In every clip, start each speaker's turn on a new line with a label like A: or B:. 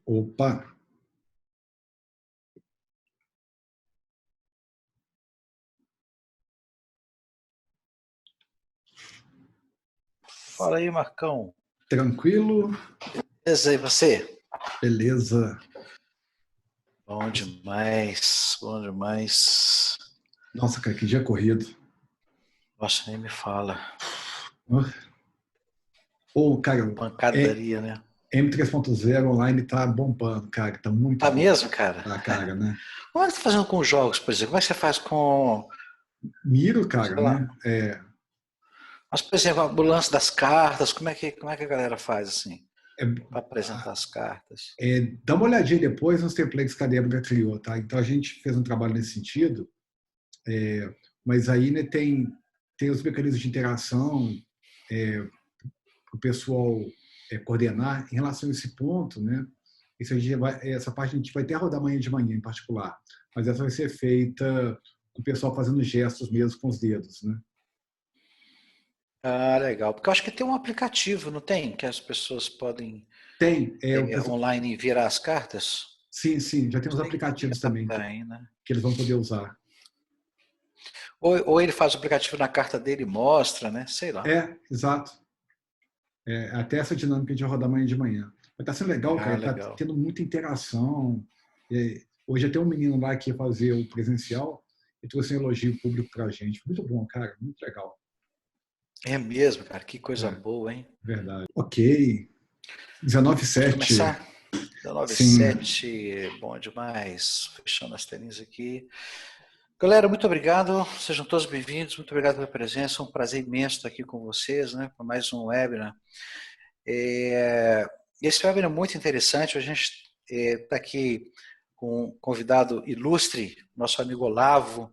A: Opa,
B: Fala aí, Marcão.
A: tranquilo?
B: Beleza, e você?
A: Beleza.
B: Bom demais, bom demais.
A: Nossa, cara, que dia corrido.
B: Nossa, nem me fala.
A: Ô, cara, é,
B: Pancadaria, né?
A: M3.0 online tá bombando, cara, tá muito
B: Tá
A: bom.
B: mesmo, cara?
A: Tá, cara, né?
B: Como é que você tá fazendo com os jogos, por exemplo? Como é que você faz com,
A: Miro, cara,
B: sei lá,
A: né?
B: mas, por exemplo, o lance das cartas, como é que a galera faz, assim,
A: É,
B: para apresentar as cartas?
A: dá uma olhadinha depois nos templates que a Débora criou, tá? Então a gente fez um trabalho nesse sentido, mas aí, né, tem os mecanismos de interação para o pessoal coordenar em relação a esse ponto, né? Essa parte a gente vai até rodar amanhã de manhã em particular, mas essa vai ser feita com o pessoal fazendo gestos mesmo com os dedos, né?
B: Ah, legal. Porque eu acho que tem um aplicativo, não tem? Que as pessoas podem
A: Tem,
B: online virar as cartas?
A: sim, sim, já tem
B: Não
A: os
B: sei que
A: aplicativos também
B: tem, né?
A: que eles vão poder usar.
B: Ou ele faz o aplicativo na carta dele e mostra, né? Sei lá.
A: Exato. Até essa dinâmica de rodar amanhã de manhã. Mas tá sendo legal,
B: Ah,
A: cara, tá
B: legal.
A: tendo muita interação. Hoje até um menino lá que ia fazer o presencial e trouxe um elogio público pra gente. Muito bom, cara, muito legal.
B: É mesmo, cara, que coisa
A: É,
B: boa, hein?
A: verdade. Ok.
B: Pode
A: 19:07.
B: começar? 19
A: Sim.
B: sete, bom demais. Fechando as telinhas aqui. Galera, muito obrigado. Sejam todos bem-vindos. Muito obrigado pela presença. Um prazer imenso estar aqui com vocês, né? Para mais um webinar. Esse webinar é muito interessante. A gente está aqui com um convidado ilustre, nosso amigo Olavo.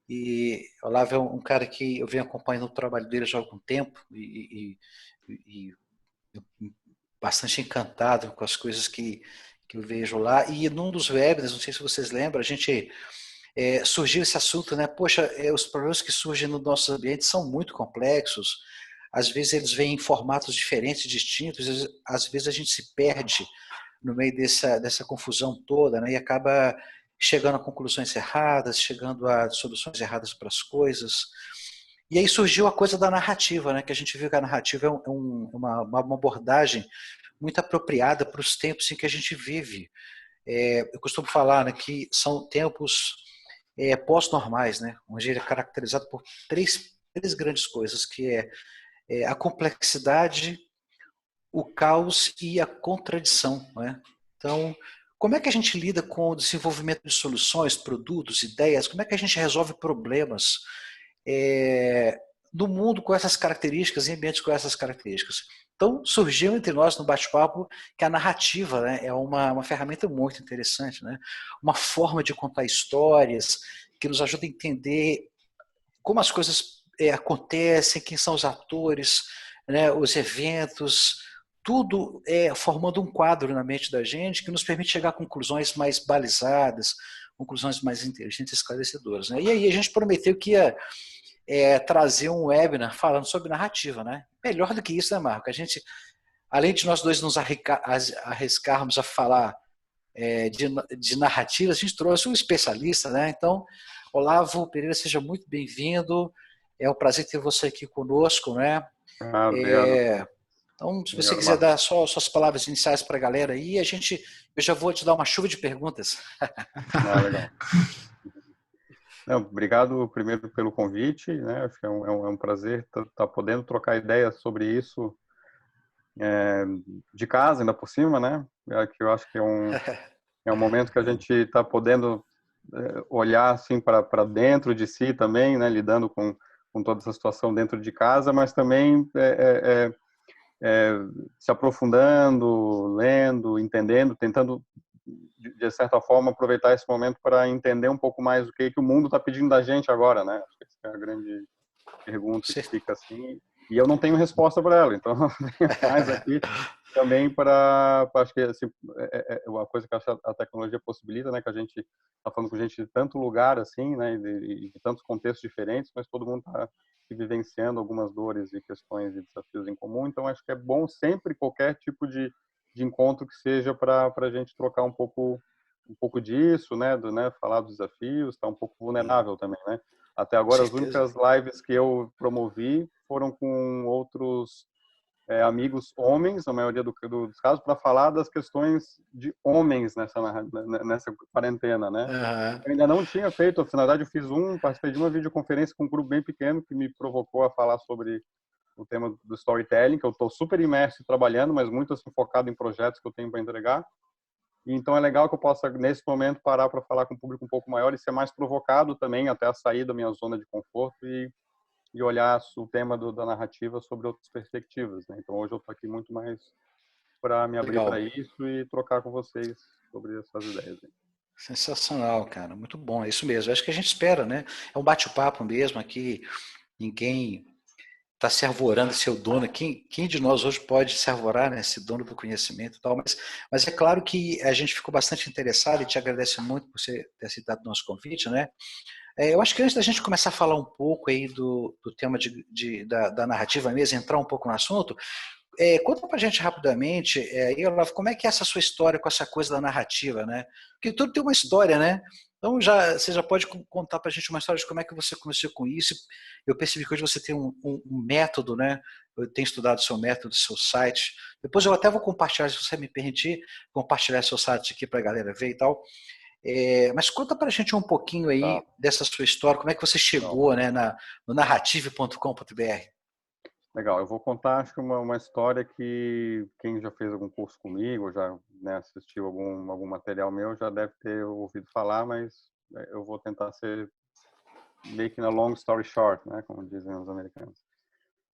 B: E Olavo é um cara que eu venho acompanhando o trabalho dele já há algum tempo e bastante encantado com as coisas que eu vejo lá. E num dos webinars, não sei se vocês lembram, a gente surgiu esse assunto, né? Poxa, os problemas que surgem no nosso ambiente são muito complexos. Às vezes eles vêm em formatos diferentes, distintos. Às vezes a gente se perde no meio dessa confusão toda, né? E acaba chegando a conclusões erradas, chegando a soluções erradas para as coisas. E aí surgiu a coisa da narrativa, né? Que a gente viu que a narrativa é uma abordagem muito apropriada para os tempos em que a gente vive. Eu costumo falar, né, que são tempos pós-normais, né, onde ele é caracterizado por três grandes coisas, que é a complexidade, o caos e a contradição. Né? Então, como é que a gente lida com o desenvolvimento de soluções, produtos, ideias? Como é que a gente resolve problemas é, no mundo com essas características, em ambientes com essas características? Então, surgiu entre nós no bate-papo que a narrativa, né, é uma ferramenta muito interessante, né? Uma forma de contar histórias que nos ajuda a entender como as coisas acontecem, quem são os atores, né, os eventos, tudo formando um quadro na mente da gente que nos permite chegar a conclusões mais balizadas, conclusões mais inteligentes e esclarecedoras. Né? E aí a gente prometeu que ia trazer um webinar falando sobre narrativa. Né? Melhor do que isso, né, Marco? A gente, além de nós dois nos arriscarmos a falar de narrativa, a gente trouxe um especialista, né? Então, Olavo Pereira, seja muito bem-vindo. É um prazer ter você aqui conosco, né?
C: Ah, obrigado.
B: Então, se você
C: Obrigado,
B: quiser
C: Marco.
B: dar só suas palavras iniciais para a galera aí, eu já vou te dar uma chuva de perguntas.
C: Ah, legal. Não, obrigado primeiro pelo convite, né? Acho que é um prazer estar podendo trocar ideias sobre isso de casa, ainda por cima, né? Que eu acho que é um momento que a gente está podendo olhar assim para dentro de si também, né? Lidando com toda essa situação dentro de casa, mas também se aprofundando, lendo, entendendo, tentando de certa forma aproveitar esse momento para entender um pouco mais o que o mundo está pedindo da gente agora, né? Acho que essa é a grande pergunta que fica assim, e eu não tenho resposta para ela, então eu tenho mais aqui também para acho que assim, uma coisa que a tecnologia possibilita, né, que a gente está falando com gente de tanto lugar assim, né, de tantos contextos diferentes, mas todo mundo está vivenciando algumas dores e questões e desafios em comum, então acho que é bom sempre qualquer tipo de de encontro que seja para a gente trocar um pouco disso, né, falar dos desafios, tá um pouco vulnerável também, né? Até
B: Com
C: agora as
B: certeza.
C: únicas lives que eu promovi foram com outros amigos homens, na maioria dos casos, para falar das questões de homens nessa quarentena, né?
B: Aham.
C: Eu ainda não tinha feito, na verdade eu participei de uma videoconferência com um grupo bem pequeno que me provocou a falar sobre o tema do storytelling, que eu estou super imerso trabalhando, mas muito assim, focado em projetos que eu tenho para entregar. E então é legal que eu possa, nesse momento, parar para falar com um público um pouco maior e ser mais provocado também, até a sair da minha zona de conforto e olhar o tema da narrativa sobre outras perspectivas, né? Então hoje eu estou aqui muito mais para me abrir para
B: Legal.
C: isso e trocar com vocês sobre essas ideias.
B: Sensacional, cara. Muito bom. É isso mesmo. Acho que a gente espera, né? É um bate-papo mesmo aqui. Ninguém está se arvorando, ser o dono. Quem de nós hoje pode se arvorar, né? Ser dono do conhecimento e tal. Mas é claro que a gente ficou bastante interessado e te agradeço muito por você ter aceitado o nosso convite, né? Eu acho que antes da gente começar a falar um pouco aí do tema da narrativa mesmo, entrar um pouco no assunto, conta pra gente rapidamente, Olavo, como é que é essa sua história com essa coisa da narrativa, né? Porque tudo tem uma história, né? Então você já pode contar pra gente uma história de como é que você começou com isso. Eu percebi que hoje você tem um método, né? Eu tenho estudado o seu método, seu site. Depois eu até vou compartilhar, se você me permitir, compartilhar seu site aqui pra galera ver e tal. Mas conta pra gente um pouquinho
C: Tá,
B: aí dessa sua história, como é que você
C: legal.
B: chegou, né, no narrative.com.br.
C: Legal, eu vou contar, acho que uma história que quem já fez algum curso comigo, já, né, assistiu algum material meu, já deve ter ouvido falar, mas eu vou tentar ser making a long story short, né, como dizem os americanos.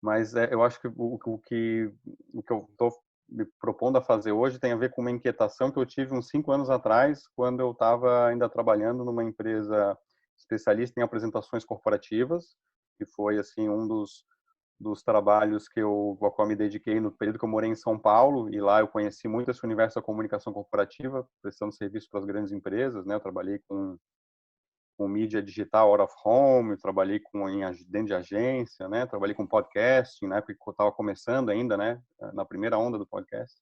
C: Mas eu acho que o que eu estou me propondo a fazer hoje tem a ver com uma inquietação que eu tive uns 5 anos atrás, quando eu estava ainda trabalhando numa empresa especialista em apresentações corporativas, que foi assim um dos trabalhos ao qual me dediquei no período que eu morei em São Paulo, e lá eu conheci muito esse universo da comunicação corporativa, prestando serviço para as grandes empresas, né? Eu trabalhei com mídia digital out of home, trabalhei dentro de agência, né? Trabalhei com podcasting, na época que eu estava começando ainda, né? Na primeira onda do podcast.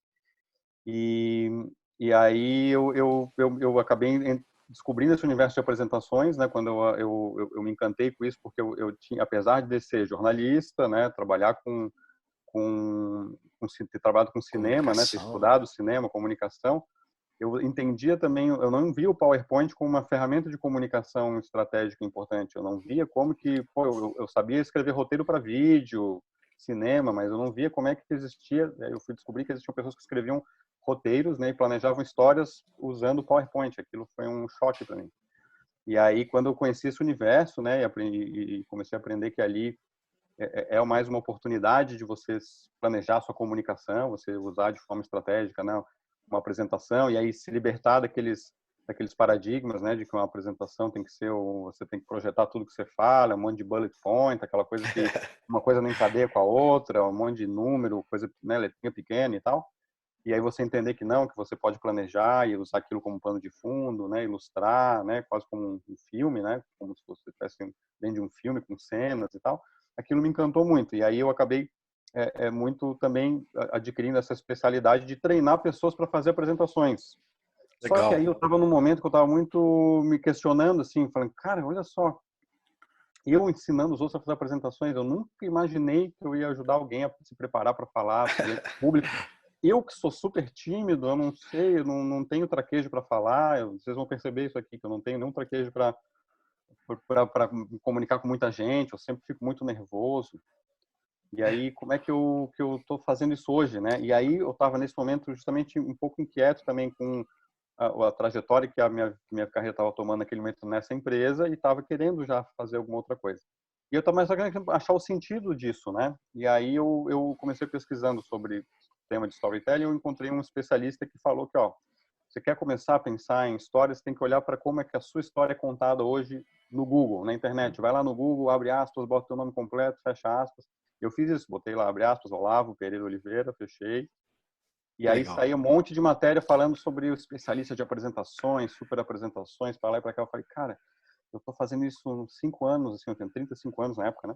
C: E, e aí eu acabei descobrindo esse universo de apresentações, né? Quando eu me encantei com isso, porque eu tinha, apesar de ser jornalista, né? Trabalhar ter trabalhado com cinema, né? Ter
B: Comunicação.
C: estudado cinema, comunicação, eu entendia também, eu não via o PowerPoint como uma ferramenta de comunicação estratégica importante. Eu não via como que, pô, eu sabia escrever roteiro para vídeo, cinema, mas eu não via como é que existia. Eu fui descobrir que existiam pessoas que escreviam roteiros, né, e planejavam histórias usando o PowerPoint. Aquilo foi um choque para mim. E aí, quando eu conheci esse universo, né, e comecei a aprender que ali é mais uma oportunidade de você planejar a sua comunicação, você usar de forma estratégica, né, uma apresentação, e aí se libertar daqueles paradigmas, né, de que uma apresentação tem que ser, você tem que projetar tudo que você fala, um monte de bullet point, aquela coisa que uma coisa não encadeia com a outra, um monte de número, coisa, né, letrinha pequena e tal. E aí você entender que não, que você pode planejar e usar aquilo como pano de fundo, né, ilustrar, né, quase como um filme, né, como se você estivesse dentro de um filme com cenas e tal. Aquilo me encantou muito. E aí eu acabei muito também adquirindo essa especialidade de treinar pessoas para fazer apresentações. Só que aí
B: Legal.
C: eu estava num momento que eu estava muito me questionando, assim, falando, cara, olha só, eu ensinando os outros a fazer apresentações, eu nunca imaginei que eu ia ajudar alguém a se preparar para falar diante do público. Eu que sou super tímido, eu não sei, eu não tenho traquejo para falar, vocês vão perceber isso aqui, que eu não tenho nenhum traquejo para me comunicar com muita gente, eu sempre fico muito nervoso. E aí, como é que eu estou fazendo isso hoje, né? E aí eu estava nesse momento justamente um pouco inquieto também com a trajetória que a minha carreira estava tomando naquele momento nessa empresa e estava querendo já fazer alguma outra coisa. E eu também só querendo achar o sentido disso, né? E aí eu comecei pesquisando sobre o tema de storytelling, eu encontrei um especialista que falou que, ó, você quer começar a pensar em histórias, tem que olhar para como é que a sua história é contada hoje no Google, na internet. Vai lá no Google, abre aspas, bota o teu nome completo, fecha aspas. Eu fiz isso, botei lá, abre aspas, Olavo Pereira Oliveira, fechei. E aí
B: Legal.
C: saiu um monte de matéria falando sobre o especialista de apresentações, super apresentações, para lá e para cá. Eu falei, cara, eu estou fazendo isso há 5 anos, assim, eu tenho 35 anos na época, né?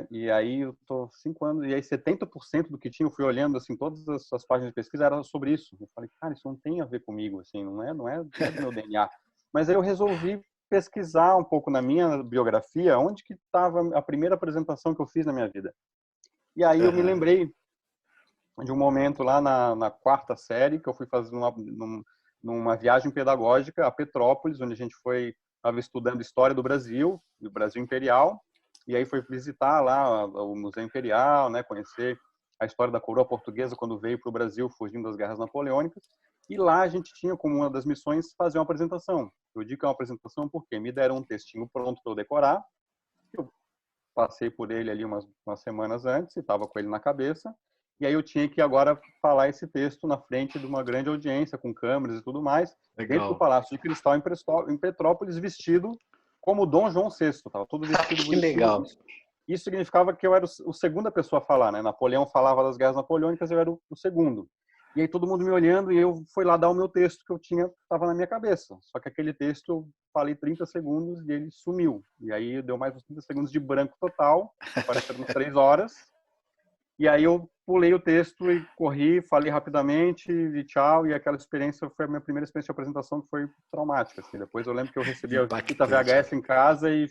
C: E aí eu tô 5 anos, e aí 70% do que tinha, eu fui olhando, assim, todas as páginas de pesquisa eram sobre isso. Eu falei, cara, isso não tem a ver comigo, assim, não é do meu DNA. Mas aí eu resolvi pesquisar um pouco na minha biografia, onde que estava a primeira apresentação que eu fiz na minha vida. E aí eu me lembrei de um momento lá na quarta série, que eu fui fazer numa viagem pedagógica a Petrópolis, onde a gente estava estudando história do Brasil Imperial, e aí foi visitar lá o Museu Imperial, né, conhecer a história da coroa portuguesa quando veio para o Brasil fugindo das guerras napoleônicas. E lá a gente tinha como uma das missões fazer uma apresentação. Eu digo que é uma apresentação porque me deram um textinho pronto para eu decorar. Eu passei por ele ali umas semanas antes e estava com ele na cabeça. E aí eu tinha que agora falar esse texto na frente de uma grande audiência, com câmeras e tudo mais, dentro do Palácio de Cristal, em Petrópolis, vestido como Dom João VI. Estava todo vestido
B: Que legal.
C: Isso significava que eu era a segunda pessoa a falar, né? Napoleão falava das guerras napoleônicas, eu era o segundo. E aí todo mundo me olhando e eu fui lá dar o meu texto que eu estava na minha cabeça. Só que aquele texto eu falei 30 segundos e ele sumiu. E aí deu mais uns 30 segundos de branco total, pareceram 3 horas. E aí eu pulei o texto e corri, falei rapidamente e tchau. E aquela experiência foi a minha primeira experiência de apresentação, que foi traumática. Assim. Depois eu lembro que eu recebi a fita VHS em casa e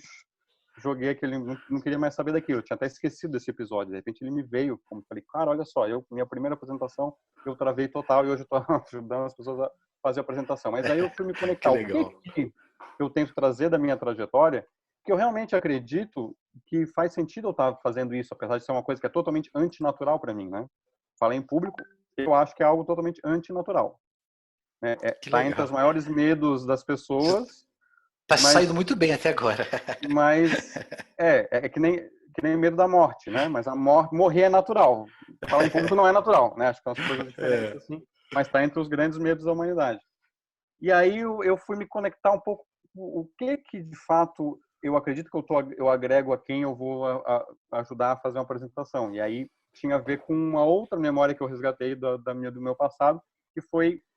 C: joguei aquele, não queria mais saber daquilo. Eu tinha até esquecido desse episódio. De repente ele me veio, como falei, cara, olha só, minha primeira apresentação eu travei total e hoje eu estou ajudando as pessoas a fazer a apresentação. Mas aí eu fui me conectar. O que eu tento trazer da minha trajetória, que eu realmente acredito que faz sentido eu estar fazendo isso, apesar de ser uma coisa que é totalmente antinatural para mim, né? Falar em público, eu acho que é algo totalmente antinatural. Tá entre os maiores medos das pessoas.
B: Tá saindo muito bem até agora.
C: Mas é que nem medo da morte, né? Mas morrer é natural. Falar em público não é natural, né? Acho que são as coisas diferentes assim. Mas tá entre os grandes medos da humanidade. E aí eu fui me conectar um pouco o que de fato eu acredito que eu agrego a quem eu vou ajudar a fazer uma apresentação. E aí tinha a ver com uma outra memória que eu resgatei do meu passado, que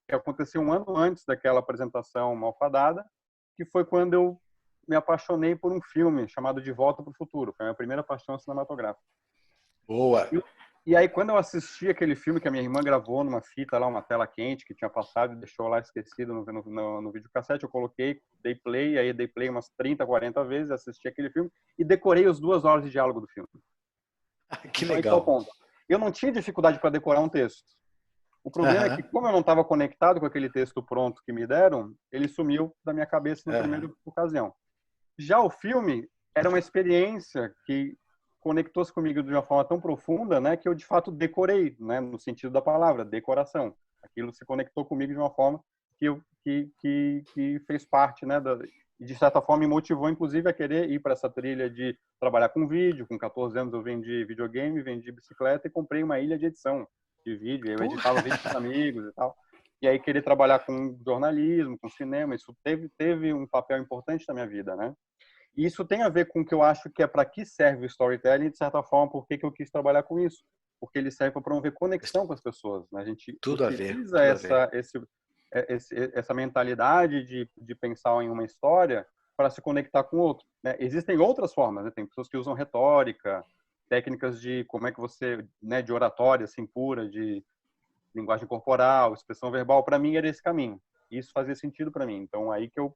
C: aconteceu um ano antes daquela apresentação malfadada, que foi quando eu me apaixonei por um filme chamado De Volta para o Futuro. Foi a minha primeira paixão cinematográfica.
B: Boa!
C: E aí, quando eu assisti aquele filme que a minha irmã gravou numa fita lá, uma tela quente que tinha passado e deixou lá esquecido no videocassete, eu coloquei, dei play umas 30, 40 vezes, assisti aquele filme e decorei as 2 horas de diálogo do filme.
B: Que
C: então,
B: legal!
C: Ponto. Eu não tinha dificuldade para decorar um texto. O problema é que, como eu não estava conectado com aquele texto pronto que me deram, ele sumiu da minha cabeça na primeira ocasião. Já o filme era uma experiência que conectou-se comigo de uma forma tão profunda, né, que eu de fato decorei, né, no sentido da palavra, decoração. Aquilo se conectou comigo de uma forma que fez parte, né, e de certa forma me motivou, inclusive, a querer ir para essa trilha de trabalhar com vídeo. Com 14 anos eu vendi videogame, vendi bicicleta e comprei uma ilha de edição de vídeo. Eu editava vídeo com os amigos e tal. E aí querer trabalhar com jornalismo, com cinema, isso teve um papel importante na minha vida, né? E isso tem a ver com o que eu acho que é para que serve o storytelling, de certa forma, por que eu quis trabalhar com isso. Porque ele serve para promover conexão com as pessoas, né? A gente utiliza essa mentalidade de pensar em uma história para se conectar com o outro, né? Existem outras formas, né? Tem pessoas que usam retórica, técnicas de como é que você, né, de oratória assim pura, de linguagem corporal, expressão verbal. Para mim era esse caminho. Isso fazia sentido para mim. Então aí que eu,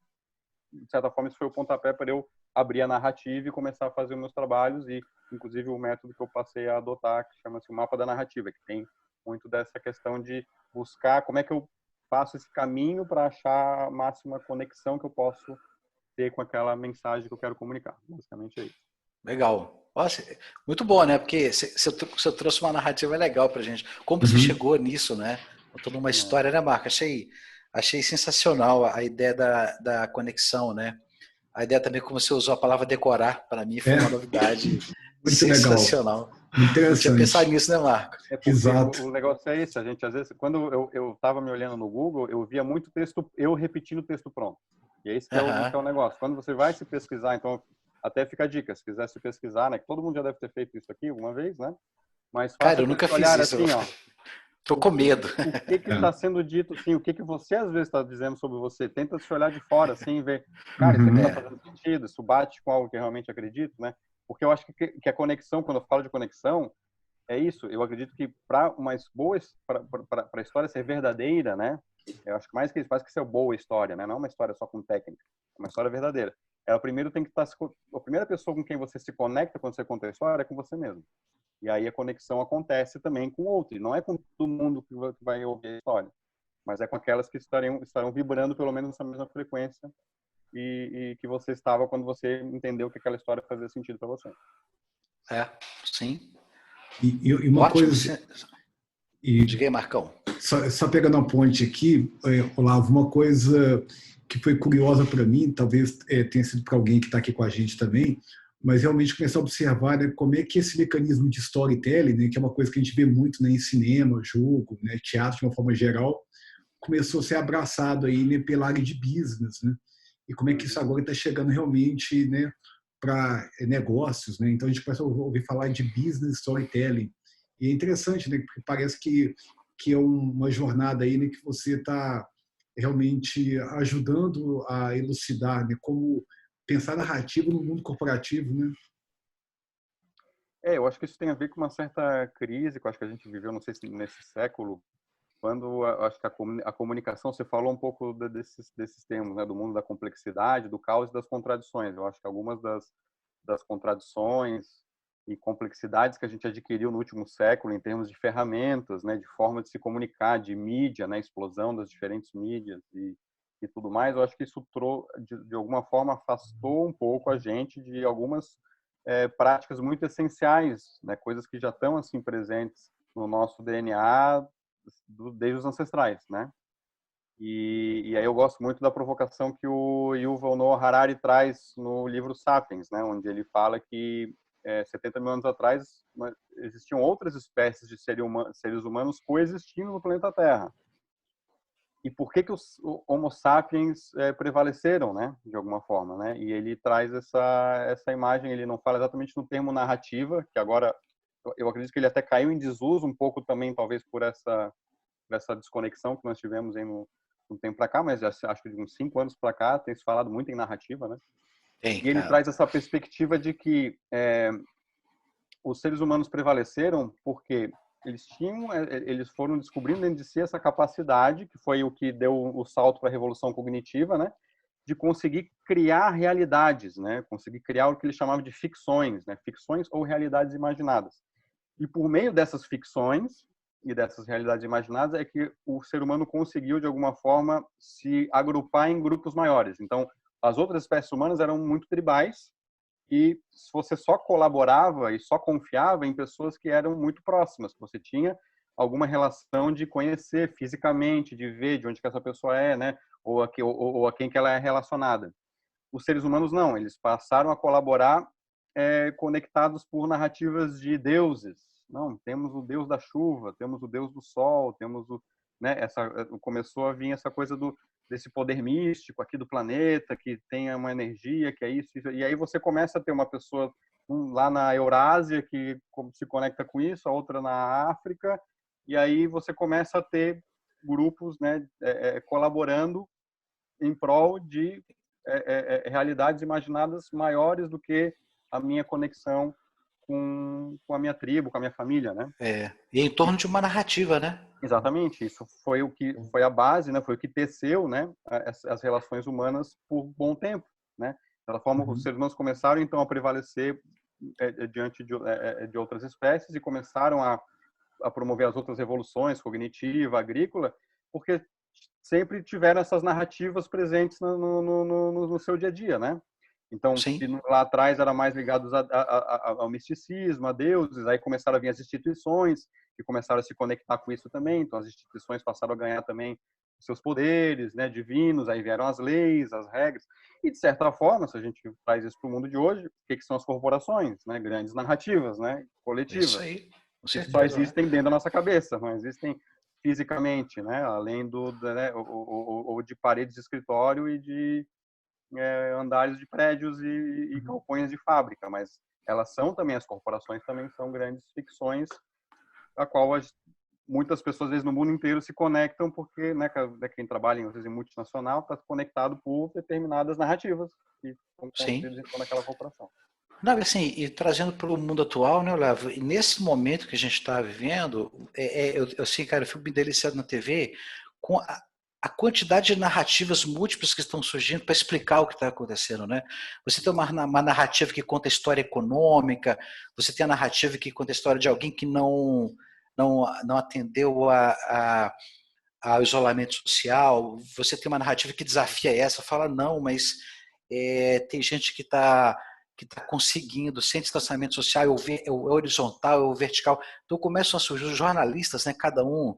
C: de certa forma, isso foi o pontapé para eu abrir a narrativa e começar a fazer os meus trabalhos, e inclusive o método que eu passei a adotar, que chama-se o mapa da narrativa, que tem muito dessa questão de buscar como é que eu faço esse caminho para achar a máxima conexão que eu posso ter com aquela mensagem que eu quero comunicar. Basicamente é isso.
B: Legal. Nossa, muito bom, né? Porque você trouxe uma narrativa legal pra gente. Como você chegou nisso, né? Toda uma história, né, Marco? Achei sensacional a ideia da conexão, né? A ideia também como você usou a palavra decorar, para mim foi uma novidade sensacional.
A: Interessante.
B: Não tinha pensado nisso, né, Marco?
A: Exato.
C: O negócio é esse, a gente às vezes, quando eu estava me olhando no Google, eu via muito texto, eu repetindo o texto pronto. E é isso que é o negócio. Quando você vai se pesquisar, então, até fica a dica, se quiser se pesquisar, né? Que todo mundo já deve ter feito isso aqui alguma vez, né? Mas
B: cara, eu nunca fiz isso.
C: Assim, ó,
B: tô com medo.
C: O que está sendo dito, assim, o que você às vezes está dizendo sobre você. Tenta se olhar de fora, assim, e ver, cara, isso aqui está fazendo sentido, isso bate com algo que eu realmente acredito, né? Porque eu acho que a conexão, quando eu falo de conexão, é isso. Eu acredito que para a história ser verdadeira, né? Eu acho que mais que ser boa história, né? Não é uma história só com técnica, é uma história verdadeira. Ela primeiro tem que estar, a primeira pessoa com quem você se conecta quando você conta a história é com você mesmo. E aí a conexão acontece também com o outro. E não é com todo mundo que vai ouvir a história, mas é com aquelas que estarão vibrando pelo menos nessa mesma frequência e que você estava quando você entendeu que aquela história fazia sentido para você.
B: Sim.
A: E uma
B: Ótimo.
A: coisa...
B: Diga aí, Marcão.
A: Só pegando a ponte aqui, Olavo, uma coisa que foi curiosa para mim, talvez tenha sido para alguém que está aqui com a gente também, mas realmente começar a observar, né, como é que esse mecanismo de storytelling, né, que é uma coisa que a gente vê muito, né, em cinema, jogo, né, teatro de uma forma geral, começou a ser abraçado aí, né, pela área de business, né? E como é que isso agora está chegando realmente, né, para negócios, né? Então a gente começa a ouvir falar de business storytelling. E é interessante, né, porque parece que é uma jornada aí, né, que você está realmente ajudando a elucidar, né, como pensar narrativo no mundo corporativo, né?
C: Eu acho que isso tem a ver com uma certa crise que eu acho que a gente viveu, não sei se nesse século, quando acho que a comunicação, você falou um pouco desses termos, né, do mundo da complexidade, do caos e das contradições. Eu acho que algumas das contradições e complexidades que a gente adquiriu no último século em termos de ferramentas, né, de forma de se comunicar, de mídia, né, explosão das diferentes mídias e tudo mais, eu acho que isso de alguma forma afastou um pouco a gente de algumas práticas muito essenciais, né, coisas que já estão assim presentes no nosso DNA desde os ancestrais, né? E aí eu gosto muito da provocação que o Yuval Noah Harari traz no livro Sapiens, né? Onde ele fala que 70 mil anos atrás existiam outras espécies de seres humanos coexistindo no planeta Terra. E por que os Homo sapiens prevaleceram, né? De alguma forma, né? E ele traz essa imagem, ele não fala exatamente no termo narrativa, que agora eu acredito que ele até caiu em desuso um pouco também, talvez por essa desconexão que nós tivemos em um tempo para cá, mas já acho que de uns 5 anos para cá tem se falado muito em narrativa, né? E ele traz essa perspectiva de que os seres humanos prevaleceram porque eles foram descobrindo dentro de si essa capacidade, que foi o que deu o salto para a revolução cognitiva, né? De conseguir criar realidades, né? Conseguir criar o que eles chamavam de ficções, né? Ficções ou realidades imaginadas. E por meio dessas ficções e dessas realidades imaginadas é que o ser humano conseguiu, de alguma forma, se agrupar em grupos maiores. Então, as outras espécies humanas eram muito tribais e você só colaborava e só confiava em pessoas que eram muito próximas, que você tinha alguma relação de conhecer fisicamente, de ver de onde que essa pessoa é, né? Ou a quem que ela é relacionada. Os seres humanos não, eles passaram a colaborar conectados por narrativas de deuses. Não, temos o deus da chuva, temos o deus do sol, temos né, começou a vir essa coisa desse poder místico aqui do planeta, que tem uma energia, que é isso, e aí você começa a ter uma pessoa lá na Eurásia que se conecta com isso, a outra na África, e aí você começa a ter grupos, né, colaborando em prol de realidades imaginadas maiores do que a minha conexão com a minha tribo, com a minha família, né?
B: E em torno de uma narrativa, né?
C: Exatamente, isso foi o que foi a base, né? Foi o que teceu, né? As relações humanas por bom tempo, né? Da forma os seres humanos começaram então a prevalecer diante de outras espécies e começaram a promover as outras revoluções cognitiva, agrícola, porque sempre tiveram essas narrativas presentes no seu dia a dia, né? Então, se lá atrás era mais ligados ao misticismo, a deuses, aí começaram a vir as instituições, que começaram a se conectar com isso também, então as instituições passaram a ganhar também seus poderes, né, divinos, aí vieram as leis, as regras, e de certa forma, se a gente traz isso para o mundo de hoje, o que são as corporações, né, grandes narrativas, né, coletivas,
B: isso aí,
C: que só existem dentro da nossa cabeça, não existem fisicamente, né, além né, ou de paredes de escritório e de andares de prédios e galpões de fábrica, mas elas são também, as corporações também são grandes ficções, a qual muitas pessoas, às vezes, no mundo inteiro se conectam porque, né, quem trabalha, às vezes, em multinacional está conectado por determinadas narrativas que estão construídas dentro daquela corporação.
B: Não, assim, e trazendo para o mundo atual, né, Olavo, e nesse momento que a gente está vivendo, eu assim, cara, eu fico me deliciando na TV com a quantidade de narrativas múltiplas que estão surgindo para explicar o que está acontecendo, né? Você tem uma narrativa que conta a história econômica, você tem a narrativa que conta a história de alguém que não atendeu ao isolamento social, você tem uma narrativa que desafia essa, fala, não, mas tem gente que tá conseguindo, sem distanciamento social, é o horizontal, é o vertical. Então começam a surgir os jornalistas, né, cada um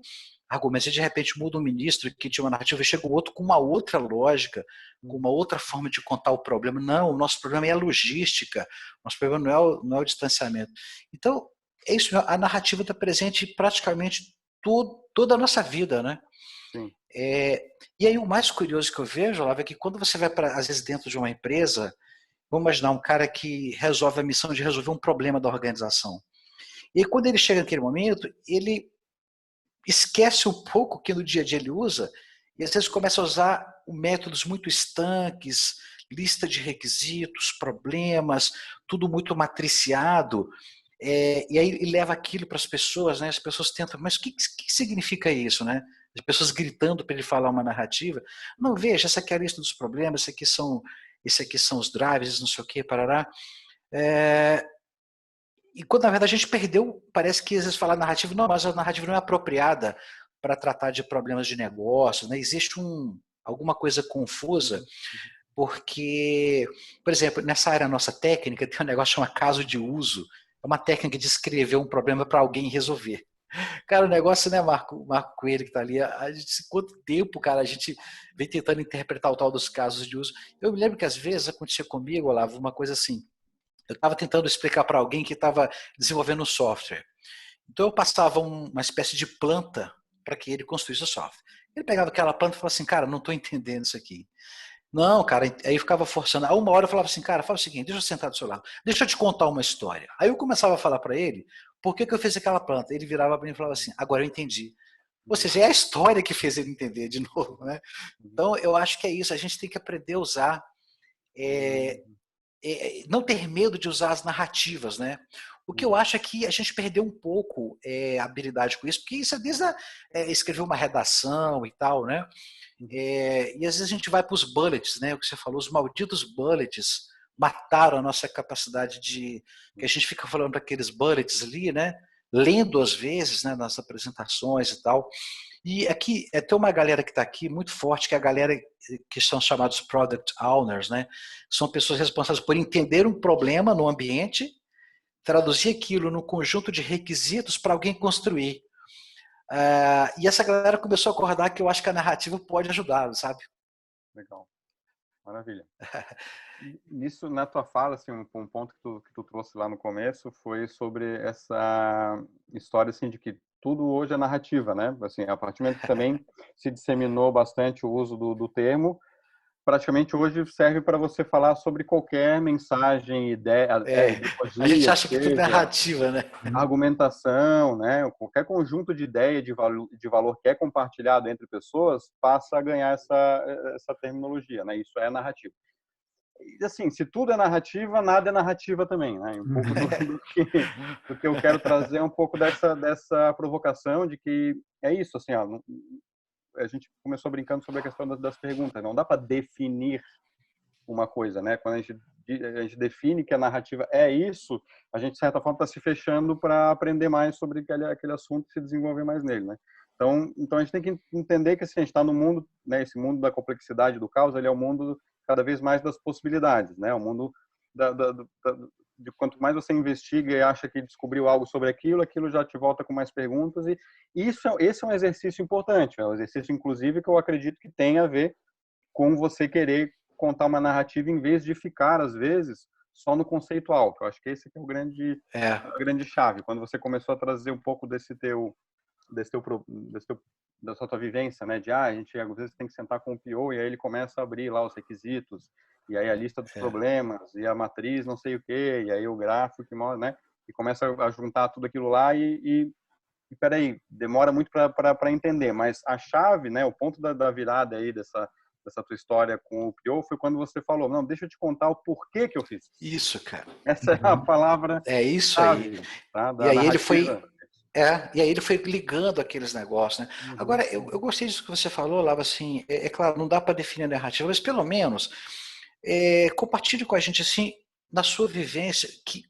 B: argumenta, e de repente muda um ministro que tinha uma narrativa e chega o outro com uma outra lógica, com uma outra forma de contar o problema. Não, o nosso problema é a logística, o nosso problema não é o distanciamento. Então, é isso, a narrativa está presente em praticamente toda a nossa vida, né?
C: Sim.
B: E aí o mais curioso que eu vejo, Olavo, é que quando você vai, às vezes, dentro de uma empresa, vamos imaginar um cara que resolve a missão de resolver um problema da organização. E aí, quando ele chega naquele momento, ele esquece um pouco que no dia a dia ele usa e às vezes começa a usar métodos muito estanques, lista de requisitos, problemas, tudo muito matriciado. E aí ele leva aquilo para as pessoas, né? As pessoas tentam, mas o que significa isso, né? As pessoas gritando para ele falar uma narrativa. Não, veja, essa aqui é a lista dos problemas, esse aqui são os drivers, não sei o que, parará. E quando na verdade a gente perdeu, parece que às vezes falar narrativa, não, mas a narrativa não é apropriada para tratar de problemas de negócios, né? Existe alguma coisa confusa, porque, por exemplo, nessa área nossa técnica tem um negócio chamado caso de uso, é uma técnica de escrever um problema para alguém resolver. Cara, o negócio, né, Marco Coelho que tá ali, a gente, quanto tempo, cara, a gente vem tentando interpretar o tal dos casos de uso. Eu me lembro que às vezes acontecia comigo, Olavo, uma coisa assim, eu estava tentando explicar para alguém que estava desenvolvendo um software. Então eu passava uma espécie de planta para que ele construísse o software. Ele pegava aquela planta e falava assim, cara, não estou entendendo isso aqui. Não, cara, aí eu ficava forçando. A uma hora eu falava assim, cara, fala o seguinte, deixa eu sentar do seu lado, deixa eu te contar uma história. Aí eu começava a falar para ele, por que eu fiz aquela planta? Ele virava para mim e falava assim, agora eu entendi. Ou seja, é a história que fez ele entender de novo, né? Então eu acho que é isso, a gente tem que aprender a usar, não ter medo de usar as narrativas, né? O que eu acho é que a gente perdeu um pouco a habilidade com isso, porque isso é desde escrever uma redação e tal, né? E às vezes a gente vai para os bullets, né? O que você falou, os malditos bullets mataram a nossa capacidade de... que a gente fica falando para aqueles bullets ali, né? Lendo às vezes, né? Nas apresentações e tal. E aqui, tem uma galera que está aqui muito forte, que é a galera que são chamados Product Owners, né? São pessoas responsáveis por entender um problema no ambiente, traduzir aquilo no conjunto de requisitos para alguém construir. E essa galera começou a acordar que eu acho que a narrativa pode ajudá-lo, sabe?
C: Legal. Maravilha. Nisso, na tua fala, assim, um ponto que tu trouxe lá no começo foi sobre essa história, assim, de que tudo hoje é narrativa, né? Assim, a partir do momento que também se disseminou bastante o uso do termo, praticamente hoje serve para você falar sobre qualquer mensagem, ideia,
B: A gente
C: ideologia,
B: acha que tudo é narrativa, né?
C: argumentação, né? Qualquer conjunto de ideia de valor que é compartilhado entre pessoas passa a ganhar essa terminologia, né? Isso é narrativa. E, assim, se tudo é narrativa, nada é narrativa também, né? Um pouco do que eu quero trazer é um pouco dessa provocação de que é isso, assim, ó, a gente começou brincando sobre a questão das perguntas. Não dá para definir uma coisa, né? Quando a gente define que a narrativa é isso, a gente, de certa forma, está se fechando para aprender mais sobre aquele assunto e se desenvolver mais nele, né? Então a gente tem que entender que, assim, a gente está no mundo, né? Esse mundo da complexidade, do caos, ele é o mundo cada vez mais das possibilidades, né? O mundo de quanto mais você investiga e acha que descobriu algo sobre aquilo já te volta com mais perguntas, e esse é um exercício importante, é um exercício, inclusive, que eu acredito que tem a ver com você querer contar uma narrativa em vez de ficar, às vezes, só no conceitual, que eu acho que esse é a grande chave, quando você começou a trazer um pouco da sua tua vivência, né? A gente às vezes tem que sentar com o PO e aí ele começa a abrir lá os requisitos, e aí a lista dos problemas, e a matriz não sei o quê, e aí o gráfico, né? E começa a juntar tudo aquilo lá e peraí, demora muito para entender, mas a chave, né? O ponto da virada aí dessa tua história com o Pio foi quando você falou, não, deixa eu te contar o porquê que eu fiz.
B: Isso, cara.
C: Essa é a palavra
B: É isso aí.
C: tá,
B: E
C: da
B: aí
C: narrativa.
B: e aí ele foi ligando aqueles negócios, né? Agora, eu gostei disso que você falou, Lava, assim, claro, não dá para definir a narrativa, mas pelo menos compartilhe com a gente, assim, na sua vivência, que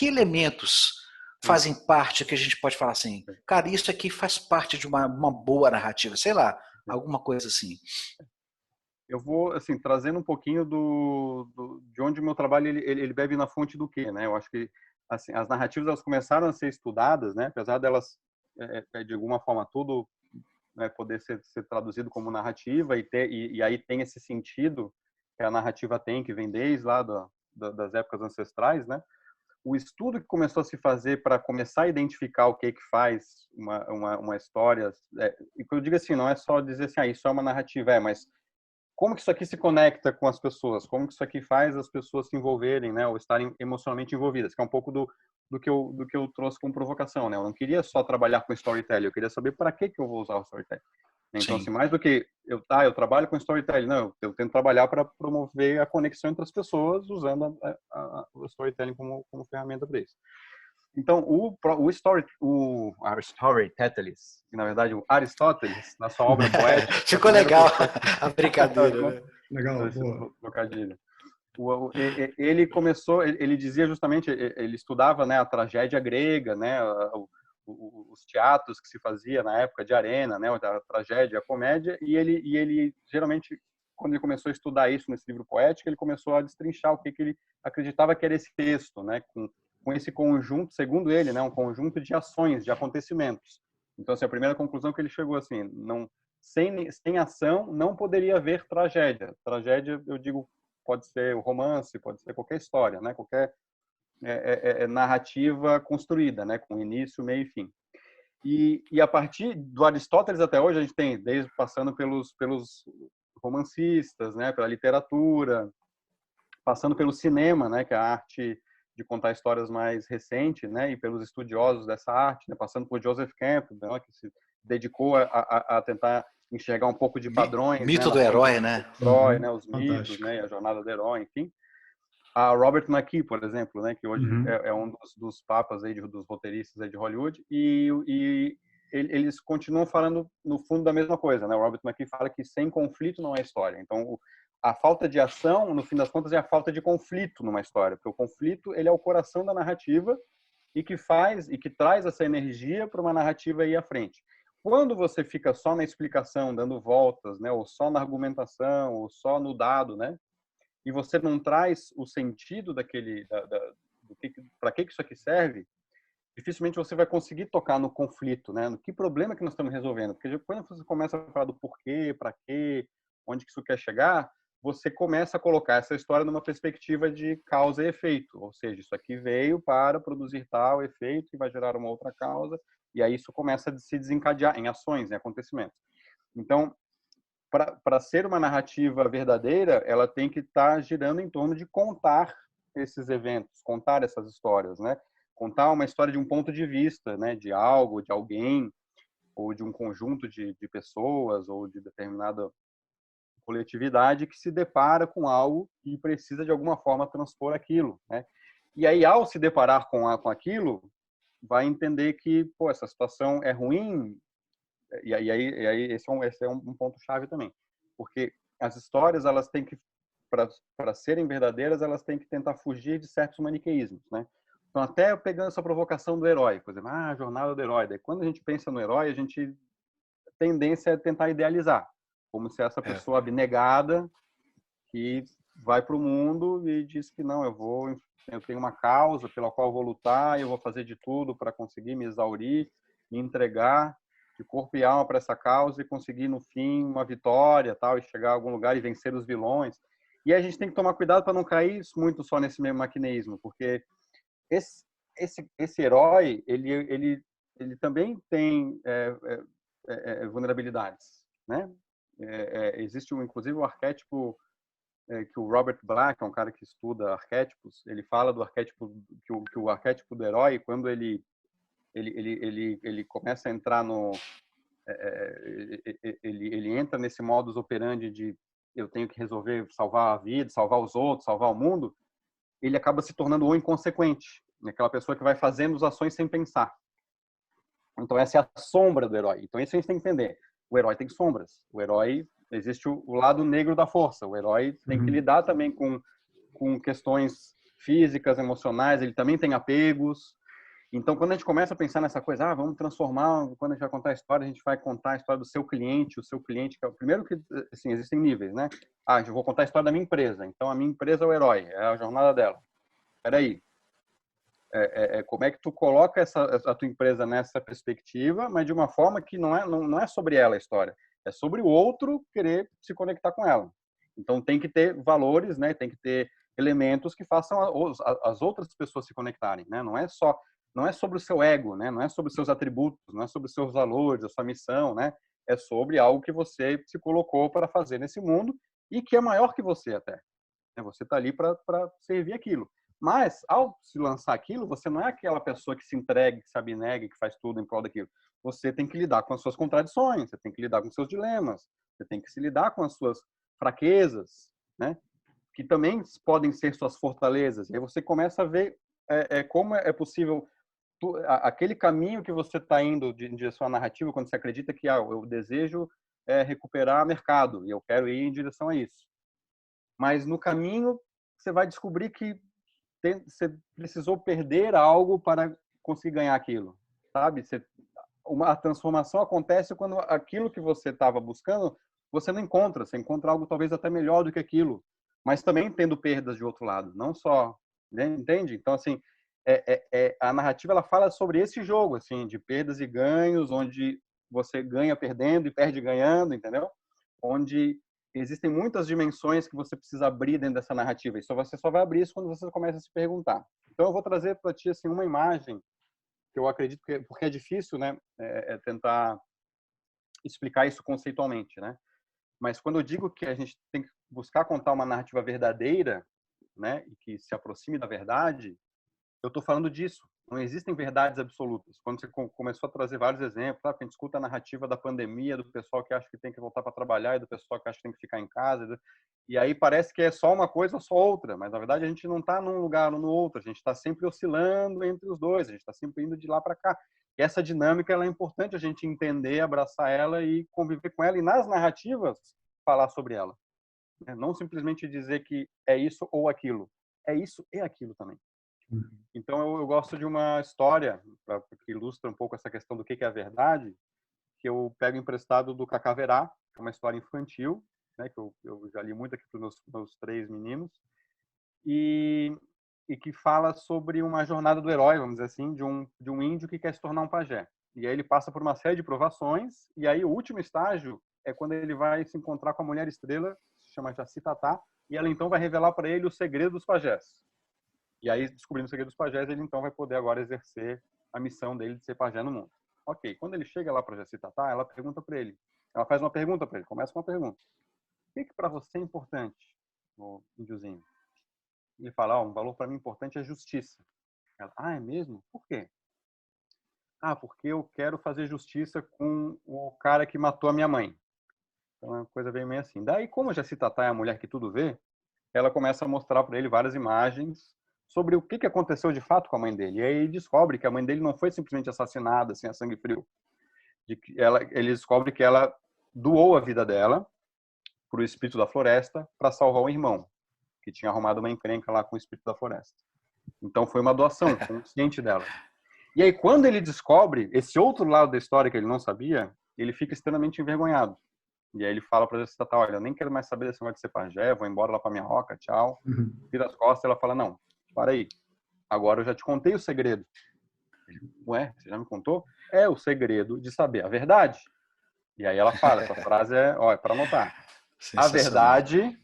B: elementos fazem parte, que a gente pode falar assim, cara, isso aqui faz parte de uma boa narrativa, sei lá, alguma coisa assim.
C: Eu vou, assim, trazendo um pouquinho de onde o meu trabalho ele bebe na fonte do quê, né? Eu acho que assim, as narrativas elas começaram a ser estudadas, né? Apesar delas de alguma forma tudo, né, poder ser traduzido como narrativa e aí tem esse sentido que a narrativa tem, que vem desde lá das épocas ancestrais, né? O estudo que começou a se fazer para começar a identificar o que faz uma história, e que eu digo assim, não é só dizer assim, isso é uma narrativa, mas como que isso aqui se conecta com as pessoas? Como que isso aqui faz as pessoas se envolverem, né, ou estarem emocionalmente envolvidas? Que é um pouco do que eu trouxe como provocação, né? Eu não queria só trabalhar com storytelling, eu queria saber para que eu vou usar o storytelling. Então,
B: Sim.
C: assim, mais do que eu trabalho com storytelling, não, eu tento trabalhar para promover a conexão entre as pessoas usando o storytelling como ferramenta para isso. Então, Aristoteles, que na verdade o Aristóteles, na sua obra poética...
B: Ficou legal a brincadeira, né?
A: Legal, boa.
C: Ele começou, ele dizia justamente, ele estudava, né, a tragédia grega, né, os teatros que se fazia na época de arena, né, a tragédia, a comédia, e ele geralmente, quando ele começou a estudar isso nesse livro poético, ele começou a destrinchar o que ele acreditava que era esse texto, né, com esse conjunto, segundo ele, né, um conjunto de ações, de acontecimentos. Então, assim, a primeira conclusão que ele chegou assim, sem ação não poderia haver tragédia. Tragédia, eu digo, pode ser o romance, pode ser qualquer história, né, qualquer narrativa construída, né, com início, meio e fim. E a partir do Aristóteles até hoje a gente tem, desde passando pelos romancistas, né, pela literatura, passando pelo cinema, né, que é a arte de contar histórias mais recente, né, e pelos estudiosos dessa arte, né, passando por Joseph Campbell, né, que se dedicou a tentar enxergar um pouco de padrões,
B: mito
C: né,
B: do herói, né?
C: Herói, né, os mitos,
A: Fantástico.
C: né, a jornada do herói, enfim. A Robert McKee, por exemplo, né, que hoje é um dos papas aí dos roteiristas aí de Hollywood, e eles continuam falando no fundo da mesma coisa, né? O Robert McKee fala que sem conflito não é história. Então, a falta de ação, no fim das contas, é a falta de conflito numa história, porque o conflito ele é o coração da narrativa e que traz essa energia para uma narrativa ir à frente. Quando você fica só na explicação, dando voltas, né, ou só na argumentação, ou só no dado, né, e você não traz o sentido para que isso aqui serve, dificilmente você vai conseguir tocar no conflito, né, no que problema que nós estamos resolvendo, porque quando você começa a falar do porquê, para quê, onde que isso quer chegar, você começa a colocar essa história numa perspectiva de causa e efeito, ou seja, isso aqui veio para produzir tal efeito que vai gerar uma outra causa, e aí isso começa a se desencadear em ações, em acontecimentos. Então, para ser uma narrativa verdadeira, ela tem que estar girando em torno de contar esses eventos, contar essas histórias, né? Contar uma história de um ponto de vista, né? De algo, de alguém, ou de um conjunto de pessoas, ou de determinada coletividade que se depara com algo e precisa de alguma forma transpor aquilo, né? E aí, ao se deparar com aquilo, vai entender que, pô, essa situação é ruim, e aí esse é um ponto chave também, porque as histórias elas têm que, para serem verdadeiras, elas têm que tentar fugir de certos maniqueísmos, né? Então, até pegando essa provocação do herói, por exemplo, a jornada do herói, daí quando a gente pensa no herói, a tendência é tentar idealizar, como se essa pessoa abnegada que vai para o mundo e diz que não, eu tenho uma causa pela qual eu vou lutar, eu vou fazer de tudo para conseguir me exaurir, me entregar de corpo e alma para essa causa e conseguir no fim uma vitória, tal, e chegar a algum lugar e vencer os vilões. E a gente tem que tomar cuidado para não cair muito só nesse mesmo maquineísmo, porque esse herói ele também tem vulnerabilidades, né? Existe inclusive o arquétipo que o Robert Black, é um cara que estuda arquétipos, ele fala do arquétipo que o arquétipo do herói, quando ele começa a entrar ele entra nesse modus operandi de eu tenho que resolver salvar a vida, salvar os outros, salvar o mundo, ele acaba se tornando o inconsequente, aquela pessoa que vai fazendo as ações sem pensar. Então essa é a sombra do herói. Então isso a gente tem que entender. O herói tem sombras. O herói, existe o lado negro da força. O herói tem que lidar também com questões físicas, emocionais, ele também tem apegos. Então, quando a gente começa a pensar nessa coisa, vamos transformar, quando a gente vai contar a história, a gente vai contar a história do seu cliente, o seu cliente, que é o primeiro que, assim, existem níveis, né? Eu vou contar a história da minha empresa, então a minha empresa é o herói, é a jornada dela. Peraí, como é que tu coloca a tua empresa nessa perspectiva, mas de uma forma que não é sobre ela a história, é sobre o outro querer se conectar com ela. Então, tem que ter valores, né? Tem que ter elementos que façam as outras pessoas se conectarem, né? Não é sobre o seu ego, né? Não é sobre os seus atributos, não é sobre os seus valores, a sua missão, né? É sobre algo que você se colocou para fazer nesse mundo e que é maior que você até. Você está ali para servir aquilo. Mas, ao se lançar aquilo, você não é aquela pessoa que se entrega, que se abnega, que faz tudo em prol daquilo. Você tem que lidar com as suas contradições, você tem que lidar com os seus dilemas, você tem que se lidar com as suas fraquezas, né? Que também podem ser suas fortalezas. E aí você começa a ver como é possível aquele caminho que você está indo em direção à narrativa, quando você acredita que eu desejo recuperar mercado e eu quero ir em direção a isso. Mas no caminho você vai descobrir que você precisou perder algo para conseguir ganhar aquilo, sabe? A transformação acontece quando aquilo que você estava buscando você não encontra, você encontra algo talvez até melhor do que aquilo, mas também tendo perdas de outro lado, não só, né? Entende? Então assim, a narrativa ela fala sobre esse jogo assim de perdas e ganhos, onde você ganha perdendo e perde ganhando, entendeu? Onde existem muitas dimensões que você precisa abrir dentro dessa narrativa. E você só vai abrir isso quando você começa a se perguntar. Então eu vou trazer para ti assim uma imagem que eu acredito que porque é difícil, né, tentar explicar isso conceitualmente, né? Mas quando eu digo que a gente tem que buscar contar uma narrativa verdadeira, né, e que se aproxime da verdade, eu estou falando disso. Não existem verdades absolutas. Quando você começou a trazer vários exemplos, a gente escuta a narrativa da pandemia, do pessoal que acha que tem que voltar para trabalhar e do pessoal que acha que tem que ficar em casa. E aí parece que é só uma coisa ou só outra. Mas, na verdade, a gente não está num lugar ou no outro. A gente está sempre oscilando entre os dois. A gente está sempre indo de lá para cá. E essa dinâmica ela é importante a gente entender, abraçar ela e conviver com ela. E nas narrativas, falar sobre ela. Não simplesmente dizer que é isso ou aquilo. É isso e aquilo também. Então, eu gosto de uma história que ilustra um pouco essa questão do que é a verdade, que eu pego emprestado do Cacaverá, que é uma história infantil, né, que eu já li muito aqui para os meus 3 meninos, e que fala sobre uma jornada do herói, vamos dizer assim, de um índio que quer se tornar um pajé. E aí ele passa por uma série de provações, e aí o último estágio é quando ele vai se encontrar com a mulher estrela, que se chama Jacitatá, e ela então vai revelar para ele o segredo dos pajés. E aí, descobrindo o segredo dos pajés, ele então vai poder agora exercer a missão dele de ser pajé no mundo. Ok, quando ele chega lá para Jacitatá, ela pergunta para ele, ela faz uma pergunta para ele, começa com uma pergunta. O que para você é importante, o índiozinho? Ele fala, um valor para mim importante é justiça. Ela, é mesmo? Por quê? Porque eu quero fazer justiça com o cara que matou a minha mãe. Então, a coisa veio meio assim. Daí, como a Jacitatá é a mulher que tudo vê, ela começa a mostrar para ele várias imagens sobre o que aconteceu de fato com a mãe dele. E aí descobre que a mãe dele não foi simplesmente assassinada assim a sangue frio. Ele descobre que ela doou a vida dela para o espírito da floresta para salvar o irmão, que tinha arrumado uma encrenca lá com o espírito da floresta. Então foi uma doação consciente dela. E aí quando ele descobre esse outro lado da história que ele não sabia, ele fica extremamente envergonhado. E aí ele fala para ela, olha, eu nem quero mais saber desse negócio de ser pajé, vou embora lá para minha roca, tchau. Vira as costas, ela fala, não, para aí, agora eu já te contei o segredo. Ué, você já me contou? É o segredo de saber a verdade. E aí ela fala, essa frase é para anotar. A verdade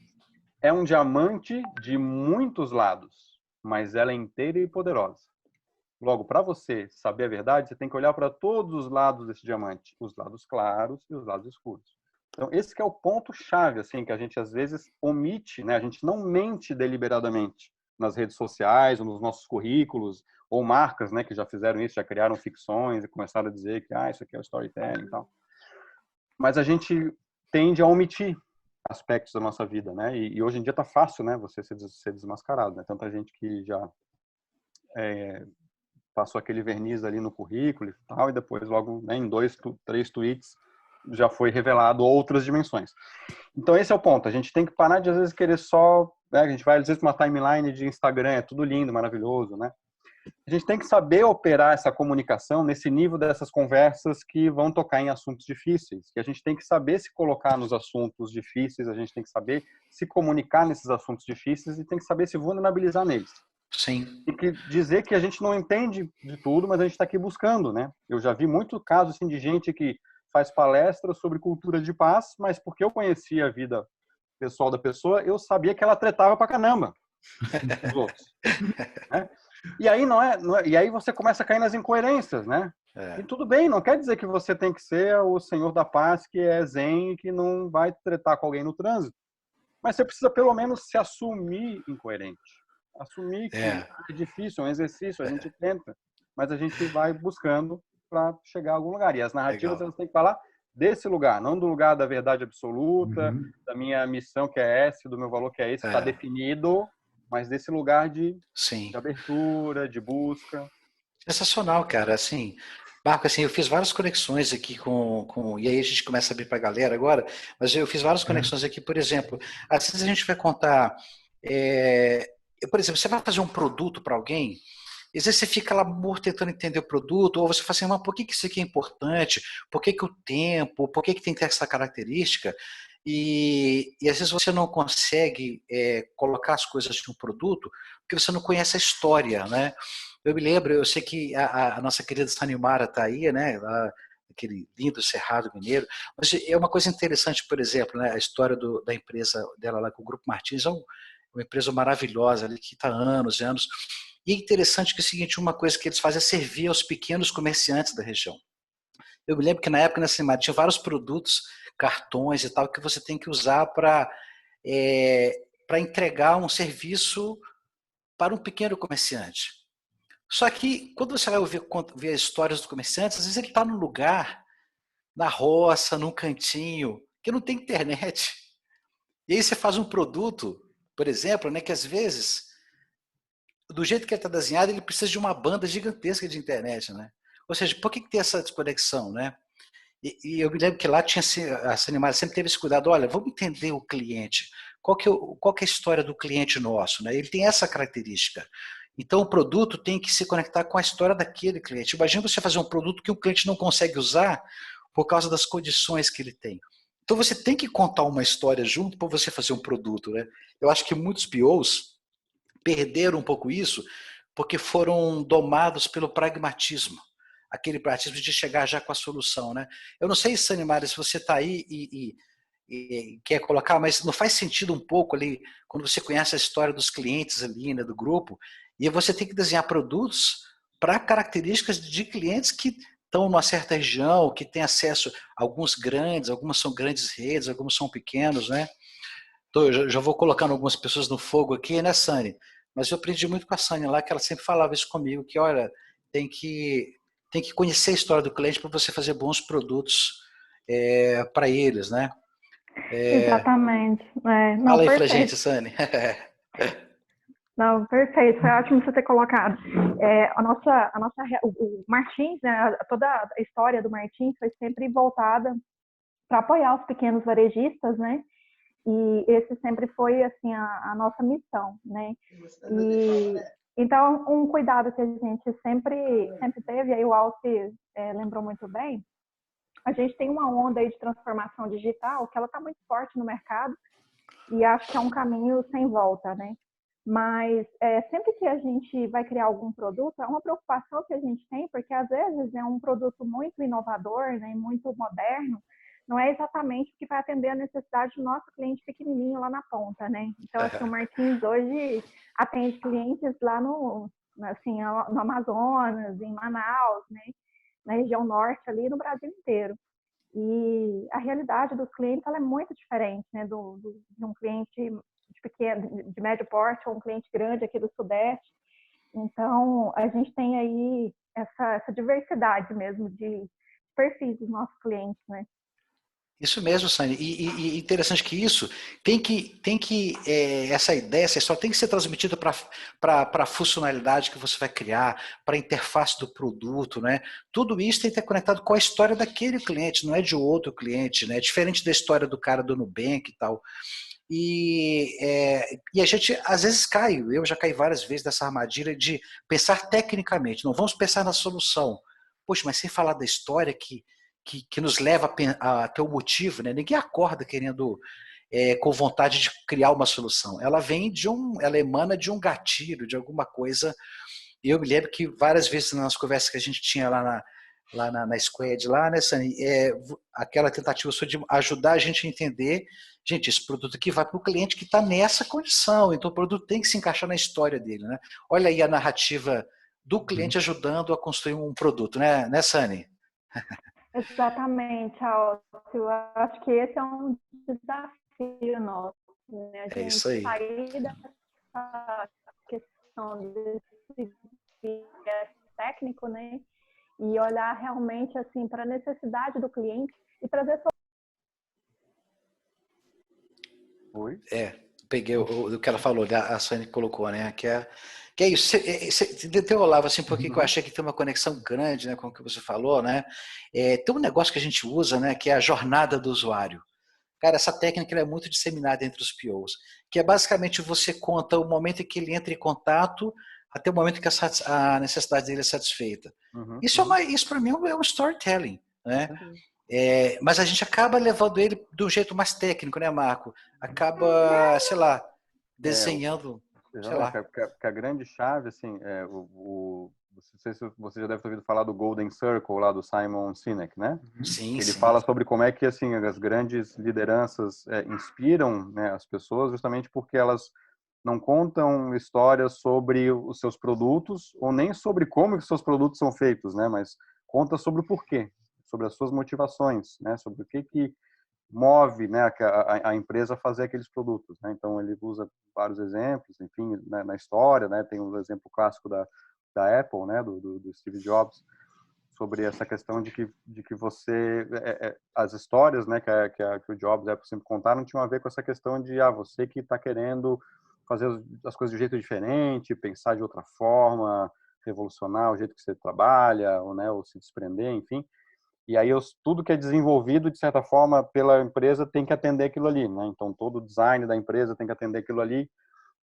C: é um diamante de muitos lados, mas ela é inteira e poderosa. Logo, para você saber a verdade, você tem que olhar para todos os lados desse diamante, os lados claros e os lados escuros. Então, esse que é o ponto-chave, assim, que a gente às vezes omite, né? A gente não mente deliberadamente nas redes sociais, ou nos nossos currículos, ou marcas, né, que já fizeram isso, já criaram ficções e começaram a dizer que isso aqui é o storytelling e tal. Mas a gente tende a omitir, aspectos da nossa vida, né? E hoje em dia tá fácil, né? Você ser desmascarado, né? Tanta gente que já passou aquele verniz ali no currículo e tal, e depois logo, né, em 2, 3 tweets já foi revelado outras dimensões. Então esse é o ponto. A gente tem que parar de às vezes querer só, né? A gente vai às vezes uma timeline de Instagram, é tudo lindo, maravilhoso, né? A gente tem que saber operar essa comunicação nesse nível dessas conversas que vão tocar em assuntos difíceis. Que a gente tem que saber se colocar nos assuntos difíceis, a gente tem que saber se comunicar nesses assuntos difíceis e tem que saber se vulnerabilizar neles.
B: Sim.
C: Tem que dizer que a gente não entende de tudo, mas a gente está aqui buscando, né? Eu já vi muito caso assim, de gente que faz palestras sobre cultura de paz, mas porque eu conhecia a vida pessoal da pessoa, eu sabia que ela tretava pra caramba os outros, né? E aí e aí você começa a cair nas incoerências, né? E tudo bem, não quer dizer que você tem que ser o senhor da paz que é zen e que não vai tretar com alguém no trânsito. Mas você precisa pelo menos se assumir incoerente. Assumir que é difícil, é um exercício, a gente tenta, mas a gente vai buscando para chegar a algum lugar. E as narrativas elas têm que falar desse lugar, não do lugar da verdade absoluta, da minha missão que é essa, do meu valor que é esse, está definido, mas desse lugar de abertura, de busca.
B: Sensacional, cara. Assim, Marco, assim, eu fiz várias conexões aqui e aí a gente começa a abrir para a galera agora, mas eu fiz várias conexões aqui, por exemplo, às vezes a gente vai contar, por exemplo, você vai fazer um produto para alguém, às vezes você fica lá morto tentando entender o produto, ou você fala assim, mas por que isso aqui é importante? Por que o tempo? Por que tem que ter essa característica? E às vezes você não consegue colocar as coisas de um produto porque você não conhece a história, né? Eu me lembro, eu sei que a nossa querida Sanimara está aí, né? Lá, aquele lindo Cerrado Mineiro. Mas é uma coisa interessante, por exemplo, né? A história da empresa dela lá com o Grupo Martins é uma empresa maravilhosa ali que está há anos e anos. E é interessante que é o seguinte, uma coisa que eles fazem é servir aos pequenos comerciantes da região. Eu me lembro que na época na Cinemark tinha vários produtos, cartões e tal, que você tem que usar para entregar um serviço para um pequeno comerciante. Só que quando você vai ver as histórias dos comerciantes, às vezes ele está num lugar, na roça, num cantinho, que não tem internet. E aí você faz um produto, por exemplo, né, que às vezes do jeito que ele está desenhado, ele precisa de uma banda gigantesca de internet, né? Ou seja, por que tem essa desconexão, né? E eu me lembro que lá tinha a Cinemark sempre teve esse cuidado, olha, vamos entender o cliente, qual que é a história do cliente nosso, né? Ele tem essa característica. Então o produto tem que se conectar com a história daquele cliente. Imagina você fazer um produto que o cliente não consegue usar por causa das condições que ele tem. Então você tem que contar uma história junto para você fazer um produto, né? Eu acho que muitos POs perderam um pouco isso porque foram domados pelo pragmatismo, aquele pragmatismo de chegar já com a solução, né? Eu não sei, Sanimara, se você está aí e quer colocar, mas não faz sentido um pouco ali, quando você conhece a história dos clientes ali, né, do grupo, e você tem que desenhar produtos para características de clientes que estão numa certa região, que têm acesso a alguns grandes, algumas são grandes redes, alguns são pequenos, né? Então, eu já vou colocando algumas pessoas no fogo aqui, né, Sani? Mas eu aprendi muito com a Sani lá, que ela sempre falava isso comigo, que, olha, tem que conhecer a história do cliente para você fazer bons produtos para eles, né?
D: Exatamente. Não,
B: Fala aí pra
D: perfeito.
B: gente, Sani.
D: Não, perfeito. Foi ótimo você ter colocado. O Martins, né, toda a história do Martins foi sempre voltada para apoiar os pequenos varejistas, né? E esse sempre foi assim a nossa missão, né? E então um cuidado que a gente sempre teve, aí o Alce lembrou muito bem, a gente tem uma onda aí de transformação digital que ela está muito forte no mercado e acho que é um caminho sem volta, né? Mas sempre que a gente vai criar algum produto, é uma preocupação que a gente tem, porque às vezes é um produto muito inovador, né, muito moderno, não é exatamente o que vai atender a necessidade do nosso cliente pequenininho lá na ponta, né? Então, assim, o Martins hoje atende clientes lá no Amazonas, em Manaus, né? Na região norte ali, no Brasil inteiro. E a realidade dos clientes ela é muito diferente, né? De um cliente de pequeno, de médio porte ou um cliente grande aqui do Sudeste. Então, a gente tem aí essa diversidade mesmo de perfis dos nossos clientes, né?
B: Isso mesmo, Sani. E interessante que isso essa ideia, essa história tem que ser transmitida para a funcionalidade que você vai criar, para a interface do produto, né? Tudo isso tem que estar conectado com a história daquele cliente, não é de outro cliente, né? Diferente da história do cara do Nubank e tal. E a gente às vezes cai, eu já caí várias vezes dessa armadilha de pensar tecnicamente, não vamos pensar na solução. Poxa, mas sem falar da história que nos leva a ter um motivo, né? Ninguém acorda querendo, com vontade de criar uma solução. Ela emana de um gatilho, de alguma coisa. E eu me lembro que várias vezes nas conversas que a gente tinha na Squad, lá, né, Sani, aquela tentativa só de ajudar a gente a entender, gente, esse produto aqui vai para o cliente que está nessa condição, então o produto tem que se encaixar na história dele, né? Olha aí a narrativa do cliente ajudando a construir um produto, né, Sani?
D: Exatamente, Alcio. Eu acho que esse é um desafio nosso, né? A
B: É
D: gente
B: isso aí.
D: sair dessa questão desse viés técnico, né? E olhar realmente assim para a necessidade do cliente e trazer
C: Oi?
B: Peguei o que ela falou, a Sani colocou, né? Que é isso. Você Olavo, assim, porque eu achei que tem uma conexão grande, né, com o que você falou, né? Tem um negócio que a gente usa, né, que é a jornada do usuário. Cara, essa técnica é muito disseminada entre os POs, que é basicamente você conta o momento em que ele entra em contato até o momento que a necessidade dele é satisfeita. Isso para mim é um storytelling, né? Mas a gente acaba levando ele de um jeito mais técnico, né, Marco? Acaba, sei lá, desenhando, sei lá.
C: Que a grande chave, assim, não sei se você já deve ter ouvido falar do Golden Circle lá do Simon Sinek, né?
B: Sim,
C: Ele
B: sim.
C: fala sobre como é que assim as grandes lideranças inspiram, né, as pessoas justamente porque elas não contam histórias sobre os seus produtos ou nem sobre como os seus produtos são feitos, né? Mas conta sobre o porquê, sobre as suas motivações, né? Sobre o que move, né, a empresa a fazer aqueles produtos, né? Então ele usa vários exemplos, enfim, né, na história, né? Tem um exemplo clássico da Apple, né, do Steve Jobs, sobre essa questão de que você as histórias, né, que o Jobs e a Apple sempre contaram tinham a ver com essa questão de você que está querendo fazer as coisas de um jeito diferente, pensar de outra forma, revolucionar o jeito que você trabalha, ou se desprender, enfim. E aí tudo que é desenvolvido, de certa forma, pela empresa tem que atender aquilo ali, né? Então todo o design da empresa tem que atender aquilo ali.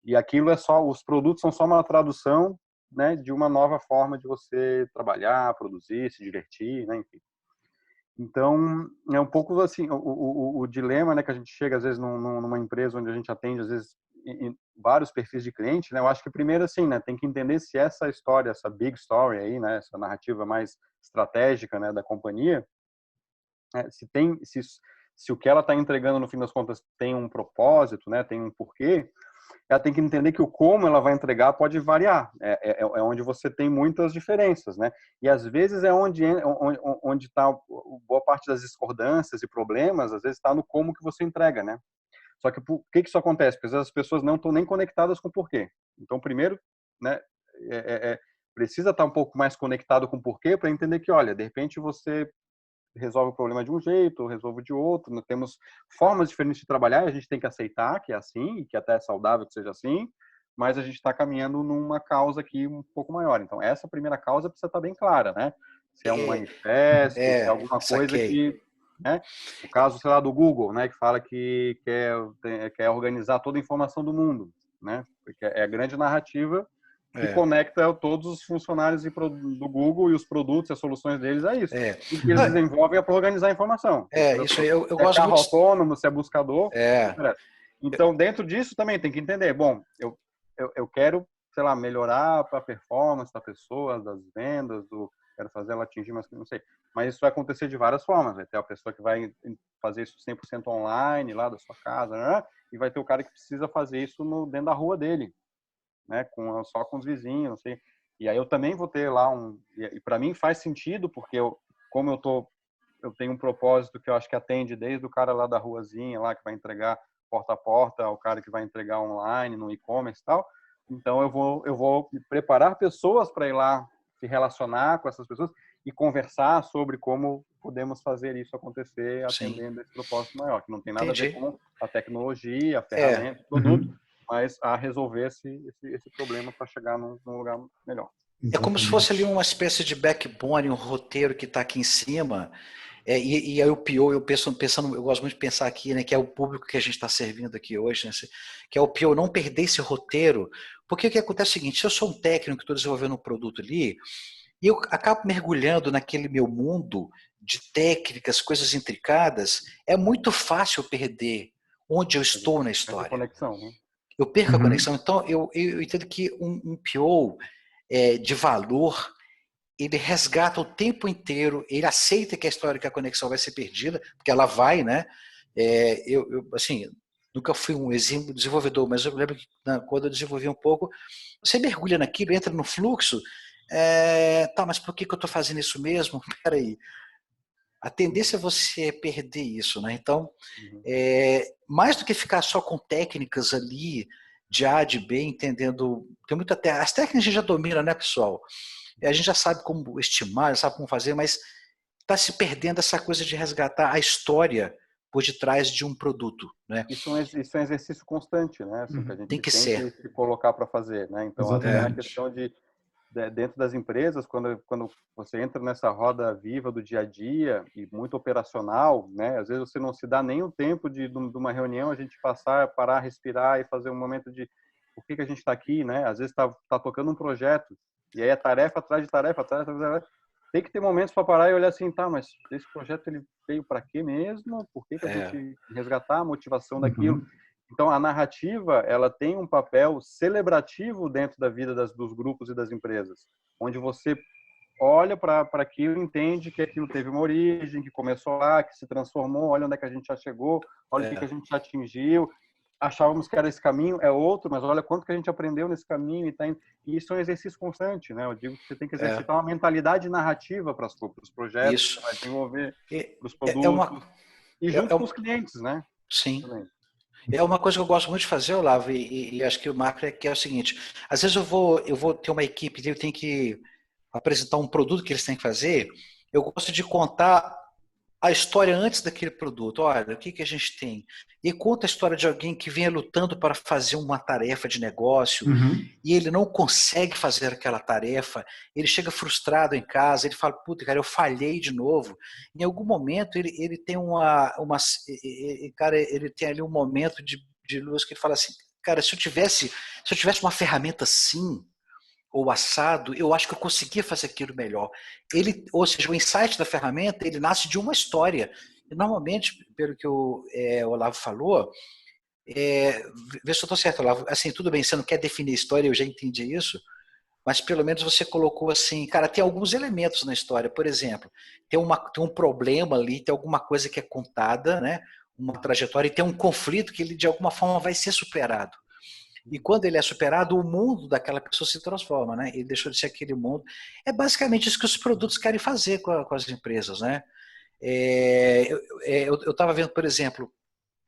C: E aquilo os produtos são só uma tradução, né, de uma nova forma de você trabalhar, produzir, se divertir, né, enfim. Então, é um pouco assim, o dilema, né, que a gente chega às vezes numa empresa onde a gente atende às vezes em vários perfis de cliente, né? Eu acho que primeiro assim, né, tem que entender se essa história, essa big story aí, né, essa narrativa mais estratégica, né, da companhia, se o que ela está entregando no fim das contas tem um propósito, né, tem um porquê, ela tem que entender que o como ela vai entregar pode variar. É onde você tem muitas diferenças, né? E às vezes é onde está boa parte das discordâncias e problemas, às vezes está no como que você entrega, né? Só que por que isso acontece? Porque às vezes as pessoas não estão nem conectadas com o porquê. Então, primeiro, né, precisa estar um pouco mais conectado com o porquê para entender que, olha, de repente você resolve o problema de um jeito, resolve de outro. Nós temos formas diferentes de trabalhar, e a gente tem que aceitar que é assim, que até é saudável que seja assim, mas a gente está caminhando numa causa aqui um pouco maior. Então, essa primeira causa precisa estar bem clara, né? Se é um manifesto, se é alguma coisa
B: saquei.
C: que... Né? O caso, sei lá, do Google, né, que fala que quer organizar toda a informação do mundo, né? Porque é a grande narrativa que conecta todos os funcionários do Google e os produtos e as soluções deles a isso. O que eles desenvolvem é para organizar a informação.
B: Isso aí, eu
C: se
B: gosto
C: carro
B: muito.
C: autônomo, se é buscador, não interessa. Então, dentro disso também tem que entender, bom, eu quero, sei lá, melhorar a performance da pessoa, das vendas, quero fazer ela atingir mais, não sei. Mas isso vai acontecer de várias formas. Vai ter a pessoa que vai fazer isso 100% online, lá da sua casa, né? E vai ter o cara que precisa fazer isso dentro da rua dele, né, só com os vizinhos, não sei. E aí eu também vou ter lá e para mim faz sentido porque como eu tenho um propósito que eu acho que atende desde o cara lá da ruazinha lá que vai entregar porta a porta, ao cara que vai entregar online no e-commerce e tal. Então eu vou preparar pessoas para ir lá se relacionar com essas pessoas e conversar sobre como podemos fazer isso acontecer atendendo esse propósito maior, que não tem nada a ver
B: Entendi.
C: com a tecnologia, a ferramenta, o produto, mas a resolver esse problema para chegar num lugar melhor.
B: É como se fosse ali
A: Exatamente.
B: uma espécie de backbone, um roteiro que está aqui em cima. E aí o PO, eu pensando, eu gosto muito de pensar aqui, né, que é o público que a gente está servindo aqui hoje, né, que é o PO não perder esse roteiro, porque o que acontece é o seguinte: se eu sou um técnico que estou desenvolvendo um produto ali, e eu acabo mergulhando naquele meu mundo de técnicas, coisas intricadas, é muito fácil eu perder onde eu estou na
C: Essa
B: história.
C: conexão, né?
B: Eu perco a
A: Uhum.
B: conexão. Então, eu entendo que um PO de valor, ele resgata o tempo inteiro, ele aceita que a história, que a conexão vai ser perdida, porque ela vai, né? Assim, nunca fui um exímio desenvolvedor, mas eu lembro que quando eu desenvolvi um pouco, você mergulha naquilo, entra no fluxo, tá, mas por que eu estou fazendo isso mesmo? Peraí. A tendência é você perder isso, né? Então, mais do que ficar só com técnicas ali, de A, de B, entendendo. Tem muita as técnicas a gente já domina, né, pessoal? A gente já sabe como estimar, já sabe como fazer, mas está se perdendo essa coisa de resgatar a história por detrás de um produto, né?
C: Isso é um exercício constante, né? Assim, que a
A: Uhum.
B: Tem
C: gente
B: que
C: tem que
B: ser.
C: se colocar para fazer, né? Então, até a
A: Exatamente.
C: questão dentro das empresas, quando você entra nessa roda viva do dia a dia e muito operacional, né? Às vezes você não se dá nem o tempo de uma reunião a gente parar, respirar e fazer um momento de por que a gente está aqui, né? Às vezes tá tocando um projeto e aí é tarefa atrás de tarefa, tem que ter momentos para parar e olhar assim, tá, mas esse projeto ele veio para quê mesmo? Por que a gente resgatar a motivação daquilo?
A: Uhum.
C: Então, a narrativa, ela tem um papel celebrativo dentro da vida dos grupos e das empresas, onde você olha para aquilo, entende que aquilo teve uma origem, que começou lá, que se transformou, olha onde é que a gente já chegou, olha o que a gente já atingiu. Achávamos que era esse caminho, é outro, mas olha quanto que a gente aprendeu nesse caminho e isso é um exercício constante, né? Eu digo que você tem que exercitar uma mentalidade narrativa para os projetos que
B: Isso.
C: você vai desenvolver, para os
B: É uma.
C: produtos e junto com os clientes, né?
B: Sim.
C: Também.
B: É uma coisa que eu gosto muito de fazer, Olavo, e acho que o Marco que é o seguinte: às vezes eu vou ter uma equipe, eu tenho que apresentar um produto que eles têm que fazer, eu gosto de contar a história antes daquele produto. Olha, o que a gente tem? E conta a história de alguém que vinha lutando para fazer uma tarefa de negócio
A: Uhum.
B: e ele não consegue fazer aquela tarefa, ele chega frustrado em casa, ele fala, puta, cara, eu falhei de novo. Em algum momento ele tem cara, ele tem ali um momento de luz que ele fala assim, cara, se eu tivesse uma ferramenta assim, ou assado, eu acho que eu conseguia fazer aquilo melhor. Ou seja, o insight da ferramenta, ele nasce de uma história. E normalmente, pelo que o Olavo falou, vê se eu estou certo, Olavo, assim, tudo bem, você não quer definir história, eu já entendi isso, mas pelo menos você colocou assim, cara, tem alguns elementos na história, por exemplo, tem um problema ali, tem alguma coisa que é contada, né? Uma trajetória, e tem um conflito que ele de alguma forma vai ser superado. E quando ele é superado, o mundo daquela pessoa se transforma, né? Ele deixou de ser aquele mundo. É basicamente isso que os produtos querem fazer com as empresas, né? Eu estava vendo, por exemplo,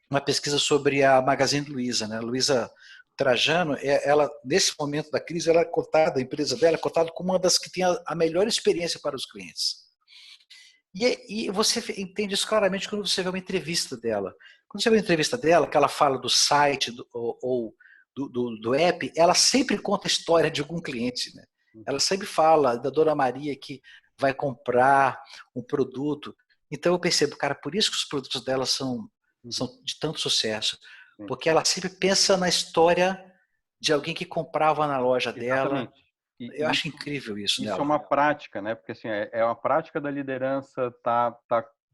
B: uma pesquisa sobre a Magazine Luiza, né? Luiza Trajano, ela nesse momento da crise, ela é cotada, a empresa dela é cotada como uma das que tem a melhor experiência para os clientes. E você entende isso claramente quando você vê uma entrevista dela. Quando você vê uma entrevista dela, que ela fala do site ou do app, ela sempre conta a história de algum cliente, né? Ela sempre fala da Dona Maria que vai comprar um produto. Então eu percebo, cara, por isso que os produtos dela são de tanto sucesso.
C: Sim.
B: Porque ela sempre pensa na história de alguém que comprava na loja dela.
C: Exatamente. E
B: Eu acho incrível isso
C: isso é
B: nela.
C: uma prática, né? Porque assim, é uma prática da liderança tá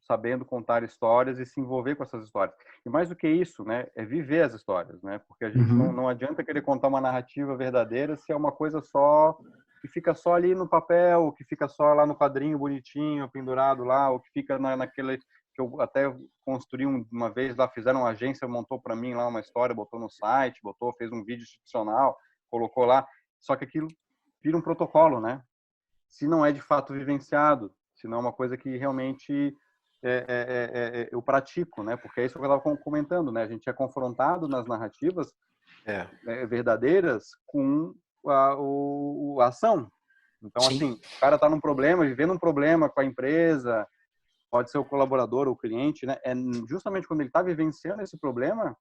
C: sabendo contar histórias e se envolver com essas histórias. E mais do que isso, né, é viver as histórias, né? Porque a gente
A: Uhum.
C: não adianta querer contar uma narrativa verdadeira se é uma coisa só que fica só ali no papel, que fica só lá no quadrinho bonitinho, pendurado lá, ou que fica naquele que eu até construí uma vez lá, fizeram uma agência, montou para mim lá uma história, botou no site, fez um vídeo institucional, colocou lá, só que aquilo vira um protocolo, né? Se não é de fato vivenciado, se não é uma coisa que realmente eu pratico, né? Porque é isso que eu estava comentando, né? A gente é confrontado nas narrativas verdadeiras com a ação. Então,
B: Sim.
C: assim, o cara está num problema, vivendo um problema com a empresa, pode ser o colaborador, o cliente, né? É justamente quando ele está vivenciando esse problema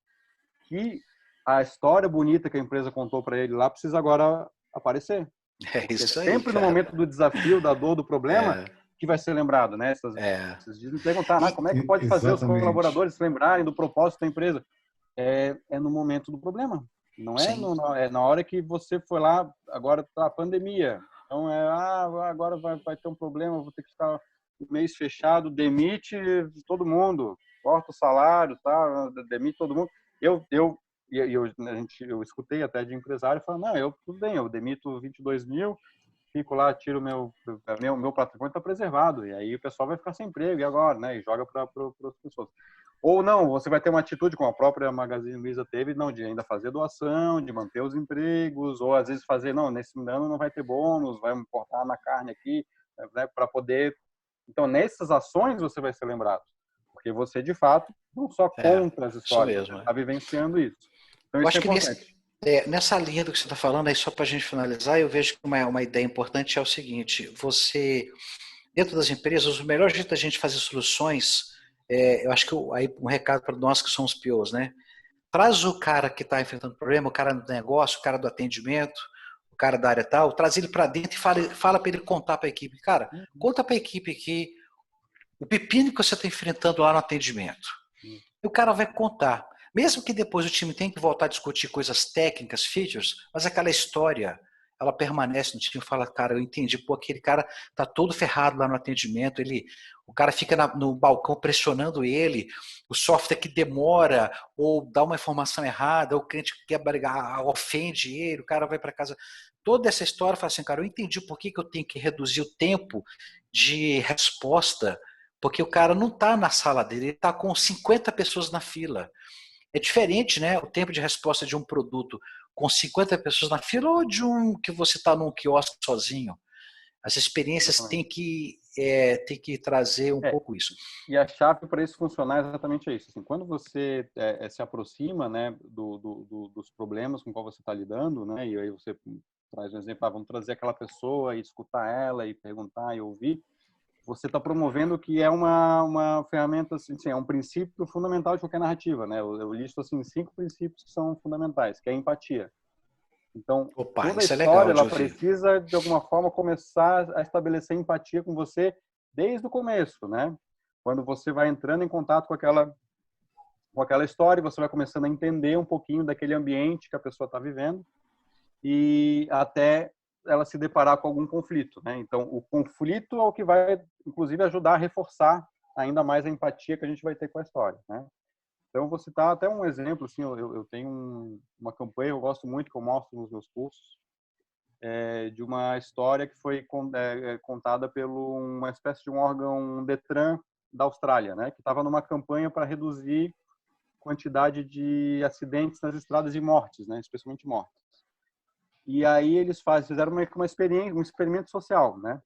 C: que a história bonita que a empresa contou para ele lá precisa agora aparecer.
B: É isso aí,
C: sempre no
B: cara.
C: momento do desafio, da dor, do problema, que vai ser lembrado, né? Esses dias me perguntaram, como é que pode fazer os
A: Exatamente.
C: colaboradores se lembrarem do propósito da empresa? É no momento do problema. Não é,
B: Sim.
C: é na hora que você foi lá, agora tá a pandemia. Então, agora vai ter um problema, vou ter que ficar um mês fechado, demite todo mundo, corta o salário, tá? Demite todo mundo. Eu escutei até de empresário falando, não, tudo bem, eu demito 22 mil, fico lá, tiro meu patrimônio está preservado, e aí o pessoal vai ficar sem emprego, e agora, né? E joga para as pessoas. Ou não, você vai ter uma atitude, como a própria Magazine Luiza teve, não, de ainda fazer doação, de manter os empregos, ou às vezes fazer, não, nesse ano não vai ter bônus, vai cortar na carne aqui, né, para poder... Então, nessas ações você vai ser lembrado, porque você, de fato, não só conta as
B: Isso
C: histórias,
B: mesmo.
C: você está vivenciando isso. Então,
B: Eu
C: isso
B: acho
C: é
B: que
C: importante.
B: nessa linha do que você está falando, aí só para a gente finalizar, eu vejo que uma ideia importante é o seguinte: você, dentro das empresas, o melhor jeito da gente fazer soluções, eu acho que aí um recado para nós que somos POs, né? Traz o cara que está enfrentando problema, o cara do negócio, o cara do atendimento, o cara da área tal, traz ele para dentro e fala para ele contar para a equipe. Cara, conta para a equipe aqui o pepino que você está enfrentando lá no atendimento. E o cara vai contar. Mesmo que depois o time tenha que voltar a discutir coisas técnicas, features, mas aquela história, ela permanece no time e fala, cara, eu entendi, pô, aquele cara tá todo ferrado lá no atendimento, o cara fica no balcão pressionando ele, o software que demora, ou dá uma informação errada, ou o cliente quer brigar, ofende ele, o cara vai para casa. Toda essa história fala assim, cara, eu entendi por que eu tenho que reduzir o tempo de resposta, porque o cara não está na sala dele, ele está com 50 pessoas na fila. É diferente, né? O tempo de resposta de um produto com 50 pessoas na fila ou de um que você está num quiosque sozinho. As experiências têm que trazer um pouco isso.
C: E a chave para isso funcionar é exatamente isso. Assim, quando você se aproxima, né, dos problemas com qual você está lidando, né, e aí você traz um exemplo, vamos trazer aquela pessoa e escutar ela e perguntar e ouvir, você está promovendo que é uma ferramenta, assim, é um princípio fundamental de qualquer narrativa, né? Eu listo assim 5 princípios que são fundamentais, que é a empatia. Então, toda a
B: isso é
C: história
B: legal de
C: ela
B: ouvir.
C: precisa de alguma forma começar a estabelecer empatia com você desde o começo, né? Quando você vai entrando em contato com aquela história, você vai começando a entender um pouquinho daquele ambiente que a pessoa está vivendo e até ela se deparar com algum conflito, né? Então, o conflito é o que vai, inclusive, ajudar a reforçar ainda mais a empatia que a gente vai ter com a história, né? Então, vou citar até um exemplo, assim, eu tenho uma campanha, eu gosto muito, que eu mostro nos meus cursos, de uma história que foi contada por uma espécie de um órgão Detran da Austrália, né? Que estava numa campanha para reduzir a quantidade de acidentes nas estradas e mortes, né? Especialmente mortes. E aí eles fizeram uma experiência, um experimento social, né?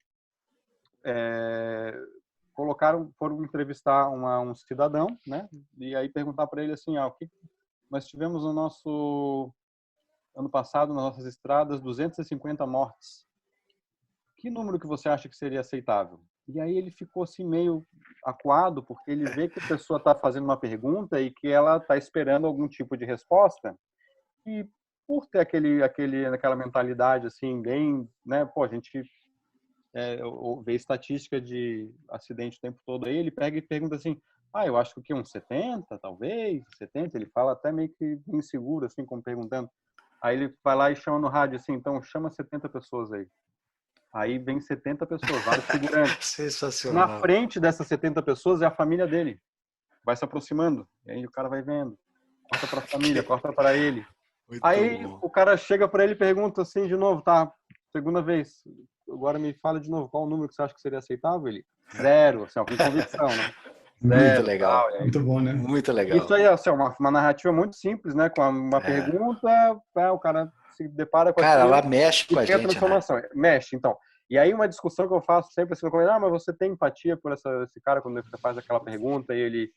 C: Foram entrevistar um cidadão, né? E aí perguntar para ele assim, o que nós tivemos no nosso ano passado nas nossas estradas 250 mortes. Que número que você acha que seria aceitável? E aí ele ficou assim meio acuado, porque ele vê que a pessoa está fazendo uma pergunta e que ela está esperando algum tipo de resposta. E por ter aquela mentalidade assim bem, né? Pô, a gente vê estatística de acidente o tempo todo aí, ele pega e pergunta assim, eu acho que uns 70, talvez, 70, ele fala até meio que inseguro, assim, como perguntando. Aí ele vai lá e chama no rádio assim, então chama 70 pessoas aí. Aí vem 70 pessoas, vários figurantes.
B: Sensacional.
C: Na frente dessas 70 pessoas é a família dele. Vai se aproximando, e aí o cara vai vendo. Corta para a família, corta para ele.
B: Muito
C: Aí
B: bom.
C: o cara chega para ele e pergunta assim de novo, tá, segunda vez, agora me fala de novo, qual o número que você acha que seria aceitável? Ele, 0, assim, com convicção, né?
B: Muito
C: 0,
B: legal.
C: tal.
A: Muito bom, né?
B: Muito legal.
C: Isso aí é assim, uma narrativa muito simples, né? Com uma pergunta, o cara se depara com
B: Cara,
C: aquilo
B: ela mexe
C: e
B: com a
C: tem a
B: gente, né?
C: transformação. Mexe, então. E aí uma discussão que eu faço sempre assim, mas você tem empatia por esse cara quando você faz aquela pergunta e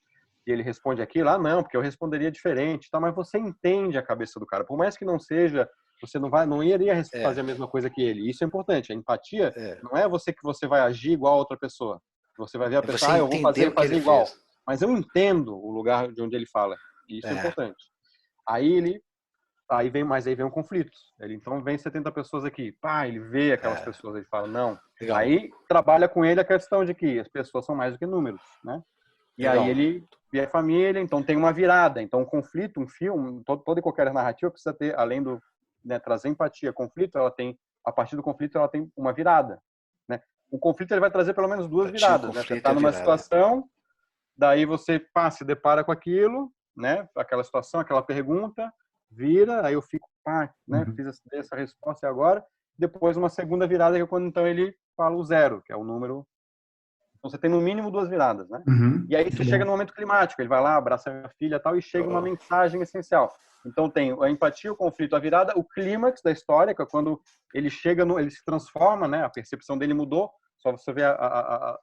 C: ele responde aquilo? Não, porque eu responderia diferente, tá? Mas você entende a cabeça do cara. Por mais que não seja, você não iria fazer a mesma coisa que ele. Isso é importante. A empatia não é que você vai agir igual a outra pessoa. Você vai ver a
B: É
C: pessoa,
B: você
C: eu vou
B: entender o que
C: fazer
B: ele
C: igual.
B: fez.
C: Mas eu entendo o lugar de onde ele fala. E isso é importante. Aí vem um conflito. Então vem 70 pessoas aqui. Pá, ele vê aquelas pessoas, ele fala, não.
B: Legal.
C: Aí trabalha com ele a questão de que as pessoas são mais do que números, né? E
B: Legal.
C: aí ele vê a família, então tem uma virada. Então um conflito, um filme, toda e qualquer narrativa precisa ter, além do, né, trazer empatia, conflito, a partir do conflito ela tem uma virada, né? O conflito ele vai trazer pelo menos duas viradas, né? Você está numa situação, daí você se depara com aquilo, né? Aquela situação, aquela pergunta, vira, aí eu fico, né? Fiz essa resposta e agora, depois uma segunda virada que é quando então ele fala o 0, que é o número. Então você tem no mínimo duas viradas, né? E aí você chega no momento climático, ele vai lá, abraça a minha filha e tal, e chega uma mensagem essencial. Então tem a empatia, o conflito, a virada, o clímax da história, que é quando ele chega, ele se transforma, né? A percepção dele mudou, só você vê a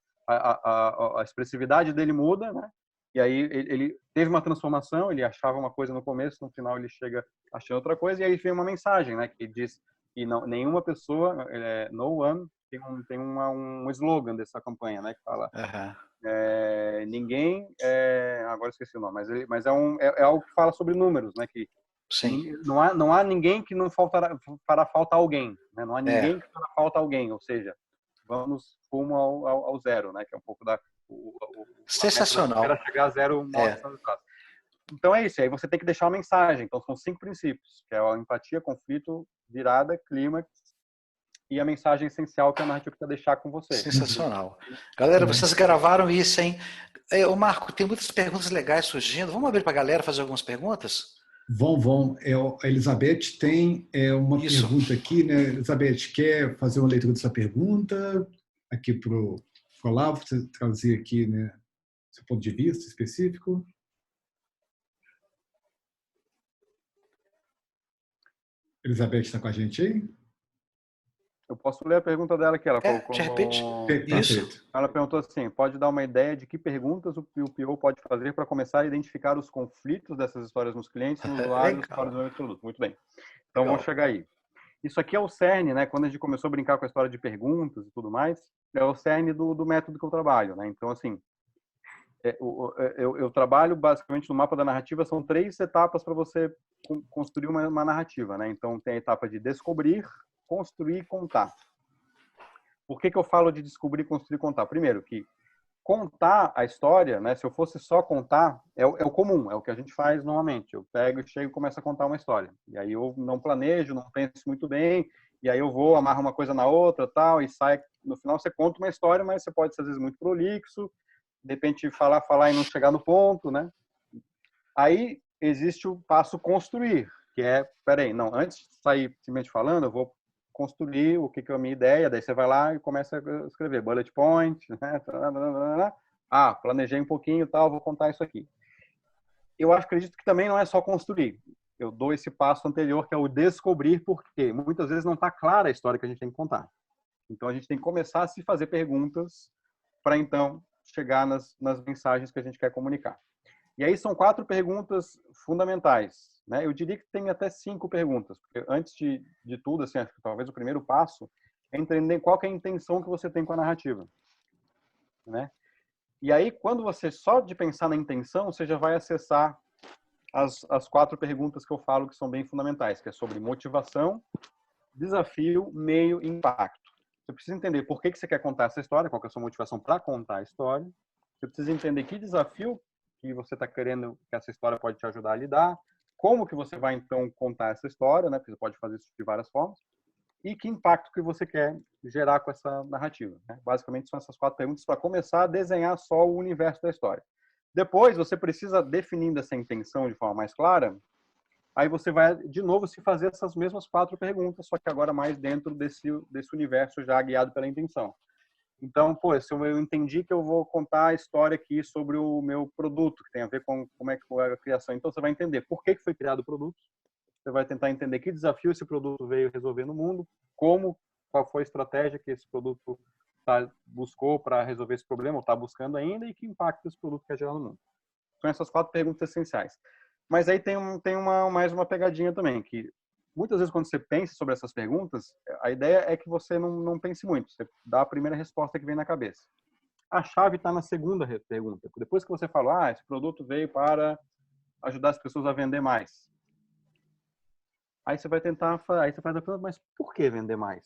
C: expressividade dele muda, né? E aí ele teve uma transformação, ele achava uma coisa no começo, no final ele chega achando outra coisa, e aí vem uma mensagem, né? Que diz que não, nenhuma pessoa, no one, tem um slogan dessa campanha, né? Que fala ninguém, agora esqueci o nome, mas é algo que fala sobre números, né? Que
B: Sim.
C: não há ninguém que não fará falta alguém, né? Não há ninguém que fará falta alguém, ou seja, vamos rumo ao 0, né? Que é um pouco da
B: sensacional.
C: Para chegar a 0 Então é isso, aí você tem que deixar uma mensagem. Então são 5 princípios, que é a empatia, conflito, virada, clímax e a mensagem essencial que a narrativa quer deixar com você.
B: Sensacional. Galera, vocês gravaram isso, hein? Ô Marco, tem muitas perguntas legais surgindo. Vamos abrir para a galera fazer algumas perguntas?
A: Vão. A Elizabeth tem uma pergunta aqui, né? Elizabeth, quer fazer uma leitura dessa pergunta aqui para o Olavo, você trazer aqui, né, seu ponto de vista específico? Elizabeth está com a gente aí?
C: Eu posso ler a pergunta dela que ela colocou.
B: De repente.
A: Isso.
C: Ela perguntou assim: pode dar uma ideia de que perguntas o PO pode fazer para começar a identificar os conflitos dessas histórias nos clientes, nos usuários, para o desenvolvimento do produto? Muito bem. Então vamos chegar aí. Isso aqui é o cerne, né? Quando a gente começou a brincar com a história de perguntas e tudo mais, é o cerne do método que eu trabalho, né? Então, assim, eu trabalho basicamente no mapa da narrativa, são 3 etapas para você construir uma narrativa, né? Então, tem a etapa de descobrir, construir e contar. Por que eu falo de descobrir, construir e contar? Primeiro, que contar a história, né? Se eu fosse só contar, é o comum, é o que a gente faz normalmente. Eu pego, chego e começo a contar uma história. E aí eu não planejo, não penso muito bem, e aí eu vou, amarro uma coisa na outra, tal, e sai. No final você conta uma história, mas você pode ser às vezes muito prolixo, de repente falar e não chegar no ponto, né? Aí existe o passo construir, que é, peraí, não, antes de sair simplesmente falando, eu vou construir o que é a minha ideia, daí você vai lá e começa a escrever bullet point, né? Planejei um pouquinho, tal, vou contar isso aqui. Eu acredito que também não é só construir. Eu dou esse passo anterior, que é o descobrir, porque muitas vezes não está clara a história que a gente tem que contar. Então a gente tem que começar a se fazer perguntas para então chegar nas mensagens que a gente quer comunicar. E aí são 4 perguntas fundamentais, né? Eu diria que tem até 5 perguntas, porque antes de tudo, assim, acho que talvez o primeiro passo é entender qual que é a intenção que você tem com a narrativa, né? E aí, quando você só de pensar na intenção, você já vai acessar as 4 perguntas que eu falo que são bem fundamentais, que é sobre motivação, desafio, meio e impacto. Você precisa entender por que você quer contar essa história, qual que é a sua motivação para contar a história. Você precisa entender que desafio que você está querendo que essa história pode te ajudar a lidar, como que você vai, então, contar essa história, né? Porque você pode fazer isso de várias formas, e que impacto que você quer gerar com essa narrativa, né? Basicamente, são essas 4 perguntas para começar a desenhar só o universo da história. Depois, você precisa, definindo essa intenção de forma mais clara, aí você vai, de novo, se fazer essas mesmas 4 perguntas, só que agora mais dentro desse universo já guiado pela intenção. Então, se eu entendi que eu vou contar a história aqui sobre o meu produto, que tem a ver com como é que foi a criação. Então, você vai entender por que foi criado o produto, você vai tentar entender que desafio esse produto veio resolver no mundo, qual foi a estratégia que esse produto buscou para resolver esse problema, ou está buscando ainda, e que impacto esse produto quer gerar no mundo. São essas 4 perguntas essenciais. Mas aí tem mais uma pegadinha também, que muitas vezes quando você pensa sobre essas perguntas, a ideia é que você não pense muito, você dá a primeira resposta que vem na cabeça. A chave está na segunda pergunta. Depois que você falou, esse produto veio para ajudar as pessoas a vender mais. Aí você vai tentar, aí você faz a pergunta, mas por que vender mais?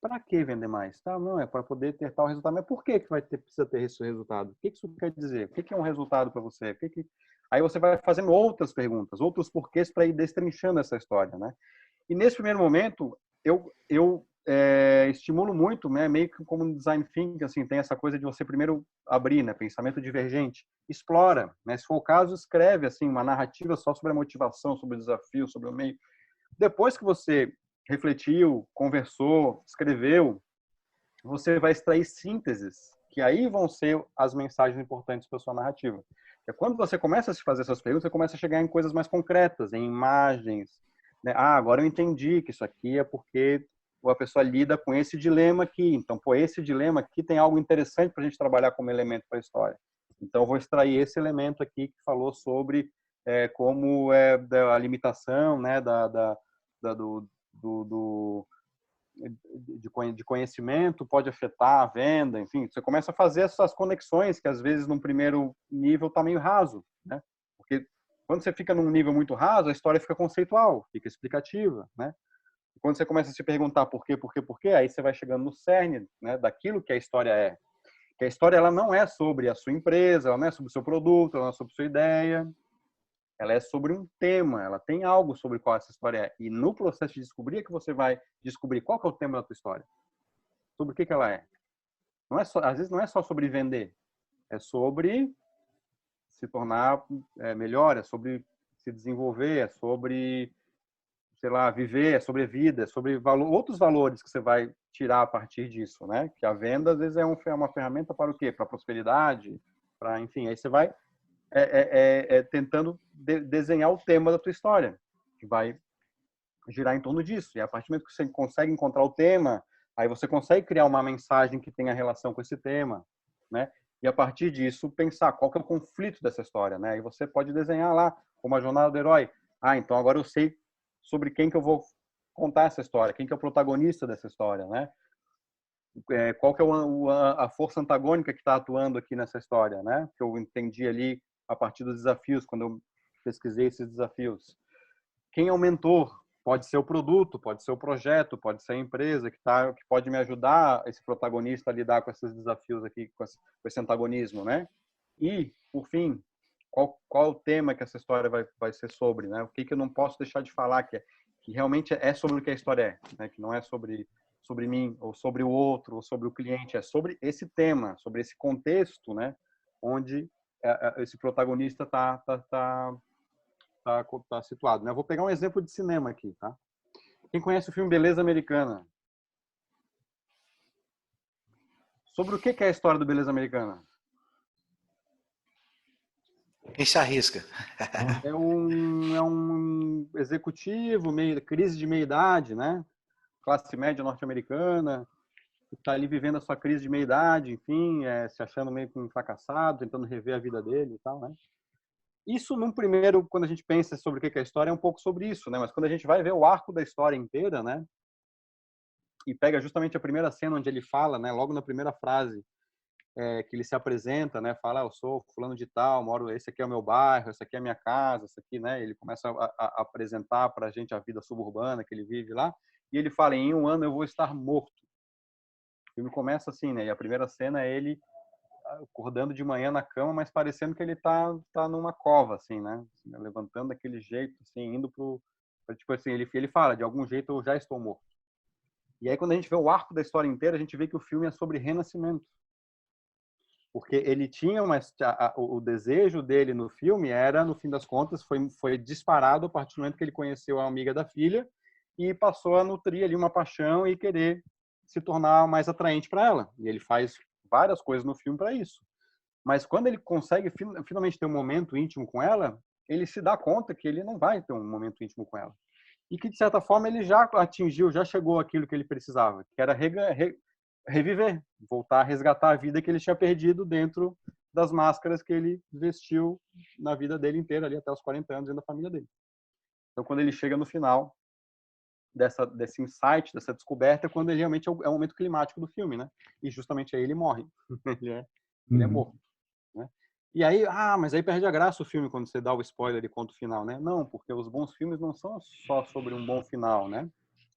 C: Para que vender mais? Tá, não, é para poder ter tal resultado. Mas por que precisa ter esse resultado? O que isso quer dizer? O que é um resultado para você? Aí você vai fazendo outras perguntas, outros porquês para ir destrinchando essa história, né? E nesse primeiro momento, eu estimulo muito, né? Meio que como um design thinking, assim, tem essa coisa de você primeiro abrir, né? Pensamento divergente, explora, né? Se for o caso, escreve assim uma narrativa só sobre a motivação, sobre o desafio, sobre o meio. Depois que você refletiu, conversou, escreveu, você vai extrair sínteses, que aí vão ser as mensagens importantes para a sua narrativa. É quando você começa a se fazer essas perguntas, você começa a chegar em coisas mais concretas, em imagens, né? Agora eu entendi que isso aqui é porque a pessoa lida com esse dilema aqui. Então, esse dilema aqui tem algo interessante para a gente trabalhar como elemento para a história. Então, eu vou extrair esse elemento aqui que falou sobre como a limitação, né, de conhecimento pode afetar a venda, enfim, você começa a fazer essas conexões que às vezes num primeiro nível está meio raso, né? Porque quando você fica num nível muito raso, a história fica conceitual, fica explicativa, né? E quando você começa a se perguntar por quê, aí você vai chegando no cerne, né, daquilo que a história é. Que a história ela não é sobre a sua empresa, ela não é sobre o seu produto, ela não é sobre a sua ideia, ela é sobre um tema, ela tem algo sobre qual essa história é. E no processo de descobrir é que você vai descobrir qual que é o tema da tua história. Sobre o que ela é. Não é só, às vezes não é só sobre vender. É sobre se tornar melhor, é sobre se desenvolver, é sobre, sei lá, viver, é sobre vida, é sobre outros valores que você vai tirar a partir disso, né? Que a venda, às vezes, é uma ferramenta para o quê? Para a prosperidade, para, enfim, aí você vai tentando desenhar o tema da tua história, que vai girar em torno disso. E a partir do momento que você consegue encontrar o tema, aí você consegue criar uma mensagem que tenha relação com esse tema, né? E a partir disso pensar qual que é o conflito dessa história, né? E você pode desenhar lá como a jornada do herói. Então agora eu sei sobre quem que eu vou contar essa história, quem que é o protagonista dessa história, né? Qual que é a força antagônica que está atuando aqui nessa história, né? Que eu entendi ali a partir dos desafios, quando eu pesquisei esses desafios. Quem é o mentor? Pode ser o produto, pode ser o projeto, pode ser a empresa que pode me ajudar esse protagonista a lidar com esses desafios aqui, com esse antagonismo, né? E, por fim, qual o tema que essa história vai ser sobre, né? O que eu não posso deixar de falar que realmente é sobre o que a história é, né? Que não é sobre mim, ou sobre o outro, ou sobre o cliente, é sobre esse tema, sobre esse contexto, né? Onde esse protagonista está situado, né? Eu vou pegar um exemplo de cinema aqui, tá? Quem conhece o filme Beleza Americana? Sobre o que é a história do Beleza Americana?
B: Quem se arrisca?
C: É um executivo, crise de meia-idade, né? Classe média norte-americana, que está ali vivendo a sua crise de meia-idade, enfim, se achando meio que um fracassado, tentando rever a vida dele e tal, né? Isso, num primeiro, quando a gente pensa sobre o que é a história, é um pouco sobre isso, né? Mas quando a gente vai ver o arco da história inteira, né? E pega justamente a primeira cena onde ele fala, né? Logo na primeira frase, que ele se apresenta, né? Fala, eu sou fulano de tal, moro, esse aqui é o meu bairro, esse aqui é a minha casa, esse aqui, né? Ele começa a apresentar para a gente a vida suburbana que ele vive lá. E ele fala, em 1 ano eu vou estar morto. O filme começa assim, né? E a primeira cena é ele acordando de manhã na cama, mas parecendo que ele tá numa cova, assim, né? Levantando daquele jeito, assim, indo tipo assim, ele fala, de algum jeito eu já estou morto. E aí quando a gente vê o arco da história inteira, a gente vê que o filme é sobre renascimento. Porque ele tinha o desejo dele no filme era, no fim das contas, foi disparado a partir do momento que ele conheceu a amiga da filha e passou a nutrir ali uma paixão e querer se tornar mais atraente para ela. E ele faz várias coisas no filme para isso. Mas quando ele consegue finalmente ter um momento íntimo com ela, ele se dá conta que ele não vai ter um momento íntimo com ela. E que, de certa forma, ele já já chegou àquilo que ele precisava, que era reviver, voltar a resgatar a vida que ele tinha perdido dentro das máscaras que ele vestiu na vida dele inteira, ali até os 40 anos, dentro da família dele. Então, quando ele chega no final desse insight, dessa descoberta, quando ele realmente é o momento climático do filme, né? E justamente aí ele morre. ele é morto, né? E aí, mas aí perde a graça o filme quando você dá o spoiler e conta o final, né? Não, porque os bons filmes não são só sobre um bom final, né?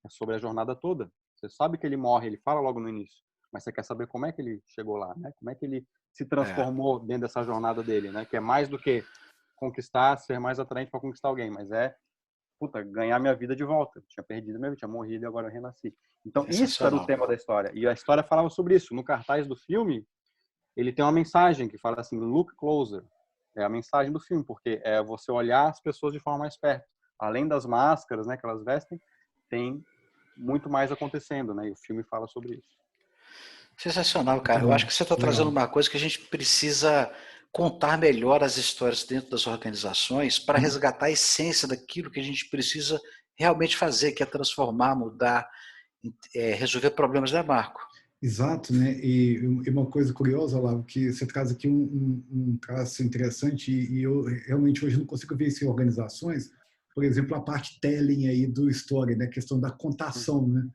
C: É sobre a jornada toda. Você sabe que ele morre, ele fala logo no início, mas você quer saber como é que ele chegou lá, né? Como é que ele se transformou dentro dessa jornada dele, né? Que é mais do que conquistar, ser mais atraente para conquistar alguém, mas ganhar minha vida de volta. Eu tinha perdido minha vida, tinha morrido e agora eu renasci. Então, isso era o tema da história. E a história falava sobre isso. No cartaz do filme, ele tem uma mensagem que fala assim, look closer. É a mensagem do filme, porque é você olhar as pessoas de forma mais perto. Além das máscaras, né, que elas vestem, tem muito mais acontecendo, né? E o filme fala sobre isso.
B: Sensacional, cara. Eu acho que você está trazendo uma coisa que a gente precisa contar melhor as histórias dentro das organizações para resgatar a essência daquilo que a gente precisa realmente fazer, que é transformar, mudar, resolver problemas, né, Marco?
A: Exato, né? E uma coisa curiosa, Olavo, que você traz aqui um traço interessante e eu realmente hoje não consigo ver isso em organizações, por exemplo, a parte telling aí do story, né? A questão da contação, né?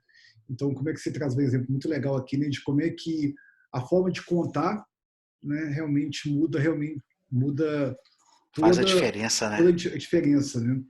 A: Então, como é que você traz um exemplo muito legal aqui, né? De como é que a forma de contar, né? Realmente muda
B: faz a diferença, né?
A: Toda a diferença, né?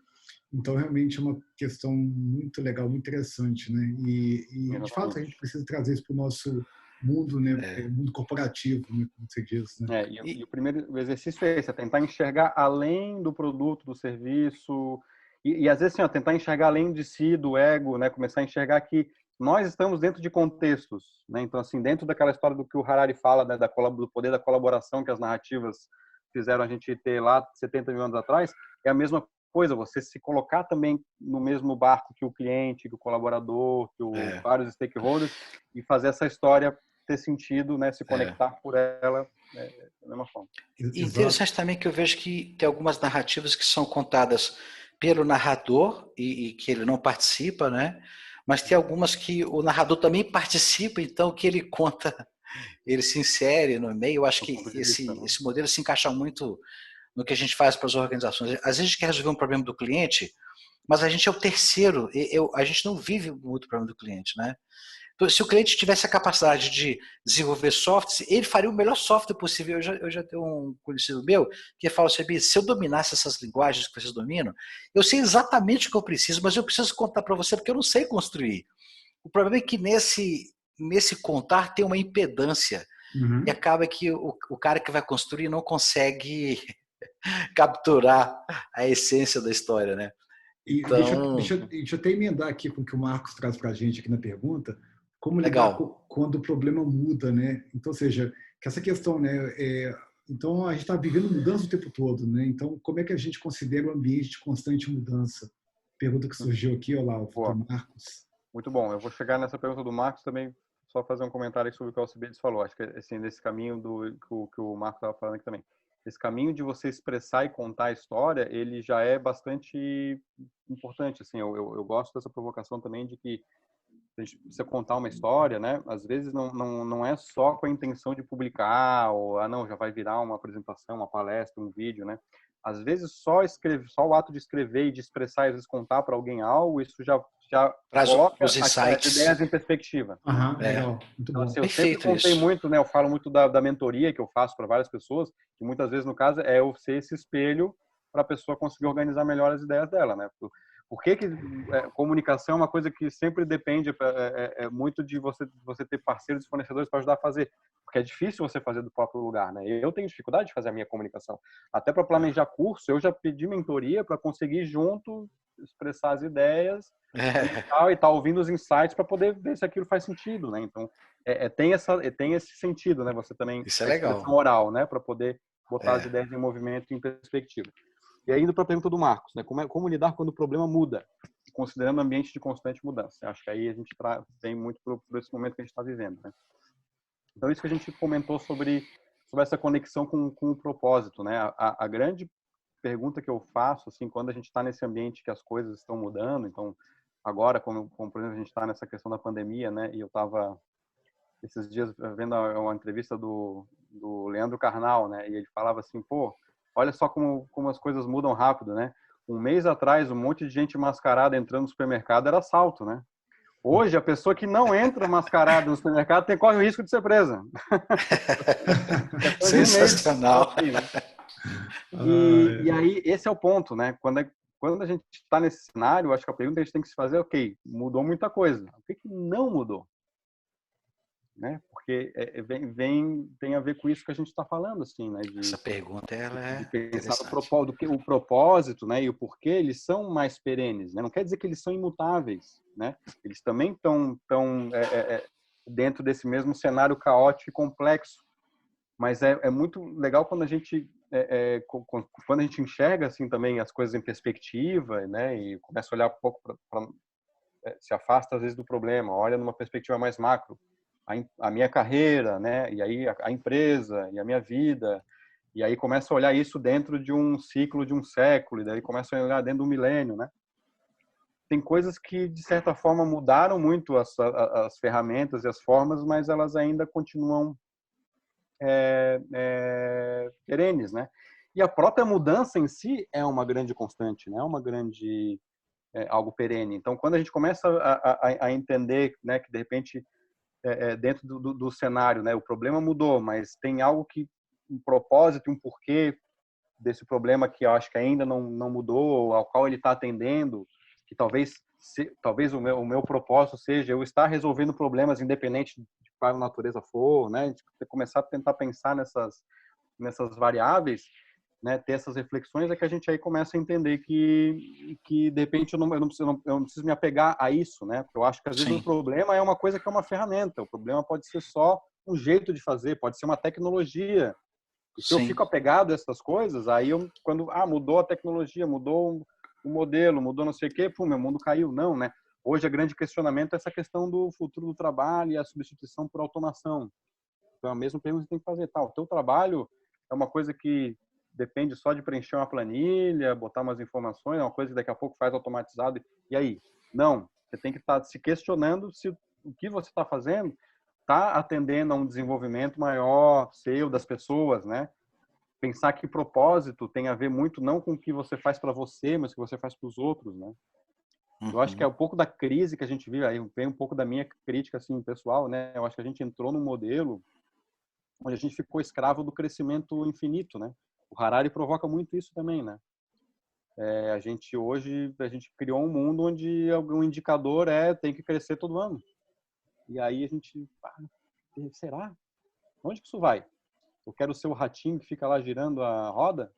A: Então, realmente é uma questão muito legal, muito interessante, né? E de fato, a gente precisa trazer isso para o nosso mundo, né? Mundo corporativo, né? Como você diz, né?
C: E o exercício é esse, é tentar enxergar além do produto, do serviço, e às vezes, assim, tentar enxergar além de si, do ego, né? Começar a enxergar que nós estamos dentro de contextos, né? Então, assim, dentro daquela história do que o Harari fala, né? Do poder da colaboração que as narrativas fizeram a gente ter lá 70 mil anos atrás, é a mesma coisa, você se colocar também no mesmo barco que o cliente, que o colaborador, que vários stakeholders, e fazer essa história ter sentido, né, se conectar por ela da mesma forma.
B: E interessante também que eu vejo que tem algumas narrativas que são contadas pelo narrador e que ele não participa, né? Mas tem algumas que o narrador também participa, então que ele conta, ele se insere no meio. Eu acho que esse modelo se encaixa muito no que a gente faz para as organizações. Às vezes a gente quer resolver um problema do cliente, mas a gente é o terceiro, a gente não vive muito o problema do cliente, né? Então, se o cliente tivesse a capacidade de desenvolver softwares, ele faria o melhor software possível. Eu já tenho um conhecido meu que fala assim, se eu dominasse essas linguagens que vocês dominam, eu sei exatamente o que eu preciso, mas eu preciso contar para você porque eu não sei construir. O problema é que nesse contar tem uma impedância e acaba que o cara que vai construir não consegue capturar a essência da história, né?
A: Então... deixa eu até emendar aqui com o que o Marcos traz para a gente aqui na pergunta, como lidar quando o problema muda, né? Então, ou seja, que essa questão, né? Então, a gente está vivendo mudança o tempo todo, né? Então, como é que a gente considera o ambiente de constante mudança? Pergunta que surgiu aqui, Olavo, do Marcos.
C: Muito bom. Eu vou chegar nessa pergunta do Marcos também, só fazer um comentário sobre o que o Alcibiades falou. Acho que, assim, nesse caminho que o Marcos estava falando aqui também. Esse caminho de você expressar e contar a história, ele já é bastante importante. Assim, eu gosto dessa provocação também de que a gente precisa contar uma história, né? Às vezes não é só com a intenção de publicar ou não, já vai virar uma apresentação, uma palestra, um vídeo, né? Às vezes só o ato de escrever e de expressar, às vezes contar para alguém algo, isso já coloca
B: os insights,
C: as ideias em perspectiva.
A: Legal, muito bom.
C: Então, assim, eu sempre contei muito, né? Eu falo muito da mentoria que eu faço para várias pessoas, que muitas vezes, no caso, é eu ser esse espelho para a pessoa conseguir organizar melhor as ideias dela, né? Por que comunicação é uma coisa que sempre depende muito de você ter parceiros e fornecedores para ajudar a fazer? Porque é difícil você fazer do próprio lugar, né? Eu tenho dificuldade de fazer a minha comunicação. Até para planejar curso, eu já pedi mentoria para conseguir junto expressar as ideias e tá ouvindo os insights para poder ver se aquilo faz sentido, né? Então, tem esse sentido, né? Você também
B: isso é legal.
C: Expressão oral, né? Para poder botar as ideias em movimento e em perspectiva. E aí, indo para a pergunta do Marcos, né? Como lidar quando o problema muda, considerando o ambiente de constante mudança? Acho que aí a gente vem muito por esse momento que a gente está vivendo, né? Então, isso que a gente comentou sobre essa conexão com o propósito, né? A grande pergunta que eu faço, assim, quando a gente está nesse ambiente que as coisas estão mudando, então, agora, como por exemplo, a gente está nessa questão da pandemia, né? E eu estava, esses dias, vendo uma entrevista do Leandro Carnal, né? E ele falava assim, olha só como as coisas mudam rápido, né? Um mês atrás, um monte de gente mascarada entrando no supermercado era assalto, né? Hoje, a pessoa que não entra mascarada no supermercado corre o risco de ser presa. Depois de um mês,
B: Sensacional.
C: assim, né? E aí, esse é o ponto, né? Quando a gente está nesse cenário, acho que a pergunta que a gente tem que se fazer é, ok, mudou muita coisa. O que não mudou? Né? Porque tem a ver com isso que a gente está falando, assim, né?
B: Essa pergunta ela é
C: de pensar
B: interessante.
C: o propósito, né? E o porquê eles são mais perenes, né? Não quer dizer que eles são imutáveis, né? Eles também estão dentro desse mesmo cenário caótico e complexo. Mas é muito legal quando a gente quando a gente enxerga assim também as coisas em perspectiva, né? E começa a olhar um pouco se afasta às vezes do problema, olha numa perspectiva mais macro, a minha carreira, né? E aí a empresa e a minha vida, e aí começa a olhar isso dentro de um ciclo de um século, e daí começa a olhar dentro do milênio, né? Tem coisas que de certa forma mudaram muito as ferramentas e as formas, mas elas ainda continuam perenes, né? E a própria mudança em si é uma grande constante, né? É uma grande algo perene. Então, quando a gente começa a entender, né, que de repente dentro do cenário, né, o problema mudou, mas tem algo um propósito, um porquê desse problema que eu acho que ainda não mudou, ao qual ele está atendendo, que talvez o meu propósito seja eu estar resolvendo problemas independente de qual natureza for, né, de começar a tentar pensar nessas variáveis, né, ter essas reflexões, é que a gente aí começa a entender que de repente eu não preciso me apegar a isso, né? Porque eu acho que às vezes
B: Sim,
C: o problema é uma coisa que é uma ferramenta, o problema pode ser só um jeito de fazer, pode ser uma tecnologia. E se eu
B: sim.
C: fico apegado a essas coisas, aí quando mudou a tecnologia, mudou o modelo, mudou não sei o quê, pum, meu mundo caiu. Não, né? Hoje o grande questionamento é essa questão do futuro do trabalho e a substituição por automação. Então, a mesma pergunta que você tem que fazer, tá? O teu trabalho é uma coisa que depende só de preencher uma planilha, botar umas informações, é uma coisa que daqui a pouco faz automatizado. E aí? Não. Você tem que estar se questionando se o que você está fazendo está atendendo a um desenvolvimento maior seu, das pessoas, né? Pensar que propósito tem a ver muito não com o que você faz para você, mas o que você faz para os outros, né? Eu acho que é um pouco da crise que a gente vive, aí vem um pouco da minha crítica assim pessoal, né? Eu acho que a gente entrou num modelo onde a gente ficou escravo do crescimento infinito, né? O Harari provoca muito isso também, né? A gente criou um mundo onde algum indicador tem que crescer todo ano. E aí a gente, será? Onde que isso vai? Eu quero ser o ratinho que fica lá girando a roda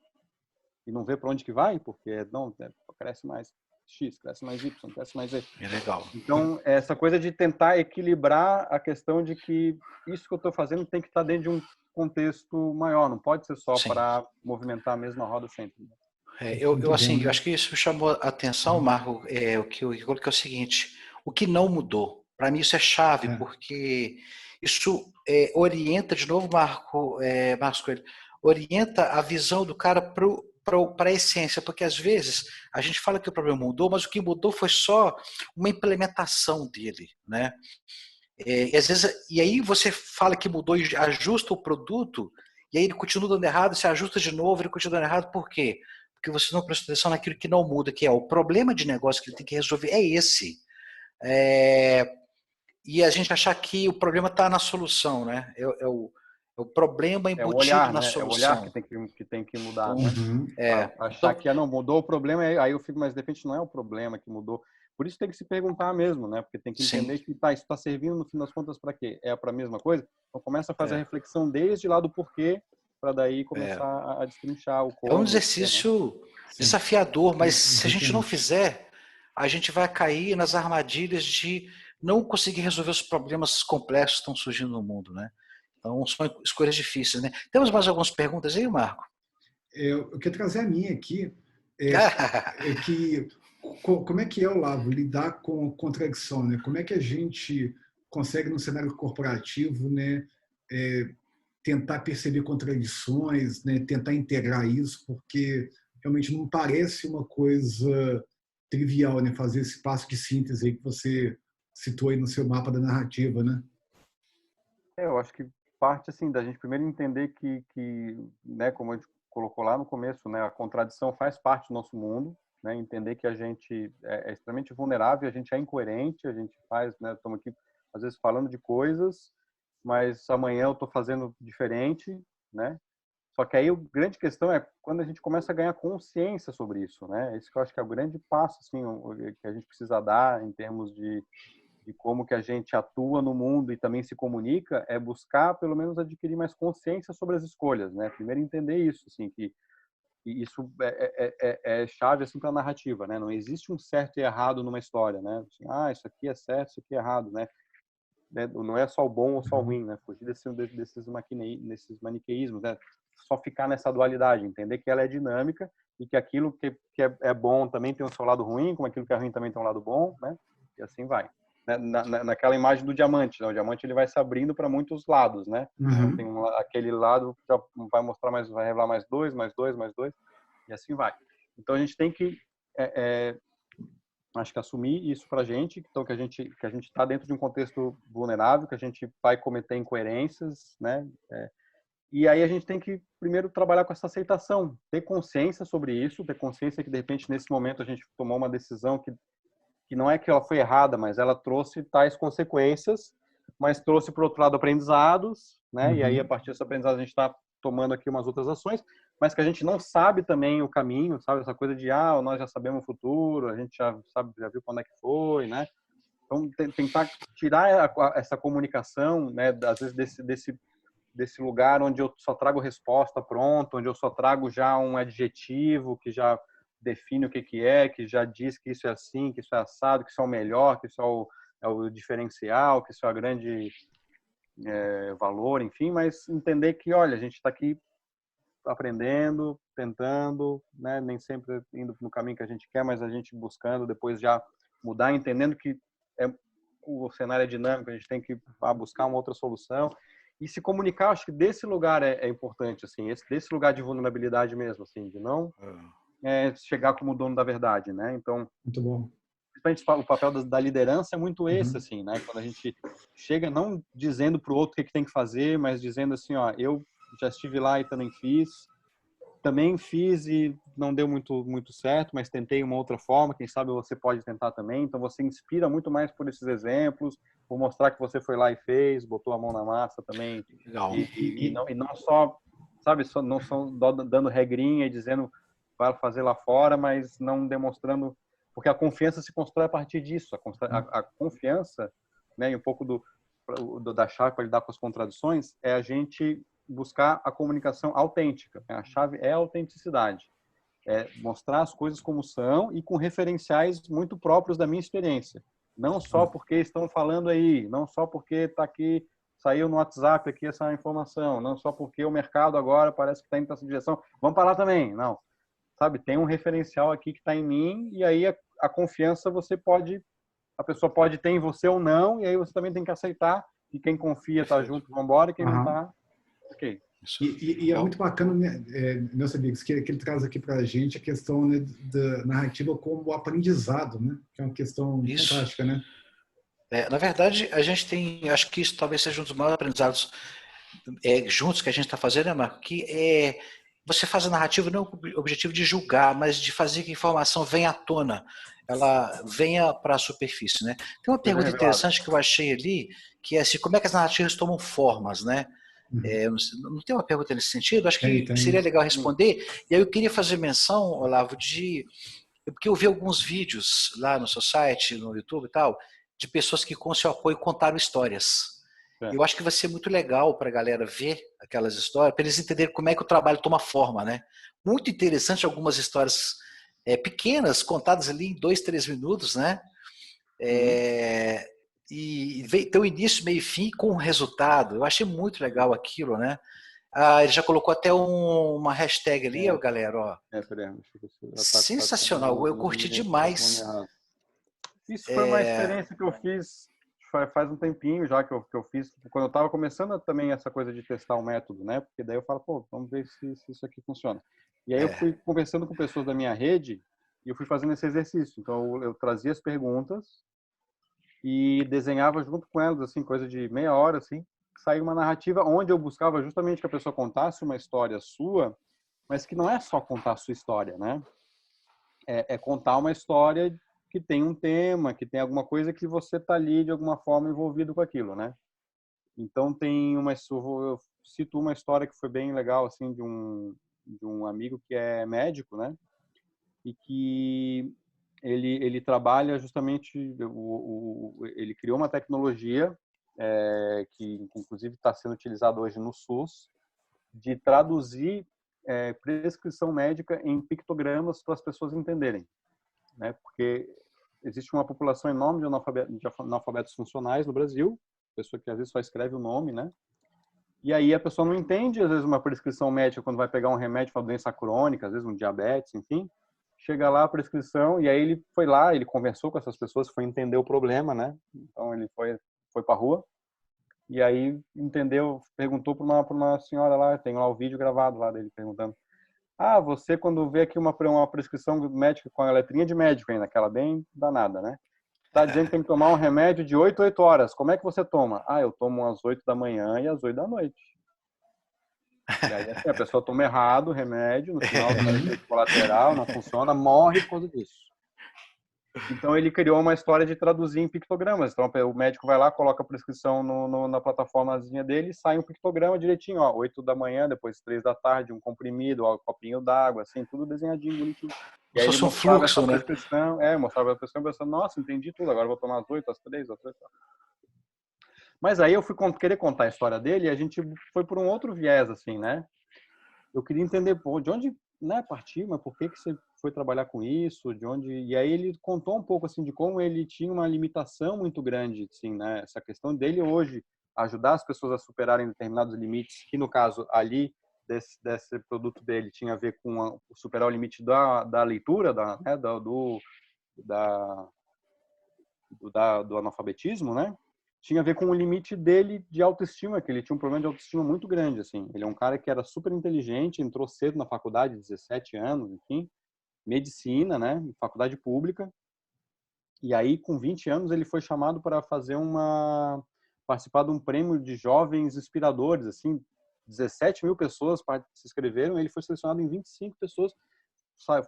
C: e não vê para onde que vai, porque não, cresce mais X, cresce mais Y, cresce mais Z.
B: É legal.
C: Então, essa coisa de tentar equilibrar a questão de que isso que eu estou fazendo tem que estar dentro de um contexto maior, não pode ser só
B: Sim.
C: para movimentar a mesma roda sempre.
A: Muito bom,
B: Eu
A: né?
B: acho que isso chamou a atenção, Marco, o que eu coloquei é o seguinte: o que não mudou. Para mim isso é chave,
A: É,
B: porque isso orienta, de novo, Marcos Coelho, orienta a visão do cara para a essência, porque às vezes a gente fala que o problema mudou, mas o que mudou foi só uma implementação dele, né? E aí você fala que mudou e ajusta o produto, e aí ele continua dando errado, você ajusta de novo, ele continua dando errado, por quê? Porque você não prestou atenção naquilo que não muda, que é o problema de negócio que ele tem que resolver, é esse. É, e a gente achar que o problema está na solução, né? É o problema
C: É o
B: embutido
C: olhar,
B: na
C: né? É o olhar que
B: solução.
C: tem que mudar,
B: Então,
C: né?
A: uhum.
C: Achar
B: então
C: que não mudou o problema, aí eu fico, mas de repente não é o problema que mudou. Por isso tem que se perguntar mesmo, né? Porque tem que
B: sim,
C: entender que isso está servindo no fim das contas para quê? É para a mesma coisa? Então começa a fazer a
B: é,
C: reflexão desde lá do porquê, para daí
B: é,
C: começar a destrinchar o
B: é um
C: como, o porquê, né?
B: exercício
A: Sim,
B: desafiador, mas se a gente não
A: exatamente.
B: fizer, a gente vai cair nas armadilhas de não conseguir resolver os problemas complexos que estão surgindo no mundo, né? Então, são escolhas difíceis, né? Temos mais algumas perguntas aí, Marco?
A: Eu quero trazer a minha aqui, que como é que é, Olavo, lidar com contradição, né? Como é que a gente consegue, no cenário corporativo, né, é, tentar perceber contradições, né, tentar integrar isso, porque realmente não parece uma coisa trivial, né, fazer esse passo de síntese aí que você citou aí no seu mapa da narrativa, né?
C: Eu acho que parte assim da gente primeiro entender né, como a gente colocou lá no começo, né, a contradição faz parte do nosso mundo, né? Entender que a gente é extremamente vulnerável, a gente é incoerente, a gente faz, né? Estamos aqui às vezes falando de coisas, mas amanhã eu estou fazendo diferente, né? Só que aí a grande questão é quando a gente começa a ganhar consciência sobre isso, né? Isso que eu acho que é o grande passo, assim, que a gente precisa dar em termos de como que a gente atua no mundo e também se comunica, é buscar, pelo menos, adquirir mais consciência sobre as escolhas, né? Primeiro entender isso, assim, que isso é chave, assim, para a narrativa, né? Não existe um certo e errado numa história, né? Assim, isso aqui é certo, isso aqui é errado, né? Não é só o bom ou só o ruim, né? Fugir desses maniqueísmos, né? Só ficar nessa dualidade, entender que ela é dinâmica e que aquilo que é bom também tem o seu lado ruim, como aquilo que é ruim também tem um lado bom, né? E assim vai. Naquela imagem do diamante, né? O diamante ele vai se abrindo para muitos lados, né? Então tem aquele lado que já vai mostrar mais, vai revelar mais dois, e assim vai. Então a gente tem que acho que assumir isso para a gente, então que a gente está dentro de um contexto vulnerável, que a gente vai cometer incoerências, né? E aí a gente tem que primeiro trabalhar com essa aceitação, ter consciência sobre isso, ter consciência que de repente nesse momento a gente tomou uma decisão que não é que ela foi errada, mas ela trouxe tais consequências, mas trouxe por outro lado aprendizados, né? E aí a partir desse aprendizado a gente está tomando aqui umas outras ações, mas que a gente não sabe também o caminho, sabe? Essa coisa de, nós já sabemos o futuro, a gente já sabe, já viu quando é que foi, né? Então, tentar tirar essa comunicação, né? Às vezes desse lugar onde eu só trago resposta pronta, onde eu só trago já um adjetivo que já define o que é, que já diz que isso é assim, que isso é assado, que isso é o melhor, que isso é o diferencial, que isso é o grande valor, enfim, mas entender que, olha, a gente está aqui aprendendo, tentando, né? Nem sempre indo no caminho que a gente quer, mas a gente buscando depois já mudar, entendendo que o cenário é dinâmico, a gente tem que buscar uma outra solução e se comunicar. Acho que desse lugar é importante, assim, desse lugar de vulnerabilidade mesmo, assim, de não chegar como dono da verdade, né? Então,
A: muito bom.
C: O papel da liderança é muito esse, assim, né? Quando a gente chega não dizendo para o outro o que tem que fazer, mas dizendo assim, eu já estive lá e também fiz e não deu muito certo, mas tentei uma outra forma, quem sabe você pode tentar também. Então você inspira muito mais por esses exemplos, por mostrar que você foi lá e fez, botou a mão na massa também.
B: Legal.
C: E não só, sabe, não só dando regrinha e dizendo para fazer lá fora, mas não demonstrando, porque a confiança se constrói a partir disso. A confiança, né, e um pouco da chave para lidar com as contradições é a gente buscar a comunicação autêntica. A chave é a autenticidade. É mostrar as coisas como são e com referenciais muito próprios da minha experiência. Não só porque estão falando aí, não só porque está aqui, saiu no WhatsApp aqui essa informação, não só porque o mercado agora parece que está indo nessa direção, vamos parar também. Não. Sabe, tem um referencial aqui que está em mim e aí a confiança a pessoa pode ter em você ou não, e aí você também tem que aceitar e quem confia está junto, vamos embora, e quem não está, ok.
A: E é muito bacana, né, meus amigos, que ele traz aqui para a gente a questão, né, da narrativa como aprendizado, né? Que é uma questão fantástica, né?
B: Na verdade, a gente tem, acho que isso talvez seja um dos maiores aprendizados juntos que a gente está fazendo, né, Marco? Que você faz a narrativa não com o objetivo de julgar, mas de fazer que a informação venha à tona, ela venha para a superfície, né? Tem uma pergunta interessante que eu achei ali, que é assim, como é que as narrativas tomam formas, né? Não tem uma pergunta nesse sentido? Acho que seria legal responder. E aí eu queria fazer menção, Olavo, porque eu vi alguns vídeos lá no seu site, no YouTube e tal, de pessoas que com seu apoio contaram histórias. Eu acho que vai ser muito legal para a galera ver aquelas histórias, para eles entenderem como é que o trabalho toma forma, né? Muito interessante algumas histórias pequenas, contadas ali em 2, 3 minutos, né? E tem o início, meio e fim com o resultado. Eu achei muito legal aquilo, né? Ele já colocou até uma hashtag ali, galera, ó. Sensacional, eu curti demais.
C: Isso foi uma experiência que eu fiz faz um tempinho já que eu fiz, quando eu estava começando também essa coisa de testar o método, né? Porque daí eu falo, vamos ver se isso aqui funciona. E aí eu fui conversando com pessoas da minha rede e eu fui fazendo esse exercício. Então eu trazia as perguntas e desenhava junto com elas, assim, coisa de meia hora, assim, saiu uma narrativa onde eu buscava justamente que a pessoa contasse uma história sua, mas que não é só contar a sua história, né? é contar uma história que tem um tema, que tem alguma coisa que você está ali de alguma forma envolvido com aquilo, né? Então eu cito uma história que foi bem legal, assim, de um amigo que é médico, né? E que ele trabalha justamente, ele criou uma tecnologia que inclusive está sendo utilizada hoje no SUS, de traduzir prescrição médica em pictogramas para as pessoas entenderem, né? Porque existe uma população enorme de analfabetos funcionais no Brasil, pessoa que às vezes só escreve o nome, né? E aí a pessoa não entende, às vezes, uma prescrição médica quando vai pegar um remédio para doença crônica, às vezes um diabetes, enfim. Chega lá a prescrição e aí ele foi lá, ele conversou com essas pessoas, foi entender o problema, né? Então ele foi para a rua e aí entendeu, perguntou para uma senhora lá, tem lá o vídeo gravado lá dele perguntando: ah, você quando vê aqui uma prescrição médica com a letrinha de médico ainda, aquela bem danada, né? Tá dizendo que tem que tomar um remédio de 8 a 8 horas. Como é que você toma? Ah, eu tomo às 8 da manhã e às 8 da noite. E aí assim, a pessoa toma errado o remédio, no final tem efeito colateral, não funciona, morre por causa disso. Então ele criou uma história de traduzir em pictogramas. Então o médico vai lá, coloca a prescrição na plataformazinha dele e sai um pictograma direitinho, ó, 8 da manhã, depois 3 da tarde, um comprimido, ó, um copinho d'água, assim, tudo desenhadinho, bonitinho. E aí ele mostrava essa prescrição, mostrava a prescrição, pensando, nossa, entendi tudo, agora vou tomar às 8, às 3, às 8. Mas aí eu fui querer contar a história dele e a gente foi por um outro viés, assim, né? Eu queria entender, pô, de onde, né, partiu, mas por que você foi trabalhar com isso, de onde... E aí ele contou um pouco, assim, de como ele tinha uma limitação muito grande, assim, né? Essa questão dele hoje ajudar as pessoas a superarem determinados limites, que no caso ali desse produto dele tinha a ver com superar o limite da leitura, né, do analfabetismo, né? Tinha a ver com o limite dele de autoestima, que ele tinha um problema de autoestima muito grande, assim. Ele é um cara que era super inteligente, entrou cedo na faculdade, 17 anos, enfim, medicina, né, faculdade pública. E aí, com 20 anos, ele foi chamado para participar de um prêmio de jovens inspiradores, assim, 17 mil pessoas se inscreveram, ele foi selecionado em 25 pessoas,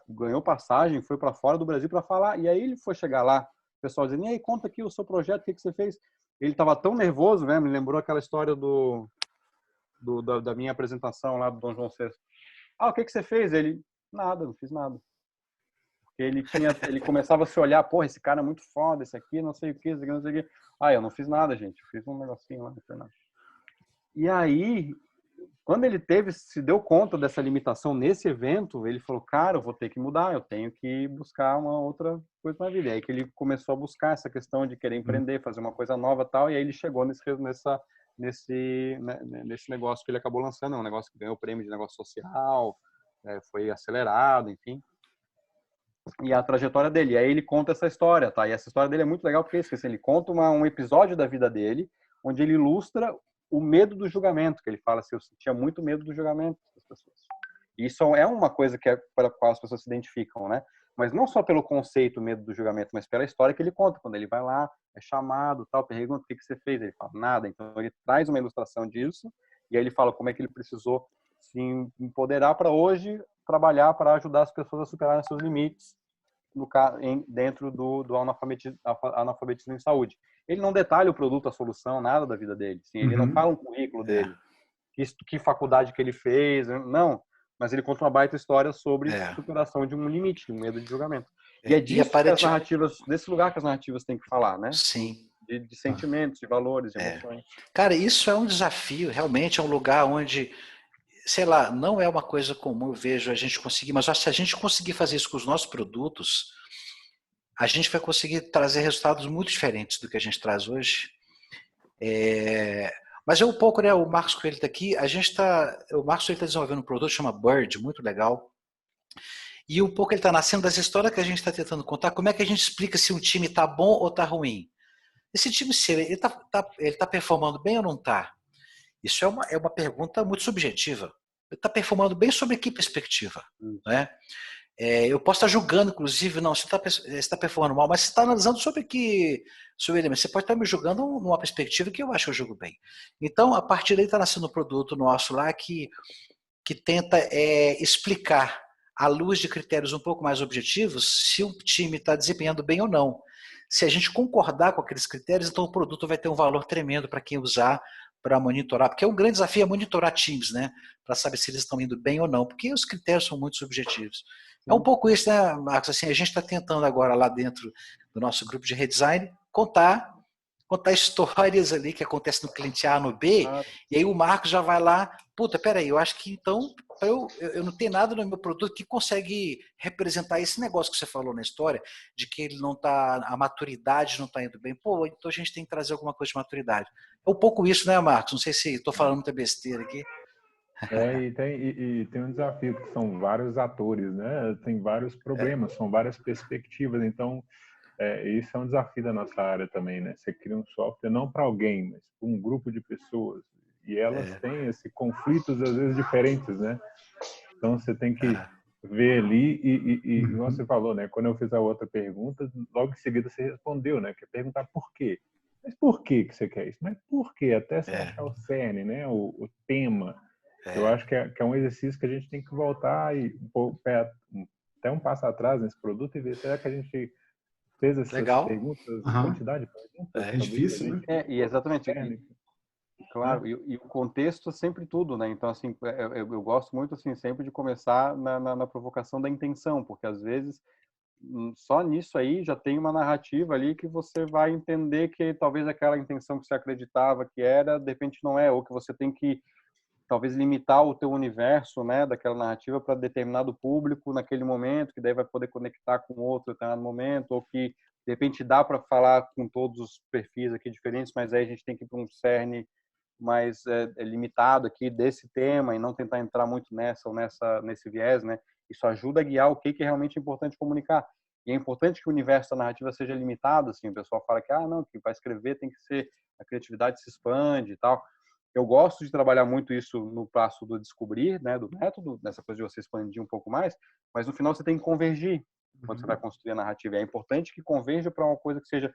C: ganhou passagem, foi para fora do Brasil para falar, e aí ele foi chegar lá, o pessoal dizendo, e aí, conta aqui o seu projeto, o que você fez? Ele estava tão nervoso, né, me lembrou aquela história da minha apresentação lá do Dom João VI. Ah, o que você fez? Ele, nada, não fiz nada. Ele começava a se olhar, porra, esse cara é muito foda, esse aqui, não sei o que, não sei o que. Ah, eu não fiz nada, gente, eu fiz um negocinho lá, não foi nada. E aí, quando ele se deu conta dessa limitação nesse evento, ele falou, cara, eu vou ter que mudar, eu tenho que buscar uma outra coisa na vida. E aí que ele começou a buscar essa questão de querer empreender, fazer uma coisa nova e tal, e aí ele chegou nesse negócio que ele acabou lançando, um negócio que ganhou o prêmio de negócio social, foi acelerado, enfim. E a trajetória dele. E aí ele conta essa história, tá? E essa história dele é muito legal porque assim, ele conta um episódio da vida dele, onde ele ilustra o medo do julgamento, que ele fala assim, eu tinha muito medo do julgamento das pessoas. E isso é uma coisa que para a qual as pessoas se identificam, né? Mas não só pelo conceito medo do julgamento, mas pela história que ele conta. Quando ele vai lá, é chamado, tal, pergunta o que você fez, ele fala nada. Então ele traz uma ilustração disso e aí ele fala como é que ele precisou se empoderar para hoje trabalhar para ajudar as pessoas a superarem seus limites dentro do analfabetismo em saúde. Ele não detalha o produto, a solução, nada da vida dele. Assim, ele não fala um currículo dele, que faculdade que ele fez, não. Mas ele conta uma baita história sobre superação de um limite, de um medo de julgamento. E é disso que as narrativas, desse lugar que as narrativas têm que falar, né?
B: Sim.
C: De sentimentos, de valores, de emoções.
B: Cara, isso é um desafio, realmente é um lugar onde, sei lá, não é uma coisa comum, eu vejo a gente conseguir, mas acho que se a gente conseguir fazer isso com os nossos produtos, a gente vai conseguir trazer resultados muito diferentes do que a gente traz hoje. Mas um pouco, né, o Marcos Coelho está aqui, o Marcos Coelho está desenvolvendo um produto que chama Bird, muito legal, e um pouco ele está nascendo das histórias que a gente está tentando contar, como é que a gente explica se um time está bom ou está ruim. Esse time, ele está performando bem ou não está? Isso é uma pergunta muito subjetiva. Ele está performando bem sobre que perspectiva? Né? Eu posso estar julgando, inclusive, não, você está performando mal, mas você está analisando sobre ele. Você pode estar me julgando numa perspectiva que eu acho que eu julgo bem. Então, a partir daí está nascendo um produto nosso lá que tenta explicar à luz de critérios um pouco mais objetivos, se o time está desempenhando bem ou não. Se a gente concordar com aqueles critérios, então o produto vai ter um valor tremendo para quem usar, para monitorar, porque um grande desafio é monitorar times, né? Para saber se eles estão indo bem ou não, porque os critérios são muito subjetivos. É um pouco isso, né, Marcos? Assim, a gente está tentando agora lá dentro do nosso grupo de redesign contar histórias ali que acontecem no cliente A, no B, e aí o Marcos já vai lá, puta, peraí, eu acho que então eu não tenho nada no meu produto que consegue representar esse negócio que você falou na história, de que ele não tá, a maturidade não está indo bem. Pô, então a gente tem que trazer alguma coisa de maturidade. É um pouco isso, né, Marcos? Não sei se estou falando muita besteira aqui.
E: E tem um desafio, que são vários atores, né? Tem vários problemas, são várias perspectivas, então isso é um desafio da nossa área também, né? Você cria um software não para alguém, mas para um grupo de pessoas, e elas têm esses conflitos às vezes diferentes, né? Então você tem que ver ali e como você falou, né? Quando eu fiz a outra pergunta, logo em seguida você respondeu, né? Que é perguntar por quê. Mas por que você quer isso? Mas por quê? Até você achar o cerne, né? O tema. Eu acho que é um exercício que a gente tem que voltar e até um passo atrás nesse produto e ver, será que a gente fez essas perguntas, quantidade de perguntas?
A: É difícil, né?
C: E exatamente. Claro, e o contexto é sempre tudo, né? Então, assim, eu gosto muito, assim, sempre de começar na provocação da intenção, porque às vezes só nisso aí já tem uma narrativa ali que você vai entender que talvez aquela intenção que você acreditava que era, de repente não é, ou que você tem que talvez limitar o teu universo, né, daquela narrativa para determinado público naquele momento, que daí vai poder conectar com outro em determinado momento, ou que de repente dá para falar com todos os perfis aqui diferentes, mas aí a gente tem que ir para um cerne mais limitado aqui desse tema e não tentar entrar muito nessa ou nesse viés, né? Isso ajuda a guiar o que é realmente importante comunicar. E é importante que o universo da narrativa seja limitado, assim, o pessoal fala que não, que para escrever tem que ser, a criatividade se expande e tal. Eu gosto de trabalhar muito isso no passo do descobrir, né, do método, nessa coisa de você expandir um pouco mais, mas no final você tem que convergir quando você vai construir a narrativa. É importante que converja para uma coisa que seja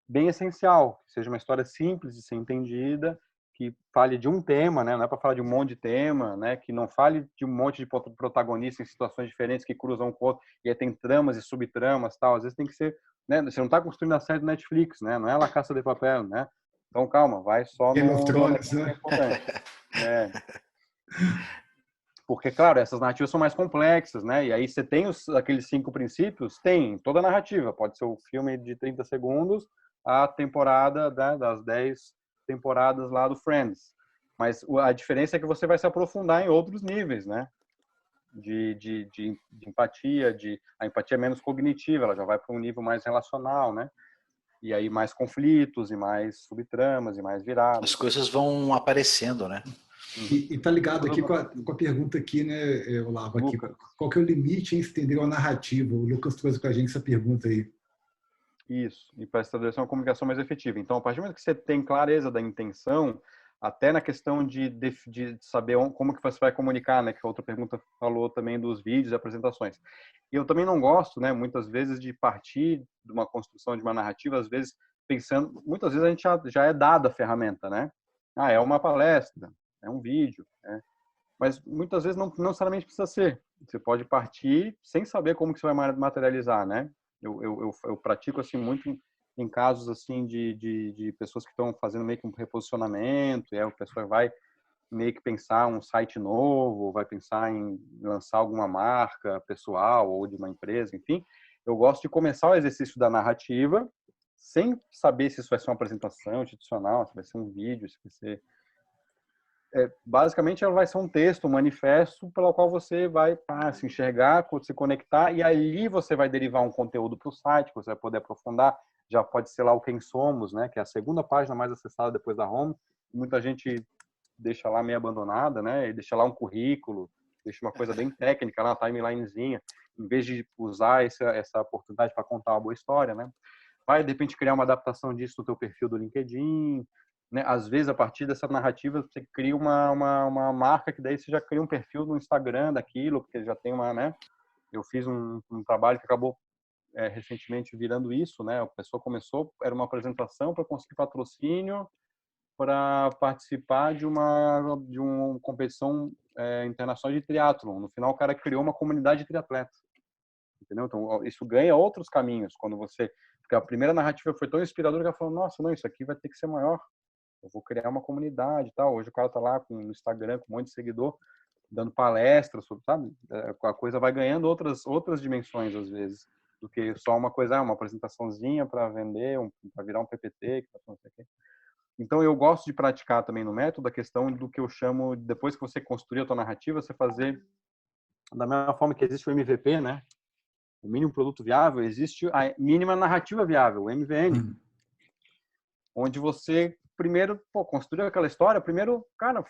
C: bem essencial, que seja uma história simples de ser entendida, que fale de um tema, né, não é para falar de um monte de tema, né, que não fale de um monte de protagonistas em situações diferentes que cruzam um com o outro, e aí tem tramas e subtramas, tal. Às vezes tem que ser, né, você não está construindo a série do Netflix, né, não é La Casa de Papel, né? Então, calma, vai só
A: Game of
C: no
A: Thrones,
C: que é
A: né?
C: importante. Porque, claro, essas narrativas são mais complexas, né? E aí você tem aqueles 5 princípios, tem toda a narrativa. Pode ser o filme de 30 segundos, a temporada, né, das 10 temporadas lá do Friends. Mas a diferença é que você vai se aprofundar em outros níveis, né? De empatia, a empatia é menos cognitiva, ela já vai para um nível mais relacional, né? E aí mais conflitos, e mais subtramas, e mais viradas.
B: As coisas vão aparecendo, né?
A: E tá ligado aqui com a pergunta aqui, né, Olavo? Aqui, qual que é o limite em estender uma narrativa? O Lucas trouxe para a gente essa pergunta aí.
C: Isso, e para estabelecer uma comunicação mais efetiva. Então, a partir do momento que você tem clareza da intenção, até na questão de saber como que você vai comunicar, né, que a outra pergunta falou também dos vídeos e apresentações. E eu também não gosto, né, muitas vezes, de partir de uma construção de uma narrativa, às vezes pensando, muitas vezes a gente já é dada a ferramenta, né? É uma palestra, é um vídeo, né? Mas muitas vezes não necessariamente precisa ser. Você pode partir sem saber como que você vai materializar, né? Eu pratico assim muito em casos assim de pessoas que estão fazendo meio que um reposicionamento, e aí a pessoa vai meio que pensar um site novo, vai pensar em lançar alguma marca pessoal ou de uma empresa, enfim. Eu gosto de começar o exercício da narrativa sem saber se isso vai ser uma apresentação institucional, se vai ser um vídeo, se vai ser basicamente ela vai ser um texto, um manifesto pelo qual você vai se enxergar, se conectar, e ali você vai derivar um conteúdo para o site, que você vai poder aprofundar. Já pode ser lá o Quem Somos, né, que é a segunda página mais acessada depois da home. Muita gente deixa lá meio abandonada, né, e deixa lá um currículo, deixa uma coisa bem técnica lá, uma timelinezinha, em vez de usar essa oportunidade para contar uma boa história, né. Vai, de repente, criar uma adaptação disso no teu perfil do LinkedIn, né? Às vezes, a partir dessa narrativa, você cria uma marca que daí você já cria um perfil no Instagram daquilo, porque já tem uma, né? Eu fiz um trabalho que acabou recentemente virando isso, né? A pessoa começou, era uma apresentação para conseguir patrocínio para participar de uma competição internacional de triatlon. No final, o cara criou uma comunidade de triatletas. Entendeu? Então, isso ganha outros caminhos. Porque a primeira narrativa foi tão inspiradora que ela falou, nossa, não, isso aqui vai ter que ser maior. Eu vou criar uma comunidade e tal. Hoje o cara tá lá no Instagram com um monte de seguidor, dando palestras, sabe? A coisa vai ganhando outras dimensões, às vezes, do que só uma coisa, uma apresentaçãozinha para vender, para virar um PPT, não sei o quê. Então, eu gosto de praticar também no método a questão do que eu chamo, depois que você construir a tua narrativa, você fazer da mesma forma que existe o MVP, né? O mínimo produto viável, existe a mínima narrativa viável, o MVN. Onde você, primeiro, construiu aquela história, primeiro, cara,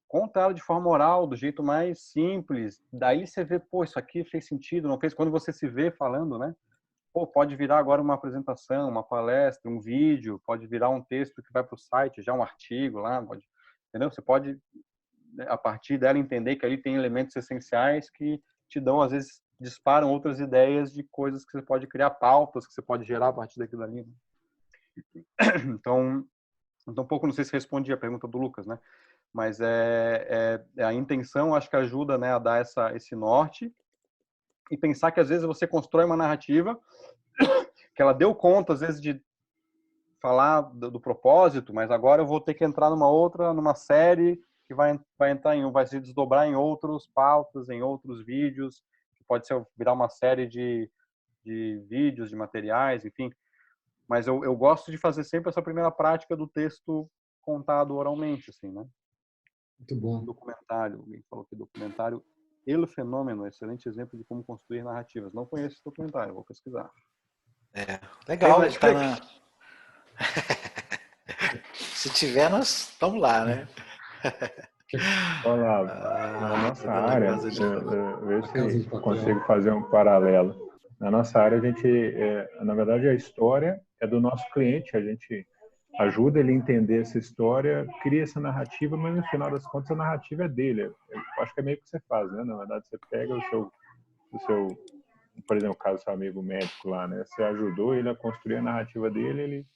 C: conta ela de forma oral, do jeito mais simples. Daí você vê, isso aqui fez sentido, não fez? Quando você se vê falando, né? Pode virar agora uma apresentação, uma palestra, um vídeo, pode virar um texto que vai para o site, já um artigo lá, entendeu? Você pode, a partir dela, entender que ali tem elementos essenciais que te dão, às vezes, disparam outras ideias de coisas que você pode criar, pautas que você pode gerar a partir daquilo ali. Então um pouco, não sei se respondi a pergunta do Lucas, né? Mas a intenção, acho que ajuda, né, a dar esse norte e pensar que às vezes você constrói uma narrativa que ela deu conta, às vezes, de falar do propósito, mas agora eu vou ter que entrar numa série que vai se desdobrar em outras pautas, em outros vídeos, que pode virar uma série de vídeos, de materiais, enfim. Mas eu gosto de fazer sempre essa primeira prática do texto contado oralmente, assim, né?
A: Muito bom.
C: Documentário, alguém falou que documentário El Fenômeno, excelente exemplo de como construir narrativas. Não conheço esse documentário, vou pesquisar.
B: Legal, ele tá na... Se tiver, nós estamos lá, né?
E: Olá, na nossa área, ver se consigo fazer um paralelo. Na nossa área, a gente, na verdade, a história é do nosso cliente, a gente ajuda ele a entender essa história, cria essa narrativa, mas no final das contas a narrativa é dele. Eu acho que é meio que você faz, né? Na verdade, você pega o seu, por exemplo, o caso do seu amigo médico lá, né? Você ajudou ele a construir a narrativa dele, ele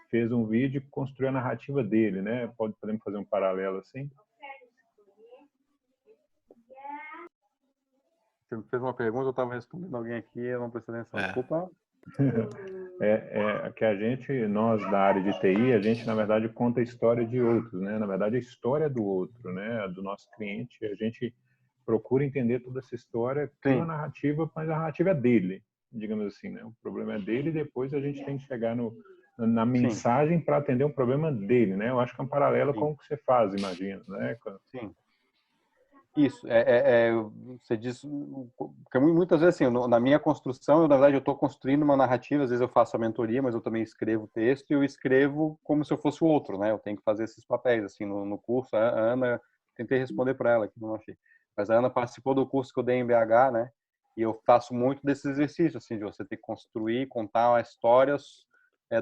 E: fez um vídeo e construiu a narrativa dele, né? Podemos fazer um paralelo assim?
C: Você me fez uma pergunta, eu estava respondendo alguém aqui, eu não prestei atenção. Desculpa.
E: Que a gente, nós da área de TI, a gente na verdade conta a história de outros, né? Na verdade a história do outro, né? Do nosso cliente, a gente procura entender toda essa história, tem uma narrativa, mas a narrativa é dele, digamos assim, né? O problema é dele e depois a gente tem que chegar na mensagem para atender um problema dele, né? Eu acho que é um paralelo com o que você faz, imagino, né?
C: Sim. Isso, você diz, porque muitas vezes, assim, na minha construção, na verdade, eu estou construindo uma narrativa, às vezes eu faço a mentoria, mas eu também escrevo texto e eu escrevo como se eu fosse o outro, né? Eu tenho que fazer esses papéis, assim, no curso. A Ana, tentei responder para ela, que não achei, mas a Ana participou do curso que eu dei em BH, né? E eu faço muito desses exercícios, assim, de você ter que construir, contar histórias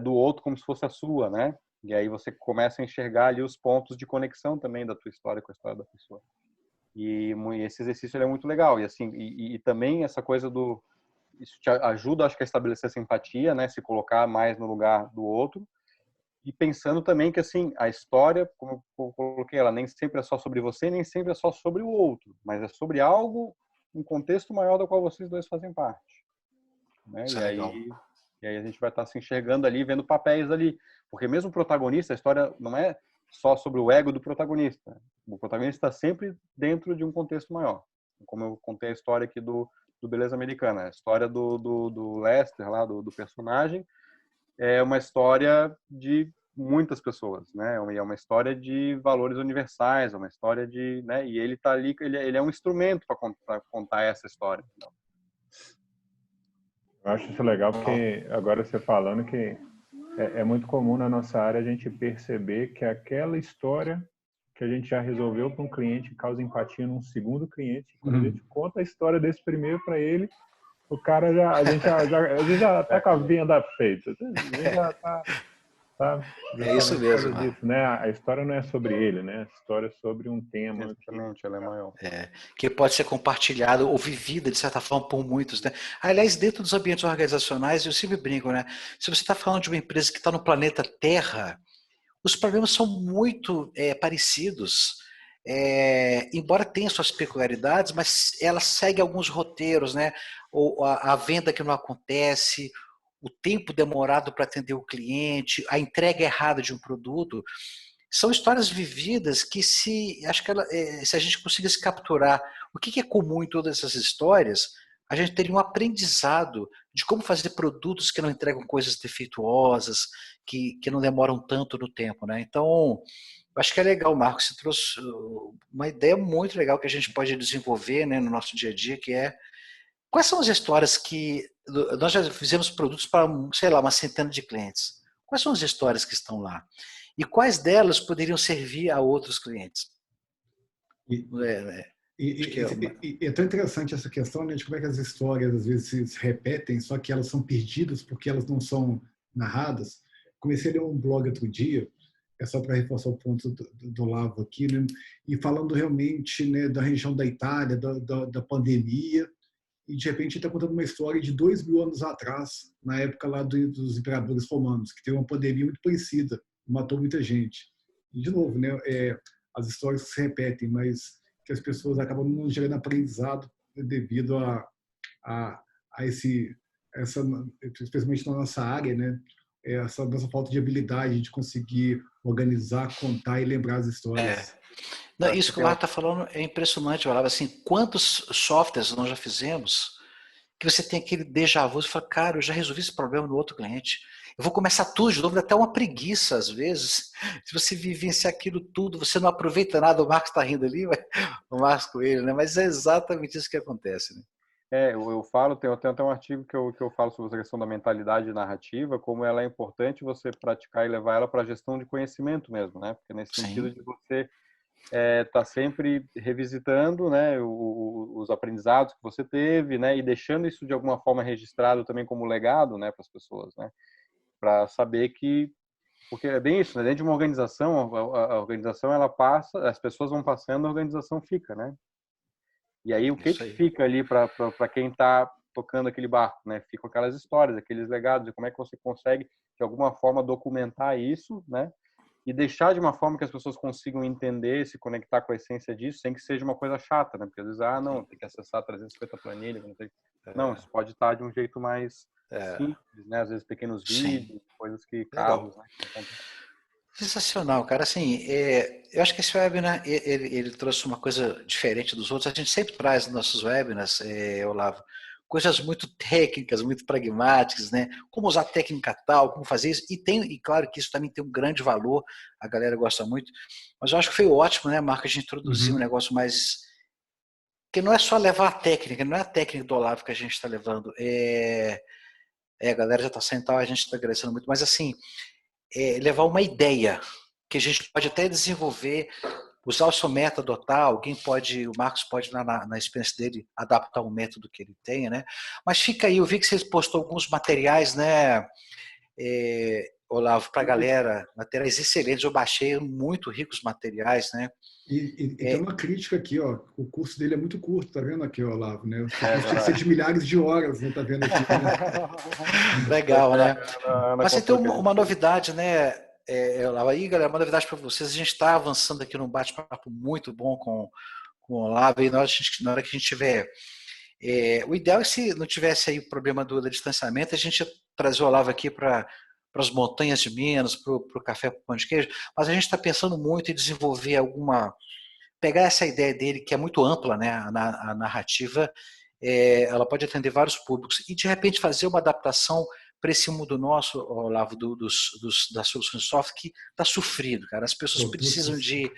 C: do outro como se fosse a sua, né? E aí você começa a enxergar ali os pontos de conexão também da tua história com a história da pessoa. E esse exercício é muito legal. E assim, e também essa coisa isso te ajuda, acho que, a estabelecer essa empatia, né? Se colocar mais no lugar do outro. E pensando também que, assim, a história, como eu coloquei, ela nem sempre é só sobre você, nem sempre é só sobre o outro, mas é sobre algo, um contexto maior do qual vocês dois fazem parte. Né? E aí a gente vai estar se enxergando ali, vendo papéis ali. Porque mesmo o protagonista, a história não é só sobre o ego do protagonista. O protagonista está sempre dentro de um contexto maior. Como eu contei a história aqui do Beleza Americana. A história do Lester, lá, do personagem, é uma história de muitas pessoas, né? É uma história de valores universais, é uma história de... Né? E ele está ali, ele é um instrumento para contar essa história. Então.
E: Eu acho isso legal porque agora você falando que é muito comum na nossa área a gente perceber que aquela história que a gente já resolveu para um cliente causa empatia num segundo cliente. Quando a gente conta a história desse primeiro para ele, o cara a gente já tá com a venda feita. A gente já tá
B: é isso mesmo.
E: Disso, né? A história não é sobre ele, né? A história é sobre um tema.
C: Exatamente, ela é maior.
B: Que pode ser compartilhado ou vivida, de certa forma, por muitos. Né? Aliás, dentro dos ambientes organizacionais, eu sempre brinco, né? Se você está falando de uma empresa que está no planeta Terra, os problemas são muito parecidos. embora tenha suas peculiaridades, mas ela segue alguns roteiros, né? Ou a venda que não acontece, o tempo demorado para atender o cliente, a entrega errada de um produto, são histórias vividas que acho que se a gente conseguisse capturar o que é comum em todas essas histórias, a gente teria um aprendizado de como fazer produtos que não entregam coisas defeituosas, que não demoram tanto no tempo, né? Então, acho que é legal, Marcos, você trouxe uma ideia muito legal que a gente pode desenvolver, né, no nosso dia a dia, que é quais são as histórias que nós já fizemos produtos para, sei lá, uma centena de clientes. Quais são as histórias que estão lá? E quais delas poderiam servir a outros clientes?
A: E,
B: É,
A: é tão interessante essa questão, né, de como é que as histórias às vezes se repetem, só que elas são perdidas porque elas não são narradas. Comecei a ler um blog outro dia, é só para reforçar o ponto do Lavo aqui, né, e falando realmente, né, da região da Itália, da pandemia, e de repente está contando uma história de 2.000 anos atrás, na época lá dos imperadores romanos, que teve uma pandemia muito parecida, matou muita gente. E, de novo, né, as histórias se repetem, mas que as pessoas acabam não gerando aprendizado devido a especialmente na nossa área, né, essa nossa falta de habilidade de conseguir organizar, contar e lembrar as histórias.
B: Não, isso que o Marco está falando é impressionante, Olavo. Assim, quantos softwares nós já fizemos que você tem aquele déjà vu, você fala, cara, eu já resolvi esse problema no outro cliente. Eu vou começar tudo de novo, dá até uma preguiça às vezes. Se você vivenciar aquilo tudo, você não aproveita nada, o Marcos está rindo ali, o Marcos Coelho, né? Mas é exatamente isso que acontece, né?
C: Eu falo, tem até um artigo que eu falo sobre essa questão da mentalidade narrativa, como ela é importante você praticar e levar ela para a gestão de conhecimento mesmo, né? Porque nesse sentido
B: Sim.
C: de você tá sempre revisitando, né, os aprendizados que você teve, né, e deixando isso de alguma forma registrado também como legado, né, para as pessoas, né, para saber que, porque é bem isso, né, dentro de uma organização, a organização ela passa, as pessoas vão passando, a organização fica, né, e aí o que
B: Isso aí.
C: fica ali para quem está tocando aquele barco, né, ficam aquelas histórias, aqueles legados, e como é que você consegue de alguma forma documentar isso, né, e deixar de uma forma que as pessoas consigam entender, se conectar com a essência disso, sem que seja uma coisa chata, né? Porque às vezes, não, tem que acessar 350 planilhas, não sei. Não, isso pode estar de um jeito mais simples, né? Às vezes pequenos vídeos, coisas que, casos, né?
B: Sensacional, cara. Assim, eu acho que esse webinar, ele trouxe uma coisa diferente dos outros. A gente sempre traz nos nossos webinars, Olavo, coisas muito técnicas, muito pragmáticas, né? Como usar técnica tal, como fazer isso. E claro que isso também tem um grande valor, a galera gosta muito. Mas eu acho que foi ótimo, né, Marco, a gente introduzir um negócio mais... que não é só levar a técnica, não é a técnica do Olavo que a gente está levando. A galera já está sentada, a gente está agradecendo muito, mas assim, levar uma ideia que a gente pode até desenvolver, usar o seu método tal, o Marcos pode, na experiência dele, adaptar um método que ele tenha, né? Mas fica aí, eu vi que você postou alguns materiais, né, Olavo, para a galera, materiais excelentes, eu baixei muito ricos materiais, né?
A: E tem uma crítica aqui, ó, o curso dele é muito curto, tá vendo aqui, Olavo, né? O curso
C: É
A: tem que ser de milhares de horas, né? Tá vendo aqui, né?
B: Legal, né? Mas você tem
C: tem
B: uma novidade, né, Olavo? Aí, galera, uma novidade para vocês, a gente está avançando aqui num bate-papo muito bom com o Olavo, e na hora que a gente tiver... o ideal é se não tivesse aí o problema do distanciamento, a gente trazer o Olavo aqui para as montanhas de Minas, para o café com pão de queijo, mas a gente está pensando muito em desenvolver pegar essa ideia dele, que é muito ampla, né, a narrativa, ela pode atender vários públicos, e de repente fazer uma adaptação para esse mundo nosso, Olavo, das soluções de software, que está sofrido, cara. As pessoas precisam de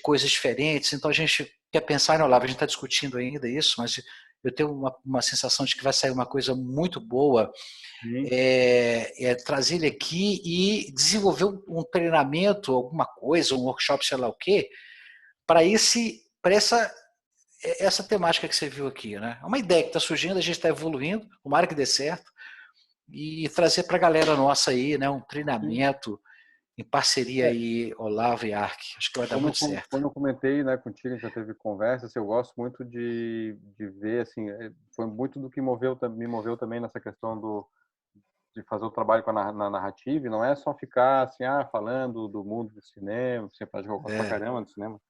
B: coisas diferentes, então a gente quer pensar, Olavo, a gente está discutindo ainda isso, mas eu tenho uma sensação de que vai sair uma coisa muito boa, trazer ele aqui e desenvolver um treinamento, alguma coisa, um workshop, sei lá o quê, para essa temática que você viu aqui, né? É uma ideia que está surgindo, a gente está evoluindo, tomara que dê certo, e trazer para a galera nossa aí, né, um treinamento em parceria aí, Olavo e Ark. Acho que vai dar muito certo.
C: Como eu comentei, né, contigo, a gente já teve conversas, eu gosto muito de ver, assim, foi muito do que me moveu também nessa questão de fazer o trabalho na narrativa, e não é só ficar assim, falando do mundo do cinema, você pode jogar pra caramba do cinema,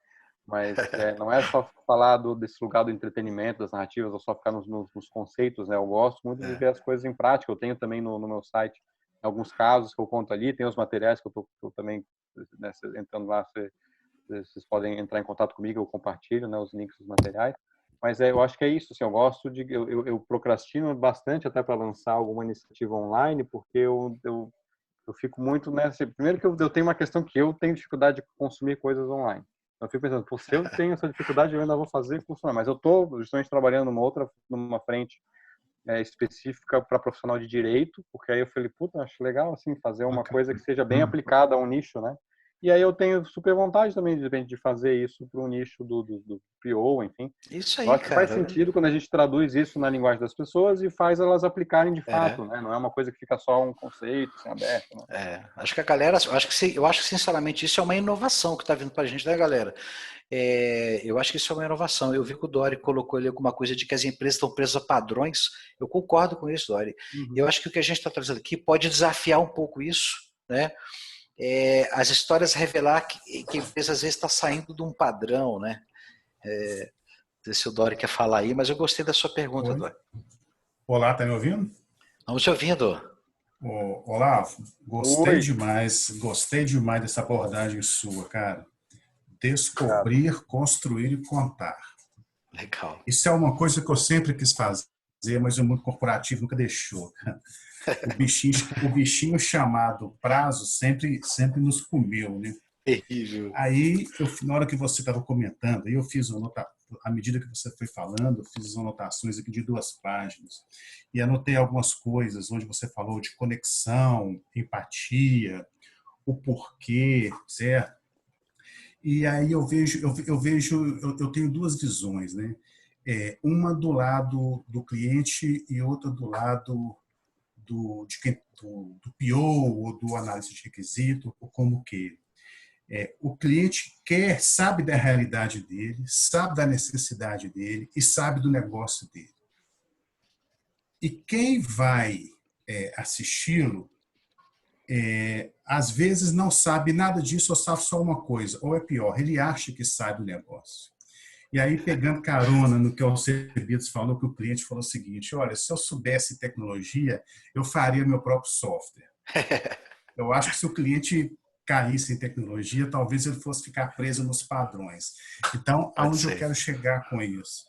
C: Mas não é só falar desse lugar do entretenimento, das narrativas, ou só ficar nos conceitos, né? Eu gosto muito de ver as coisas em prática. Eu tenho também no meu site alguns casos que eu conto ali, tem os materiais que eu também, né, entrando lá, vocês podem entrar em contato comigo, eu compartilho, né, os links dos materiais. Mas eu acho que é isso, assim, eu gosto de... Eu procrastino bastante até para lançar alguma iniciativa online, porque eu fico muito nessa... Primeiro que eu tenho uma questão que eu tenho dificuldade de consumir coisas online. Eu fico pensando, se eu tenho essa dificuldade, eu ainda vou fazer funcionar. Mas eu estou justamente trabalhando numa frente específica para profissional de direito, porque aí eu falei, puta, acho legal assim fazer uma coisa que seja bem aplicada a um nicho, né? E aí eu tenho super vontade também de fazer isso para o nicho do PO, enfim.
B: Isso
C: Eu
B: aí,
C: acho que faz
B: cara.
C: sentido quando a gente traduz isso na linguagem das pessoas e faz elas aplicarem de fato, né? Não é uma coisa que fica só um conceito assim, aberto, né?
B: Acho que a galera, eu acho que sinceramente isso é uma inovação que está vindo para a gente, né, galera? Eu acho que isso é uma inovação. Eu vi que o Dori colocou ali alguma coisa de que as empresas estão presas a padrões. Eu concordo com isso, Dori. Eu acho que o que a gente está trazendo aqui pode desafiar um pouco isso, né? As histórias revelar que a empresa às vezes está saindo de um padrão, né? Não sei se o Dori quer falar aí, mas eu gostei da sua pergunta, Dori.
F: Olá, tá me ouvindo?
B: Estamos te ouvindo.
F: Olavo,
C: Oi.
F: gostei demais dessa abordagem sua, cara. Descobrir, construir e contar.
B: Legal.
F: Isso é uma coisa que eu sempre quis fazer, mas o mundo corporativo nunca deixou. O bichinho chamado prazo sempre nos comeu, né?
B: Terrível.
F: Aí, na hora que você estava comentando, eu fiz à medida que você foi falando, eu fiz as anotações aqui de 2 páginas. E anotei algumas coisas onde você falou de conexão, empatia, o porquê, certo? E aí eu tenho 2 visões, né? Uma do lado do cliente e outra do lado do PO ou do analista de requisito, ou como que o cliente sabe da realidade dele, sabe da necessidade dele e sabe do negócio dele. E quem vai assisti-lo, às vezes não sabe nada disso ou sabe só uma coisa, ou é pior, ele acha que sabe do negócio. E aí, pegando carona no que o Alcebiades falou, que o cliente falou o seguinte, olha, se eu soubesse tecnologia, eu faria meu próprio software. Eu acho que se o cliente caísse em tecnologia, talvez ele fosse ficar preso nos padrões. Então, aonde eu quero chegar com isso?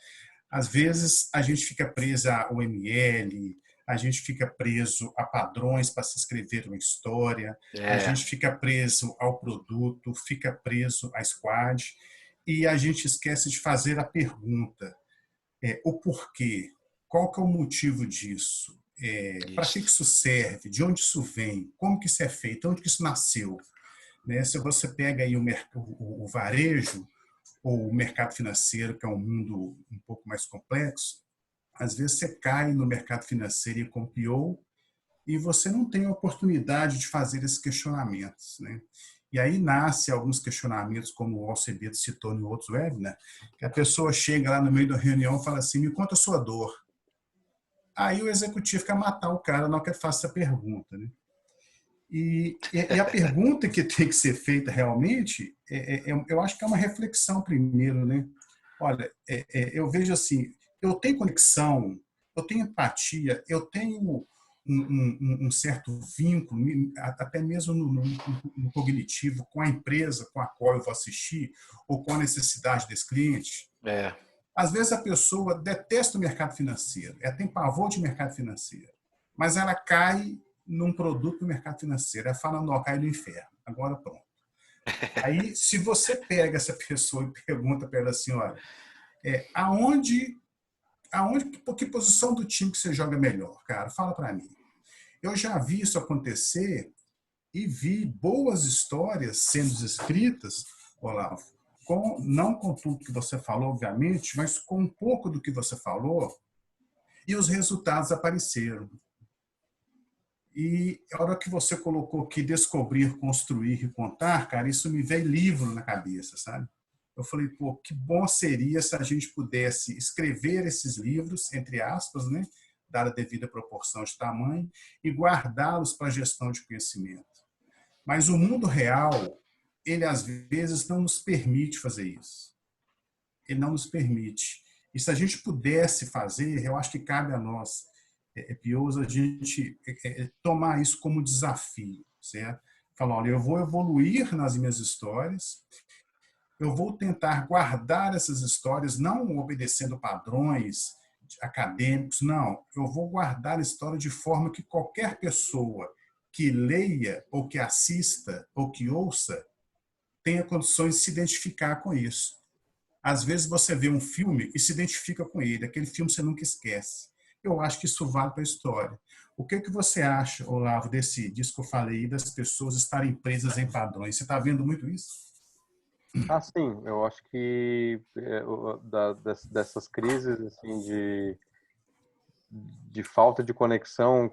F: Às vezes, a gente fica preso a UML, a gente fica preso a padrões para se escrever uma história, a gente fica preso ao produto, fica preso à squad, e a gente esquece de fazer a pergunta, o porquê, qual que é o motivo disso, para que isso serve, de onde isso vem, como que isso é feito, onde que isso nasceu. Né? Se você pega aí o varejo ou o mercado financeiro, que é um mundo um pouco mais complexo, às vezes você cai no mercado financeiro e com PO e você não tem a oportunidade de fazer esses questionamentos. Né? E aí nasce alguns questionamentos, como o Alcebiades citou em outros webinars, que a pessoa chega lá no meio da reunião e fala assim, me conta a sua dor. Aí o executivo quer matar o cara na hora que ele faz essa pergunta. Né? E a pergunta que tem que ser feita realmente, eu acho que é uma reflexão primeiro. Né? Olha, eu vejo assim, eu tenho conexão, eu tenho empatia, eu tenho um certo vínculo, até mesmo no cognitivo, com a empresa com a qual eu vou assistir, ou com a necessidade desse cliente. Às vezes a pessoa detesta o mercado financeiro, ela tem pavor de mercado financeiro, mas ela cai num produto do mercado financeiro, ela fala, não, cai no inferno, agora pronto. Aí, se você pega essa pessoa e pergunta para ela assim, olha, que posição do time que você joga melhor, cara? Fala para mim. Eu já vi isso acontecer e vi boas histórias sendo escritas, Olavo, não com tudo que você falou, obviamente, mas com um pouco do que você falou, e os resultados apareceram. E a hora que você colocou que descobrir, construir e contar, cara, isso me veio livro na cabeça, sabe? Eu falei, pô, que bom seria se a gente pudesse escrever esses livros, entre aspas, né, dada a devida proporção de tamanho, e guardá-los para a gestão de conhecimento. Mas o mundo real, ele às vezes não nos permite fazer isso. ele não nos permite. E se a gente pudesse fazer, eu acho que cabe a nós, Pios, a gente tomar isso como desafio, certo? Falar, olha, eu vou evoluir nas minhas histórias, eu vou tentar guardar essas histórias, não obedecendo padrões acadêmicos, não. Eu vou guardar a história de forma que qualquer pessoa que leia, ou que assista, ou que ouça, tenha condições de se identificar com isso. Às vezes você vê um filme e se identifica com ele, aquele filme você nunca esquece. Eu acho que isso vale para a história. O que você acha, Olavo, disso que eu falei, das pessoas estarem presas em padrões? Você está vendo muito isso?
C: Ah, sim, eu acho que dessas crises assim, de falta de conexão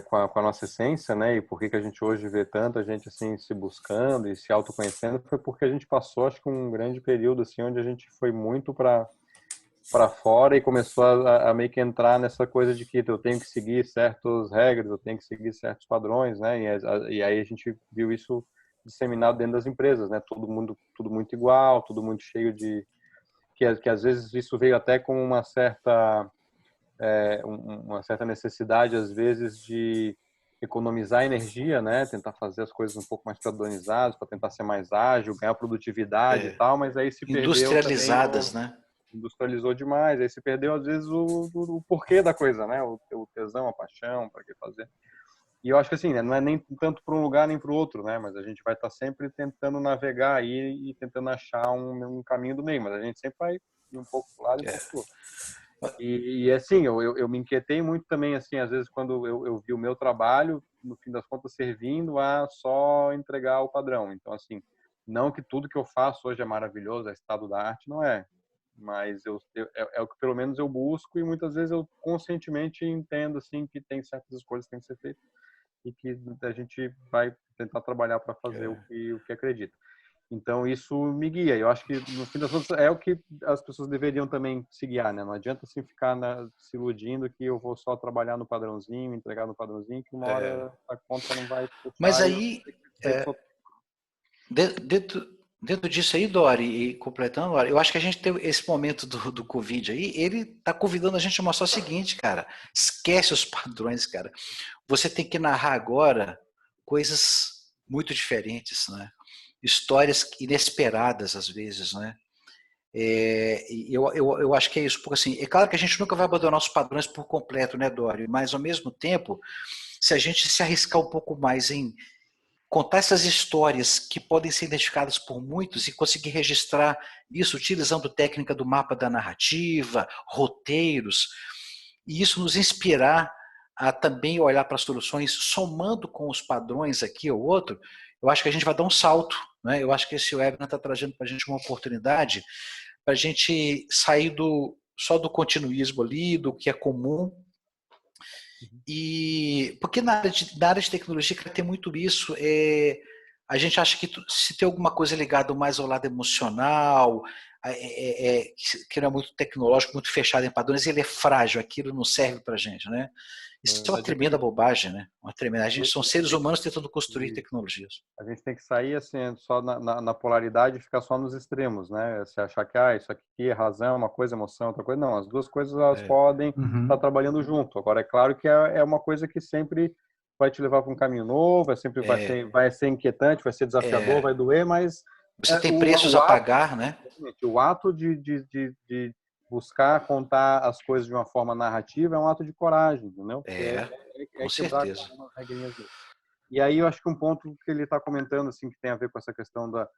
C: com a nossa essência, né? E por que a gente hoje vê tanta gente assim se buscando e se autoconhecendo, foi porque a gente passou, acho que um grande período assim onde a gente foi muito para fora e começou a meio que entrar nessa coisa de que eu tenho que seguir certas regras, eu tenho que seguir certos padrões, né? E aí a gente viu isso disseminado dentro das empresas, né? Todo mundo, tudo muito igual, tudo muito cheio de que às vezes isso veio até com uma certa necessidade às vezes de economizar energia, né? Tentar fazer as coisas um pouco mais padronizadas para tentar ser mais ágil, ganhar produtividade e tal, mas aí se perdeu também
B: Industrializadas, né?
C: industrializou demais, aí se perdeu às vezes o porquê da coisa, né? O tesão, a paixão, para que fazer. E eu acho que assim, né, não é nem tanto para um lugar nem para o outro, né? Mas a gente vai estar sempre tentando navegar aí e tentando achar um caminho do meio, mas a gente sempre vai ir um pouco para um lado e um pouco para o outro. E assim, eu me inquietei muito também, assim, às vezes quando eu vi o meu trabalho, no fim das contas, servindo a só entregar o padrão. Então, assim, não que tudo que eu faço hoje é maravilhoso, é estado da arte, não é. Mas é o que pelo menos eu busco e muitas vezes eu conscientemente entendo, assim, que tem certas escolhas que têm que ser feitas e que a gente vai tentar trabalhar para fazer o que acredita. Então, isso me guia. Eu acho que, no fim das contas, é o que as pessoas deveriam também se guiar, né? Não adianta assim ficar se iludindo que eu vou só trabalhar no padrãozinho, entregar no padrãozinho, que uma hora a conta não vai fechar.
B: Mas aí, dentro disso aí, Dori, e completando, eu acho que a gente tem esse momento do Covid aí, ele tá convidando a gente a mostrar o seguinte, cara, esquece os padrões, cara. Você tem que narrar agora coisas muito diferentes, né? Histórias inesperadas, às vezes, né? Eu acho que é isso, porque assim, é claro que a gente nunca vai abandonar os padrões por completo, né, Dori? Mas, ao mesmo tempo, se a gente se arriscar um pouco mais em contar essas histórias que podem ser identificadas por muitos e conseguir registrar isso utilizando técnica do mapa da narrativa, roteiros, e isso nos inspirar a também olhar para as soluções somando com os padrões aqui ou outro, eu acho que a gente vai dar um salto, né? Eu acho que esse webinar está trazendo para a gente uma oportunidade para a gente sair só do continuismo ali, do que é comum. E porque na área de tecnologia que tem muito isso, a gente acha que se tem alguma coisa ligada mais ao lado emocional, que não é muito tecnológico, muito fechado em padrões, ele é frágil, aquilo não serve para a gente, né? Isso é uma tremenda bobagem, né? A gente são seres humanos tentando construir tecnologias.
C: A gente tem que sair assim, só na polaridade e ficar só nos extremos, né? Se achar que isso aqui é razão, uma coisa, emoção, outra coisa. Não, as duas coisas elas podem estar trabalhando junto. Agora, é claro que é uma coisa que sempre vai te levar para um caminho novo, vai ser inquietante, vai ser desafiador, vai doer, mas...
B: Você tem preços a pagar, né?
C: O ato de buscar contar as coisas de uma forma narrativa é um ato de coragem, entendeu?
B: Com certeza.
C: E aí eu acho que um ponto que ele está comentando, assim, que tem a ver com essa questão da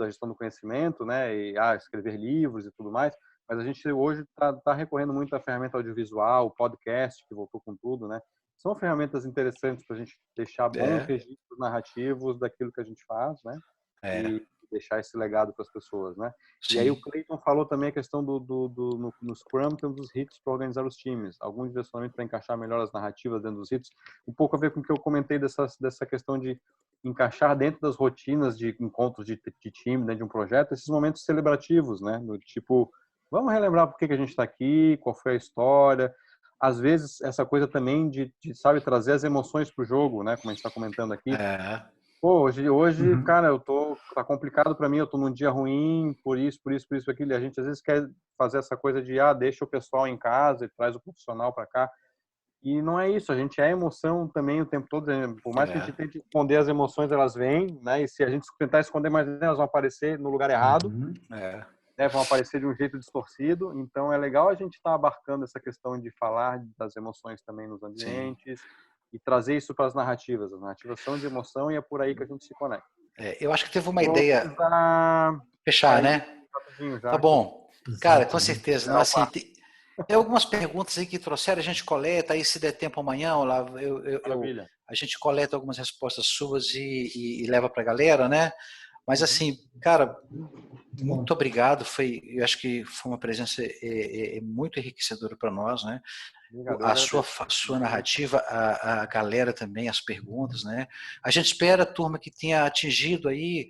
C: gestão do conhecimento, né? E escrever livros e tudo mais, mas a gente hoje está recorrendo muito à ferramenta audiovisual, podcast, que voltou com tudo, né? São ferramentas interessantes para a gente deixar bons registros narrativos daquilo que a gente faz, né? E deixar esse legado para as pessoas, né? Sim. E aí o Clayton falou também a questão no Scrum temos os hits para organizar os times, algum direcionamento para encaixar melhor as narrativas dentro dos hits, um pouco a ver com o que eu comentei dessa questão de encaixar dentro das rotinas de encontros de time, dentro de um projeto, esses momentos celebrativos, né? Do tipo, vamos relembrar por que a gente está aqui, qual foi a história. Às vezes essa coisa também de sabe, trazer as emoções para o jogo, né? Como a gente está comentando aqui. Pô, hoje,
A: Uhum.
C: cara, tá complicado para mim, eu tô num dia ruim, por isso, aquilo. E a gente às vezes quer fazer essa coisa de, deixa o pessoal em casa e traz o profissional para cá. E não é isso, a gente é emoção também o tempo todo. Por mais que a
B: É,
C: gente tente esconder as emoções, elas vêm, né? E se a gente tentar esconder mais, elas vão aparecer no lugar errado,
A: Uhum.
B: é.
C: né? Vão aparecer de um jeito distorcido. Então é legal a gente estar abarcando essa questão de falar das emoções também nos
B: Sim.
C: ambientes e trazer isso para as narrativas. As narrativas são de emoção e é por aí que a gente se conecta.
B: Eu acho que teve uma
C: Vou
B: ideia.
C: precisar
B: Fechar,
C: sair
B: né?
C: rapidinho
B: Tá
C: já, que eu
B: bom. Cara, com
A: Exatamente.
B: certeza. Não,
C: esperar o
B: assim,
C: parto.
B: tem algumas perguntas aí que trouxeram, a gente coleta, aí se der tempo amanhã, Olavo,
C: Maravilha.
B: a gente coleta algumas respostas suas e leva para a galera, né? Mas assim, cara,
A: Muito bom.
B: muito obrigado. Eu acho que foi uma presença muito enriquecedora para nós, né?
C: Obrigado, eu
B: A
C: agradeço.
B: sua narrativa, a galera também, as perguntas, né? A gente espera, turma, que tenha atingido aí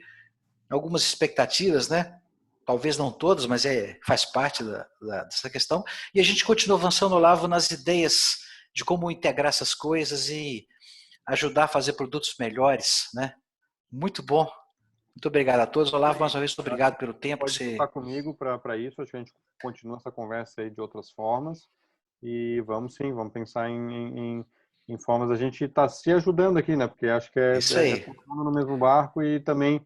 B: algumas expectativas, né? Talvez não todas, mas faz parte dessa questão. E a gente continua avançando, Olavo, nas ideias de como integrar essas coisas e ajudar a fazer produtos melhores, né? Muito bom. Muito obrigado a todos. Olavo, mais uma vez, muito obrigado pelo tempo que
C: Pode
B: você...
C: contar comigo para isso. Acho que a gente continua essa conversa aí de outras formas. E vamos sim, vamos pensar em formas. A gente está se ajudando aqui, né? Porque acho que
B: Isso
C: é
B: aí.
C: todo mundo no mesmo barco e também,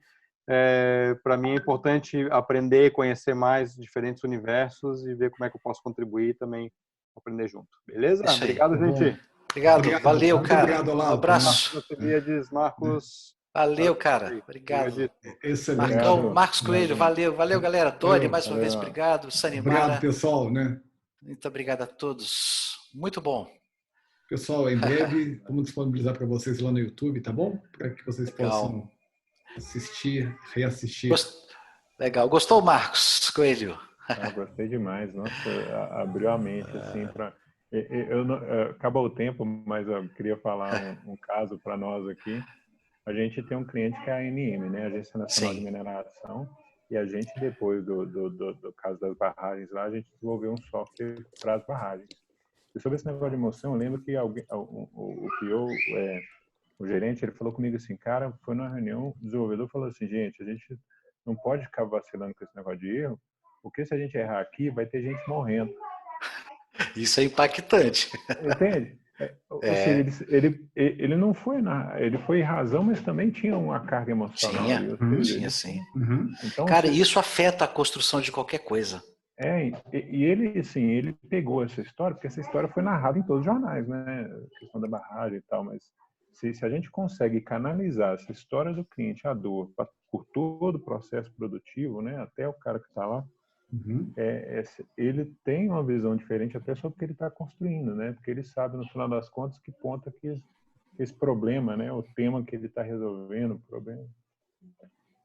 C: para mim, é importante aprender, conhecer mais diferentes universos e ver como é que eu posso contribuir e também aprender junto. Beleza?
B: Isso aí.
C: Obrigado,
A: Tá bom.
C: gente.
B: Obrigado.
A: Obrigado.
B: Valeu,
A: Muito
B: cara.
A: obrigado,
B: Um
A: Olavo, também.
B: abraço.
C: Alcimiades,
A: Né?
C: Marcos,
B: Valeu, cara.
C: aí.
B: Obrigado.
C: Obrigadíssimo.
A: Excelente.
B: Marcão,
E: Obrigado.
B: Marcos Coelho,
A: Obrigado.
B: valeu. Valeu, galera. Tony,
A: Valeu.
B: mais uma vez,
E: Valeu.
B: obrigado.
A: Obrigado,
B: Sanimara,
A: pessoal, né?
B: muito obrigado a todos. Muito bom.
A: Pessoal, em breve vamos disponibilizar para vocês lá no YouTube, tá bom? Para que vocês
B: Legal.
A: possam assistir, reassistir.
B: Legal. Gostou, Marcos Coelho?
E: Ah, gostei demais. Nossa, abriu a mente assim para. Eu não- acabou o tempo, mas eu queria falar um caso para nós aqui. A gente tem um cliente que é a ANM, né, Agência Nacional de
B: Sim.
E: Mineração, e a gente, depois do caso das barragens lá, a gente desenvolveu um software para as barragens. E sobre esse negócio de emoção, eu lembro que alguém, o PO, o gerente, ele falou comigo assim, cara, foi numa reunião, o desenvolvedor falou assim, gente, a gente não pode ficar vacilando com esse negócio de erro, porque se a gente errar aqui, vai ter gente morrendo.
B: Isso é impactante.
E: Entende? Ou seja, ele não foi ele foi razão, mas também tinha uma carga emocional ali.
B: Tinha,
E: Ou seja,
B: tinha sim.
E: então,
B: Cara, isso afeta a construção de qualquer coisa.
E: e ele, assim, ele pegou essa história, porque essa história foi narrada em todos os jornais, né? A questão da barragem e tal, mas se a gente consegue canalizar essa história do cliente, a dor, por todo o processo produtivo, né? Até o cara que está lá,
A: Uhum.
E: ele tem uma visão diferente até sobre o que ele está construindo, né? Porque ele sabe, no final das contas, que ponta que esse problema, né? O tema que ele está resolvendo, o problema.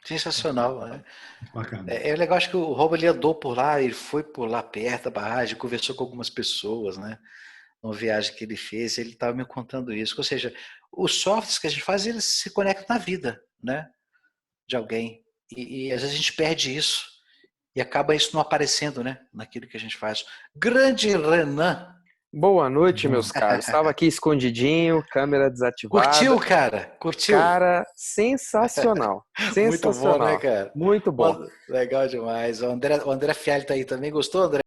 B: Sensacional, né?
A: Bacana.
B: É legal, acho que o Robo ele andou por lá, ele foi por lá perto da barragem, conversou com algumas pessoas, né? Numa viagem que ele fez, ele estava me contando isso. Ou seja, os softwares que a gente faz, eles se conectam na vida, né? De alguém. E às vezes a gente perde isso. E acaba isso não aparecendo, né? Naquilo que a gente faz. Grande Renan.
G: Boa noite,
A: Bom.
G: meus caros. Estava aqui escondidinho, câmera desativada.
B: Curtiu, cara? Curtiu?
G: Cara, sensacional.
B: Muito bom, né,
G: Sensacional.
B: cara?
G: Muito bom.
B: Legal demais. O André Fialho tá aí também. Gostou, André?